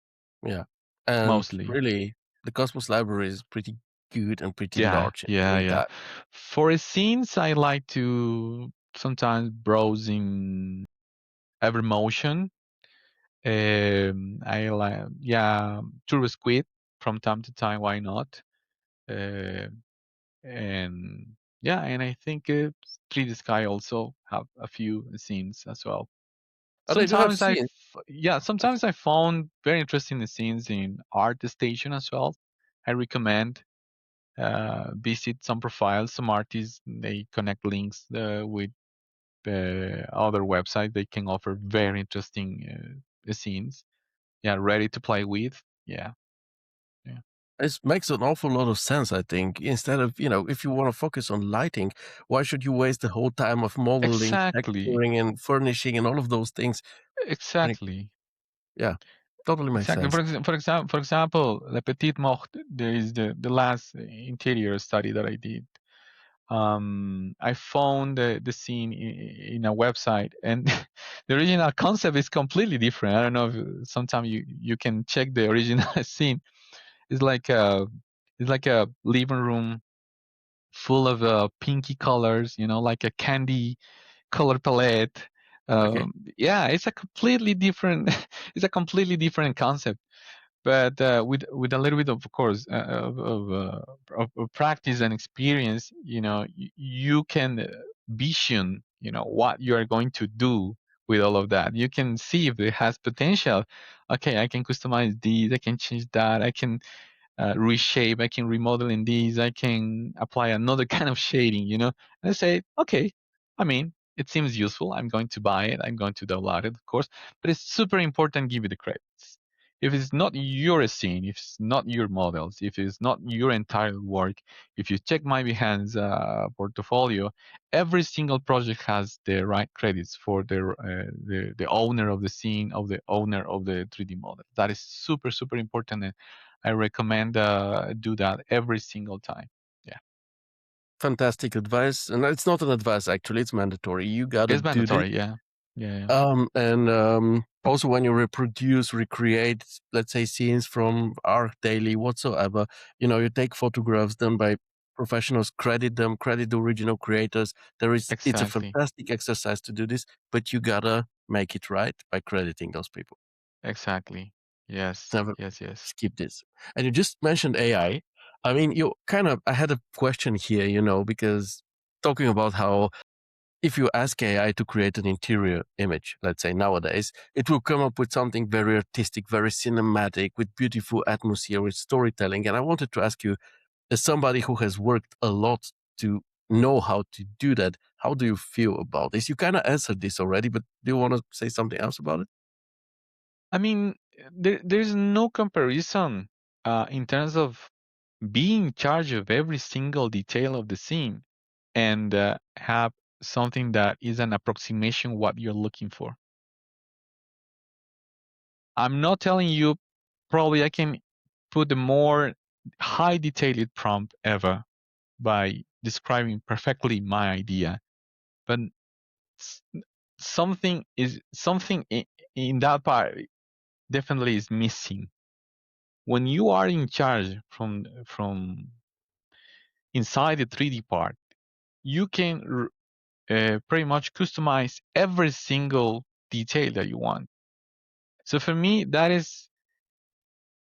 Yeah. And mostly. really, the Cosmos library is pretty good and pretty Yeah, large at the yeah, same yeah. time. For scenes, I like to sometimes browse in Evermotion. I like, yeah, Turbo Squid from time to time. Why not? Uh, and yeah, and I think 3D Sky also have a few scenes as well. Oh, they do have Sometimes scenes. yeah, sometimes I found very interesting scenes in Art Station as well. I recommend visit some profiles, some artists. They connect links with other websites. They can offer very interesting scenes. Yeah, ready to play with. Yeah, yeah. It makes an awful lot of sense, I think. Instead of, if you want to focus on lighting, why should you waste the whole time of modeling, Exactly, texturing, and furnishing and all of those things? When it, exactly. yeah, totally makes Exactly. sense. For example, Le Petit Mort. There is the last interior study that I did. I found the scene in a website, and the original concept is completely different. I don't know if sometime you can check the original scene. It's like a living room full of pinky colors, like a candy color palette. Okay. Yeah, it's a completely different. It's a completely different concept, but with a little bit of course of practice and experience, you can vision, what you are going to do with all of that. You can see if it has potential. Okay, I can customize these, I can change that, I can reshape, I can remodel in these, I can apply another kind of shading, and I say, okay, I mean, it seems useful. I'm going to buy it. I'm going to download it, of course, but it's super important to give you the credits. If it's not your scene, if it's not your models, if it's not your entire work, if you check my Behance portfolio, every single project has the right credits for the owner of the scene, of the owner of the 3D model. That is super, super important. And I recommend do that every single time. Yeah, Fantastic advice. And it's not an advice, actually. It's mandatory. You got to it's do this. mandatory. Yeah, yeah, yeah. And also when you reproduce, recreate, let's say scenes from art daily, whatsoever, you take photographs done by professionals, credit them, credit the original creators. It's a Exactly, fantastic exercise to do this, but you gotta make it right by crediting those people. exactly. Yes, Never yes, yes. skip this. And you just mentioned AI. I mean, I had a question here, because talking about how if you ask AI to create an interior image, let's say nowadays, it will come up with something very artistic, very cinematic, with beautiful atmosphere, with storytelling. And I wanted to ask you, as somebody who has worked a lot to know how to do that, how do you feel about this? You kind of answered this already, but do you want to say something else about it? I mean, there's no comparison in terms of being in charge of every single detail of the scene and have something that is an approximation what you're looking for. I'm not telling you probably I can put the more high detailed prompt ever. by describing perfectly my idea, but something in that part definitely is missing. When you are in charge from inside the 3D part, you can pretty much customize every single detail that you want. So for me, that is,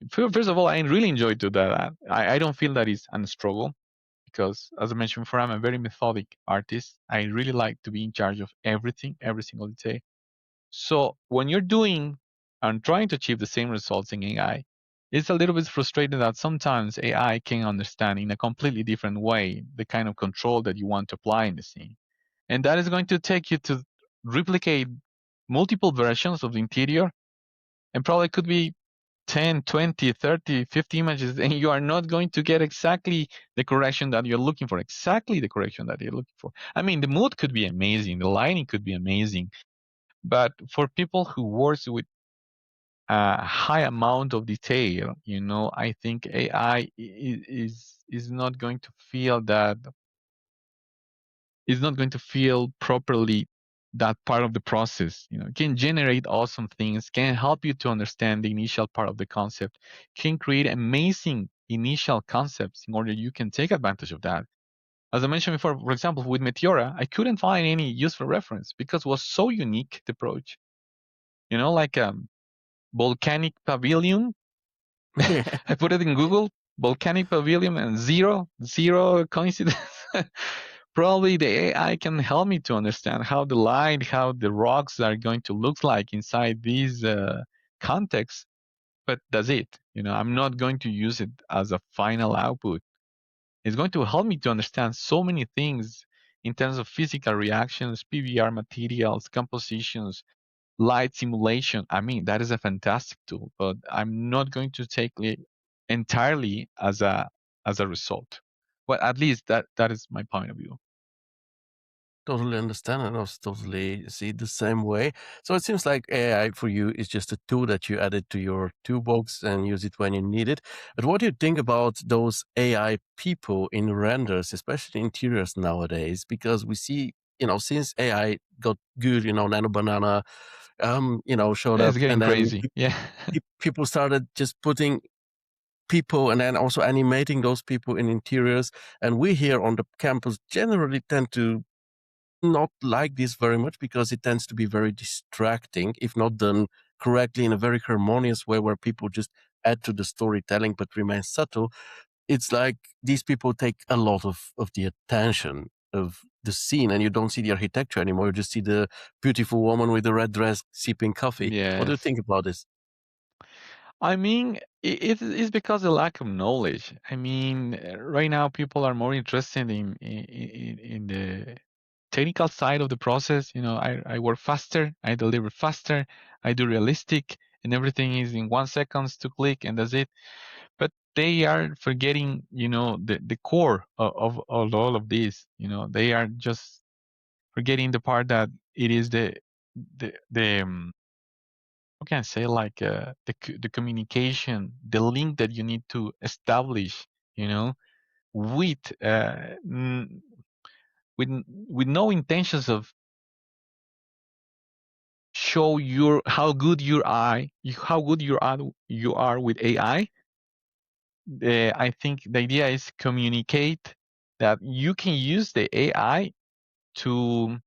first of all, I really enjoy to do that. I don't feel that is a struggle because, as I mentioned before, I'm a very methodic artist. I really like to be in charge of everything, every single detail. So when you're doing and trying to achieve the same results in AI, it's a little bit frustrating that sometimes AI can understand in a completely different way the kind of control that you want to apply in the scene. And that is going to take you to replicate multiple versions of the interior, and probably could be 10, 20, 30, 50 images, and you are not going to get exactly the correction that you're looking for, exactly the correction that you're looking for. I mean, the mood could be amazing, the lighting could be amazing, but for people who works with a high amount of detail, I think AI is not going to feel that, is not going to feel properly that part of the process. It can generate awesome things, can help you to understand the initial part of the concept, can create amazing initial concepts in order you can take advantage of that. As I mentioned before, for example, with Meteora, I couldn't find any useful reference because it was so unique, the approach. Like volcanic pavilion. I put it in Google, volcanic pavilion, and zero coincidence. Probably the AI can help me to understand how the light, how the rocks are going to look like inside these contexts, but that's it. I'm not going to use it as a final output. It's going to help me to understand so many things in terms of physical reactions, PBR materials, compositions, light simulation. I mean, that is a fantastic tool, but I'm not going to take it entirely as a result. Well, at least that is my point of view. Totally understand and also totally see it the same way. So it seems like AI for you is just a tool that you added to your toolbox and use it when you need it. But what do you think about those AI people in renders, especially interiors nowadays? Because we see, since AI got good, Nano Banana, showed It's up, getting and then crazy. Yeah. people started just putting people and then also animating those people in interiors. And we here on the campus generally tend to not like this very much because it tends to be very distracting if not done correctly in a very harmonious way where people just add to the storytelling but remain subtle. It's like these people take a lot of the attention of the scene and you don't see the architecture anymore. You just see the beautiful woman with the red dress sipping coffee. What do you Yes. think about this? I mean, it's because of lack of knowledge. I mean, right now people are more interested in the technical side of the process. I work faster, I deliver faster, I do realistic, and everything is in 1 seconds to click, and that's it. But they are forgetting, the core of all of this. They are just forgetting the part that it is the how can I say, like the communication, the link that you need to establish, you know, with with no intentions of show your how good how good you are with AI. I think the idea is communicate that you can use the AI to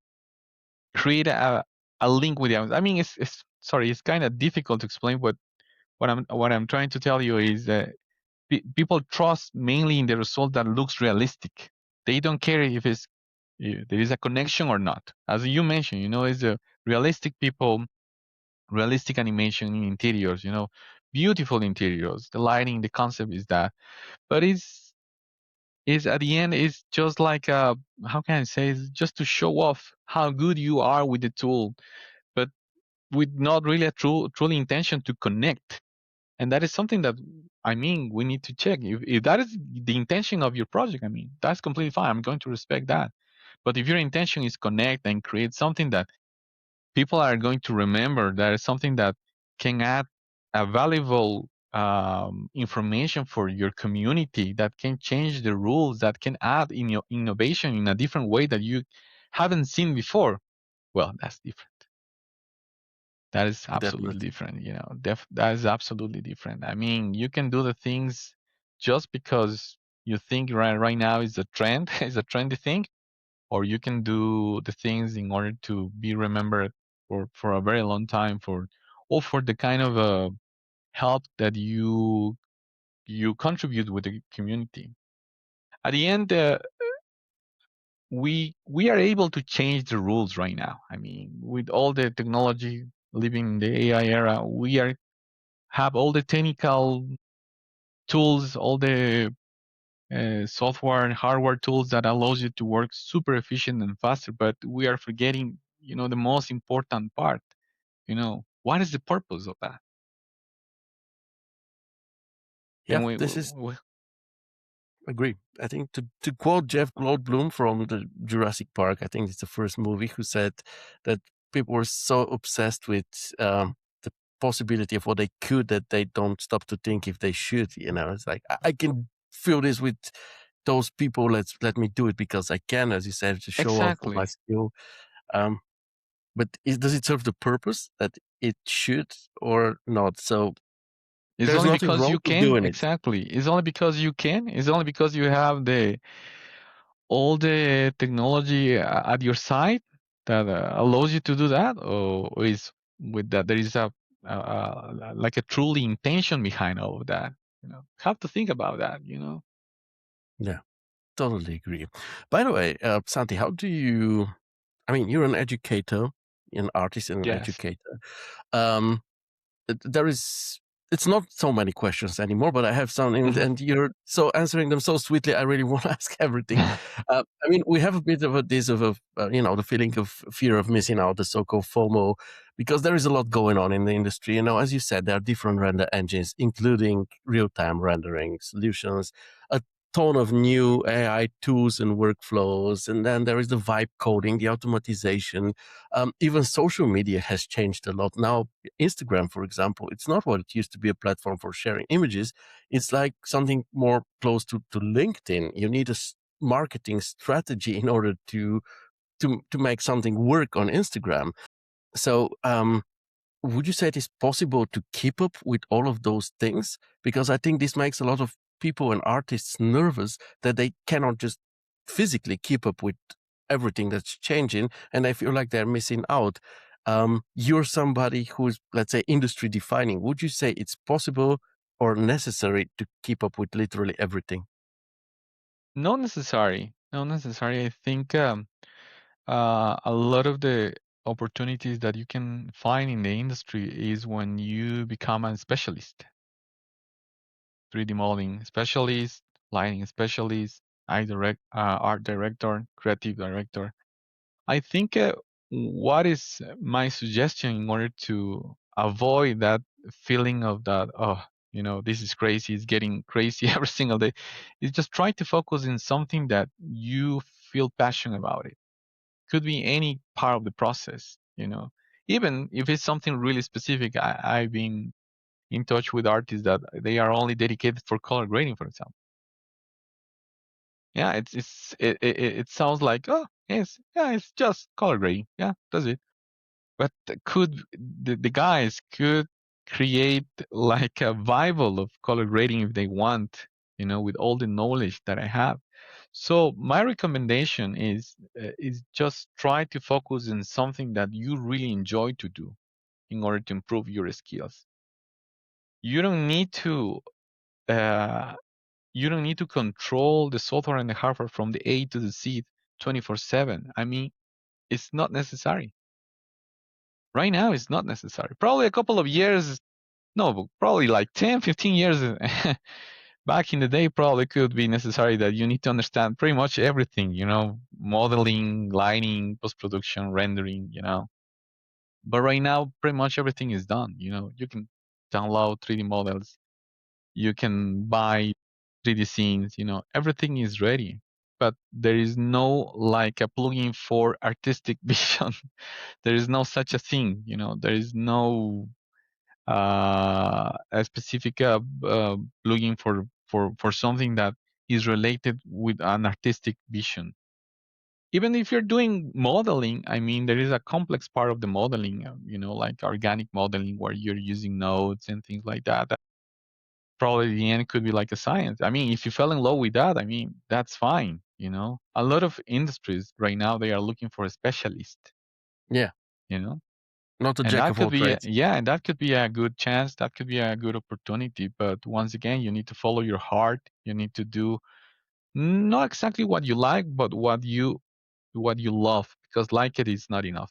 create a link with the audience. I mean, it's sorry, it's kind of difficult to explain, but what I'm trying to tell you is that people trust mainly in the result that looks realistic. They don't care if there is a connection or not. As you mentioned, it's a realistic people, realistic animation in interiors. Beautiful interiors. The lighting, the concept is that, but it's at the end it's just like how can I say? It's just to show off how good you are with the tool, but with not really a truly intention to connect. And that is something that, I mean, we need to check. If that is the intention of your project, I mean, that's completely fine. I'm going to respect that. But if your intention is connect and create something that people are going to remember, that is something that can add a valuable information for your community, that can change the rules, that can add in your innovation in a different way that you haven't seen before, well, that's different. That is absolutely Definitely. different. That is absolutely different. I mean, you can do the things just because you think right now is a trend, is a trendy thing, or you can do the things in order to be remembered for a very long time, or for the kind of help that you contribute with the community. At the end, we are able to change the rules right now. I mean, with all the technology, living in the AI era, we are have all the technical tools, all the software and hardware tools that allows you to work super efficient and faster. But we are forgetting, the most important part. What is the purpose of that? Yeah, And this is agree. I think to quote Jeff Goldblum from the Jurassic Park, I think it's the first movie, who said that people were so obsessed with the possibility of what they could that they don't stop to think if they should. It's like I can feel this with those people. Let me do it because I can, as you said, to show off my exactly. skill. Um, but does it serve the purpose that it should or not? So It's there's only nothing because wrong you to can. doing it. Exactly. It's only because you can. It's only because you have the all the technology at your side that allows you to do that, or is with that there is like a truly intention behind all of that. Have to think about that. Yeah, totally agree. By the way, Santi, how do you? I mean, you're an educator, an artist and an Yes. educator. Um, there is, it's not so many questions anymore, but I have some, and you're so answering them so sweetly. I really want to ask everything. I mean, we have a bit of the feeling of fear of missing out, the so-called FOMO, because there is a lot going on in the industry. As you said, there are different render engines, including real-time rendering solutions, a ton of new AI tools and workflows, and then there is the vibe coding, the automatization. Even social media has changed a lot now. Instagram, for example, it's not what it used to be, a platform for sharing images. It's like something more close to LinkedIn. You need a marketing strategy in order to make something work on Instagram. So, would you say it is possible to keep up with all of those things? Because I think this makes a lot of people and artists nervous that they cannot just physically keep up with everything that's changing, and I feel like they're missing out. You're somebody who's, let's say, industry defining. Would you say it's possible or necessary to keep up with literally everything? Not necessary. Not necessary. I think a lot of the opportunities that you can find in the industry is when you become a specialist, 3D modeling specialist, lighting specialist, art director, creative director. I think what is my suggestion in order to avoid that feeling of that, oh, this is crazy, it's getting crazy every single day, is just try to focus in something that you feel passionate about it. Could be any part of the process. Even if it's something really specific. I've been in touch with artists that they are only dedicated for color grading, for example. Yeah, it sounds like, oh, yes, yeah, it's just color grading. Yeah, that's it. But the guys could create like a Bible of color grading if they want, with all the knowledge that I have. So my recommendation is just try to focus on something that you really enjoy to do in order to improve your skills. You don't need to uh, you don't need to control the software and the hardware from the A to the Z 24/7. I mean, it's not necessary. Right now, it's not necessary. Probably a couple of years, no, probably like 10, 15 years back in the day, probably could be necessary that you need to understand pretty much everything, modeling, lighting, post production, rendering. But right now, pretty much everything is done. You can download 3D models, you can buy 3D scenes, everything is ready. But there is no like a plugin for artistic vision. There is no such a thing. There is no a specific looking for something that is related with an artistic vision. Even if you're doing modeling, I mean, there is a complex part of the modeling, like organic modeling where you're using nodes and things like that. That probably the end could be like a science. I mean, if you fell in love with that, I mean, that's fine. A lot of industries right now, they are looking for a specialist, Yeah. you know, Not a and jack that of could all be, trades. yeah, and that could be a good chance. That could be a good opportunity. But once again, you need to follow your heart. You need to do not exactly what you like, but what you love, because like it is not enough.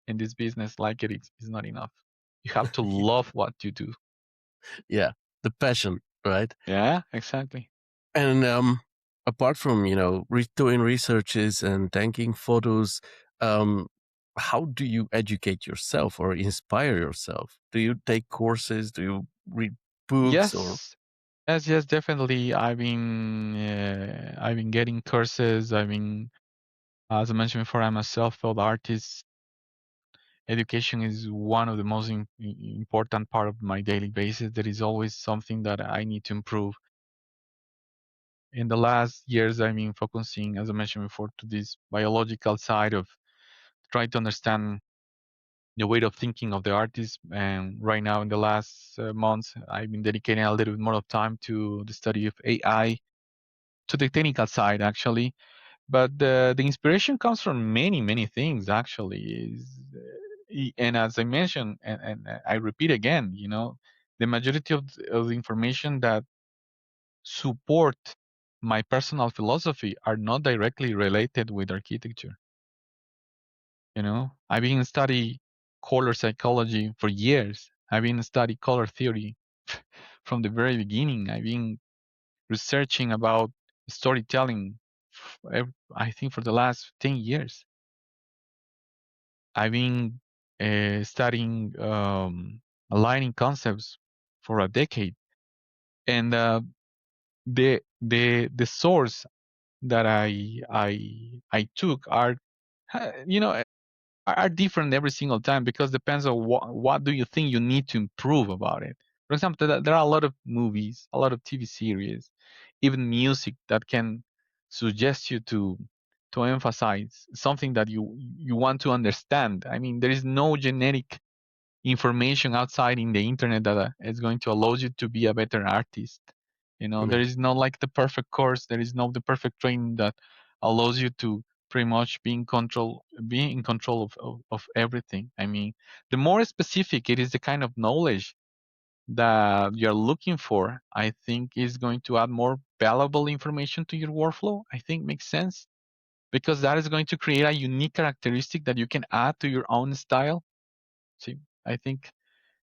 In this business, like it is not enough. You have to love what you do. Yeah. The passion, right? Yeah, exactly. And apart from, doing researches and taking photos, um, how do you educate yourself or inspire yourself? Do you take courses? Do you read books or? Yes, yes, definitely. I've been getting courses. As I mentioned before, I'm a self-taught artist. Education is one of the most important part of my daily basis. There is always something that I need to improve. In the last years, I've been focusing, as I mentioned before, to this biological side of trying to understand the way of thinking of the artist. And right now, in the last months, I've been dedicating a little bit more of time to the study of AI, to the technical side, actually. But the inspiration comes from many, many things, actually. And as I mentioned, and I repeat again, the majority of the information that support my personal philosophy are not directly related with architecture. I've been studying color psychology for years. I've been studying color theory from the very beginning. I've been researching about storytelling, I think, for the last 10 years. I've been studying aligning concepts for a decade. And the source that I took are different every single time, because depends on what do you think you need to improve about it. For example, there are a lot of movies, a lot of TV series, even music that can suggest you to emphasize something that you want to understand. I mean, there is no genetic information outside in the internet that is going to allow you to be a better artist. There Yeah. is no like the perfect course. There is no the perfect training that allows you to pretty much be in control of everything. I mean, the more specific it is, the kind of knowledge that you're looking for, I think is going to add more valuable information to your workflow. I think makes sense, because that is going to create a unique characteristic that you can add to your own style. See, I think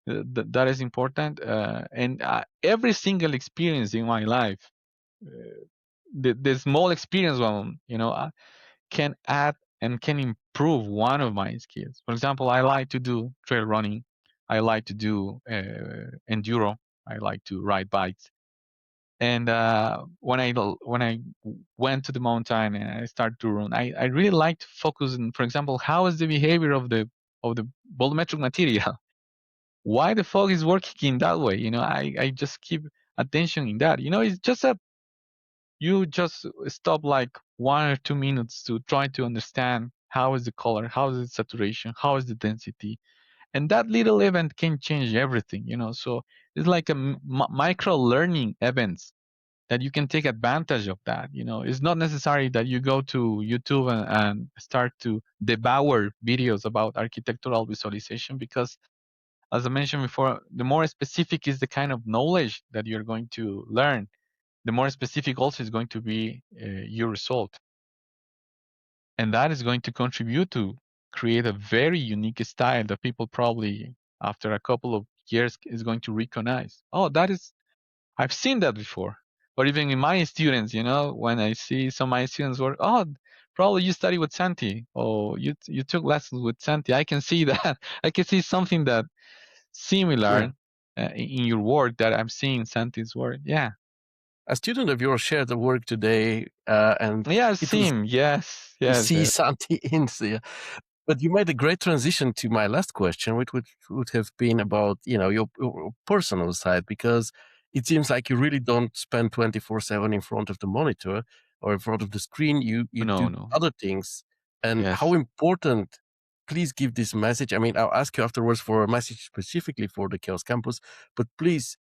that is important. And every single experience in my life, the small experience one, can add and can improve one of my skills. For example, I like to do trail running. I like to do enduro. I like to ride bikes. And when I went to the mountain and I started to run, I really like to focus on, for example, how is the behavior of the volumetric material. Why the fog is working in that way? I just keep attention in that. It's just you just stop like 1 or 2 minutes to try to understand how is the color, how is the saturation, how is the density, and that little event can change everything. So it's like a micro learning events that you can take advantage of that. It's not necessary that you go to YouTube and start to devour videos about architectural visualization, because as I mentioned before, the more specific is the kind of knowledge that you're going to learn, the more specific also is going to be your result. And that is going to contribute to create a very unique style that people probably, after a couple of years, is going to recognize. Oh, I've seen that before. Or even in my students, when I see some of my students work, oh, probably you study with Santi, or you took lessons with Santi. I can see that. I can see something that Yeah. similar in your work that I'm seeing Santi's work. Yeah. A student of yours shared the work today, and Yeah, it was same. Yes, to yes, see yes. Santi in. But you made a great transition to my last question, which would have been about, your personal side, because it seems like you really don't spend 24/7 in front of the monitor or in front of the screen. You No, do no. other things. And how Yes. important, please give this message. I mean, I'll ask you afterwards for a message specifically for the Chaos Campus, but please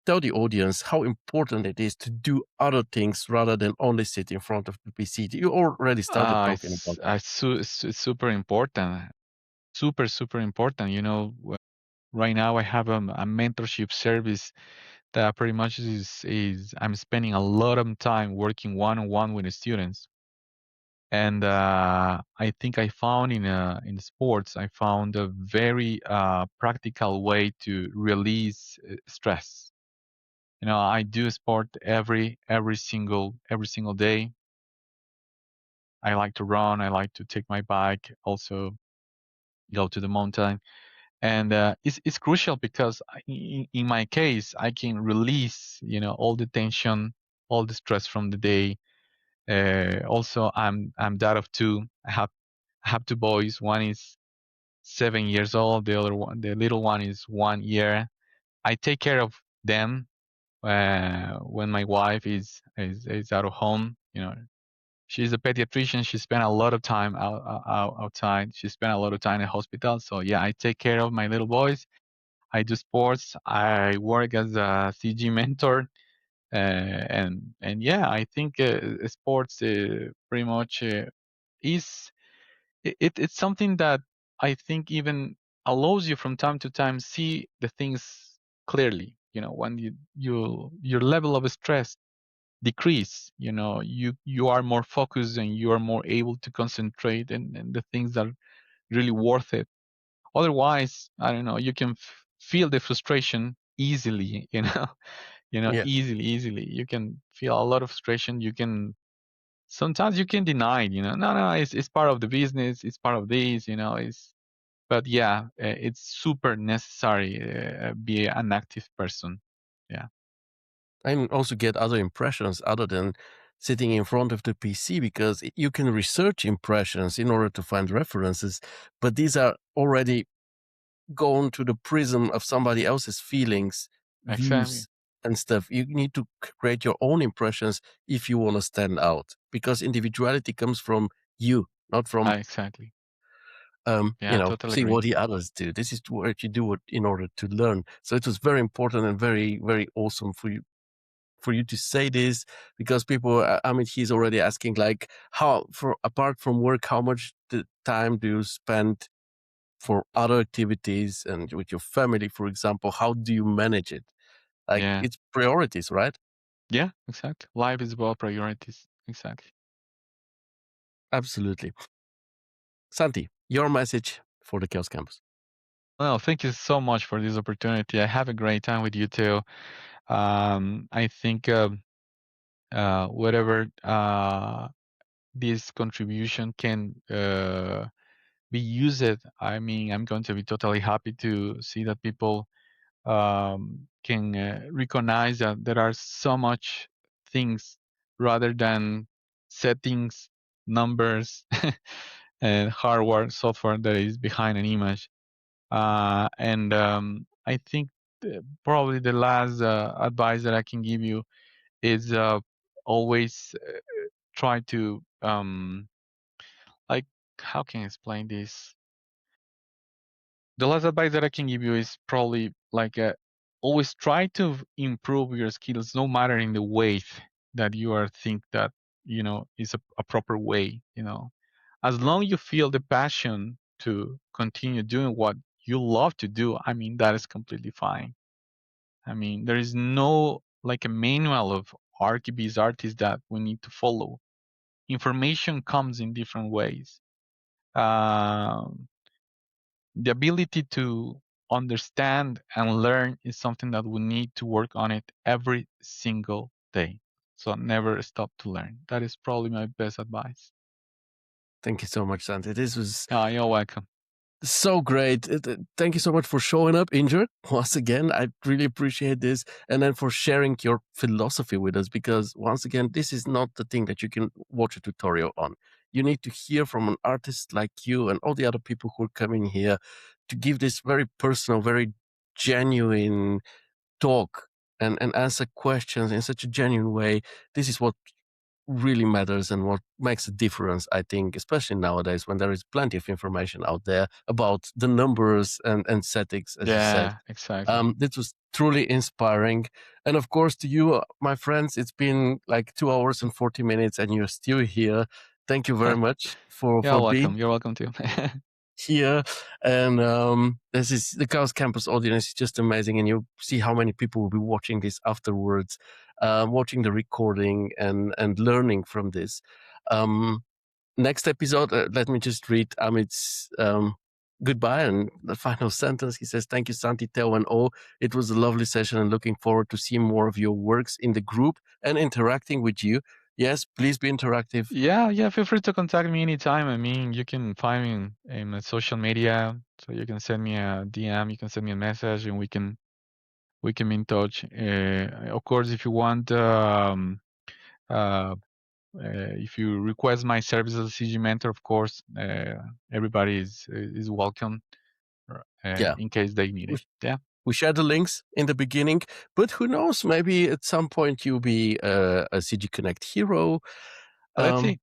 tell the audience how important it is to do other things rather than only sit in front of the PC. You already started talking about that. It's super important. Super, super important. Right now I have a mentorship service that pretty much is I'm spending a lot of time working one on one with the students. And I think I found in sports, I found a very practical way to release stress. I do sport every single day. I like to run. I like to take my bike. Also go to the mountain, and it's crucial because in my case, I can release all the tension, all the stress from the day. Also, I'm dad of two. I have two boys. One is 7 years old. The little one is 1 year. I take care of them when my wife is out of home. She's a pediatrician. She spent a lot of time outside. She spent a lot of time in hospital. So yeah, I take care of my little boys. I do sports. I work as a CG mentor, and yeah, I think sports pretty much is it's something that I think even allows you from time to time see the things clearly. When your level of stress decrease, you are more focused and you are more able to concentrate and the things that are really worth it. Otherwise, I don't know, you can feel the frustration easily, Yeah. easily. You can feel a lot of frustration. Sometimes you can deny it, no, it's part of the business. It's part of this, but yeah, it's super necessary, be an active person. Yeah. And also get other impressions other than sitting in front of the PC, because you can research impressions in order to find references, but these are already gone to the prism of somebody else's feelings, Exactly. views, and stuff. You need to create your own impressions if you want to stand out, because individuality comes from you, not from Exactly. you Yeah, know, totally see what agree. the others do. This is what you do in order to learn. So it was very important and very, very awesome for you to say this, because people, I mean, he's already asking like, how, for apart from work, how much the time do you spend for other activities and with your family, for example? How do you manage it? Like, Yeah. it's priorities, right? Yeah, exactly. Life is about priorities. Exactly. Absolutely. Santi, your message for the Chaos Campus. Well, thank you so much for this opportunity. I have a great time with you too. I think whatever this contribution can be used, I mean, I'm going to be totally happy to see that people can recognize that there are so much things rather than settings, numbers, and hardware, software that is behind an image. And I think probably the last advice that I can give you is always try to like, how can I explain this? The last advice that I can give you is probably like always try to improve your skills, no matter in the way that you are think that is a proper way. As long you feel the passion to continue doing what you love to do, I mean that is completely fine. I mean there is no like a manual of ArchViz artists that we need to follow. Information comes in different ways. Um, the ability to understand and learn is something that we need to work on it every single day. So never stop to learn. That is probably my best advice. Thank you so much, Santi. This was You're welcome. so great. Thank you so much for showing up injured once again. I really appreciate this. And then for sharing your philosophy with us, because once again, this is not the thing that you can watch a tutorial on. you need to hear from an artist like you and all the other people who are coming here to give this very personal, very genuine talk and answer questions in such a genuine way. This is what really matters and what makes a difference, I think, especially nowadays when there is plenty of information out there about the numbers and settings, as you said. Yeah, exactly. This was truly inspiring. And of course, to you, my friends, it's been like 2 hours and 40 minutes and you're still here. Thank you very much for You're being welcome. You're welcome too. here. And this is the Chaos Campus audience is just amazing. And you see how many people will be watching this afterwards, watching the recording and learning from this. Next episode, let me just read Amit's goodbye and the final sentence. He says, "Thank you, Santi, Teo, and all. It was a lovely session and looking forward to seeing more of your works in the group and interacting with you. Yes, please be interactive." Yeah. Feel free to contact me anytime. I mean, you can find me in my social media, so you can send me a DM, you can send me a message, and we can be in touch. Of course, if you want, if you request my service as a CG mentor, of course, everybody is welcome Yeah. in case they need it. Yeah. We share the links in the beginning, but who knows? Maybe at some point you'll be a CG Connect hero. Let's see.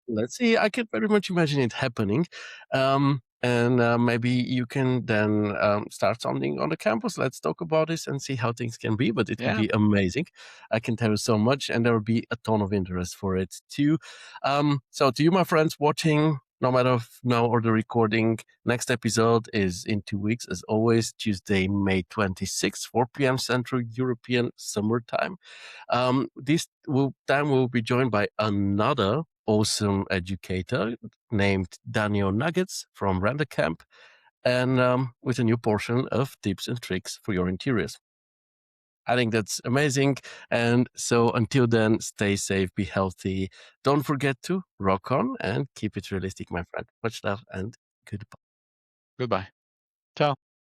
Let's see. I can very much imagine it happening. And maybe you can then start something on the campus. Let's talk about this and see how things can be. But it will Yeah. be amazing. I can tell you so much, and there will be a ton of interest for it too. So to you, my friends watching, no matter if now or the recording, next episode is in 2 weeks, as always, Tuesday, May 26th, 4 p.m. Central European Summertime. This time we'll be joined by another awesome educator named Daniel Nuggets from Render Camp, and with a new portion of tips and tricks for your interiors. I think that's amazing. And so until then, stay safe, be healthy. Don't forget to rock on and keep it realistic, my friend. Much love and goodbye. Goodbye. Ciao.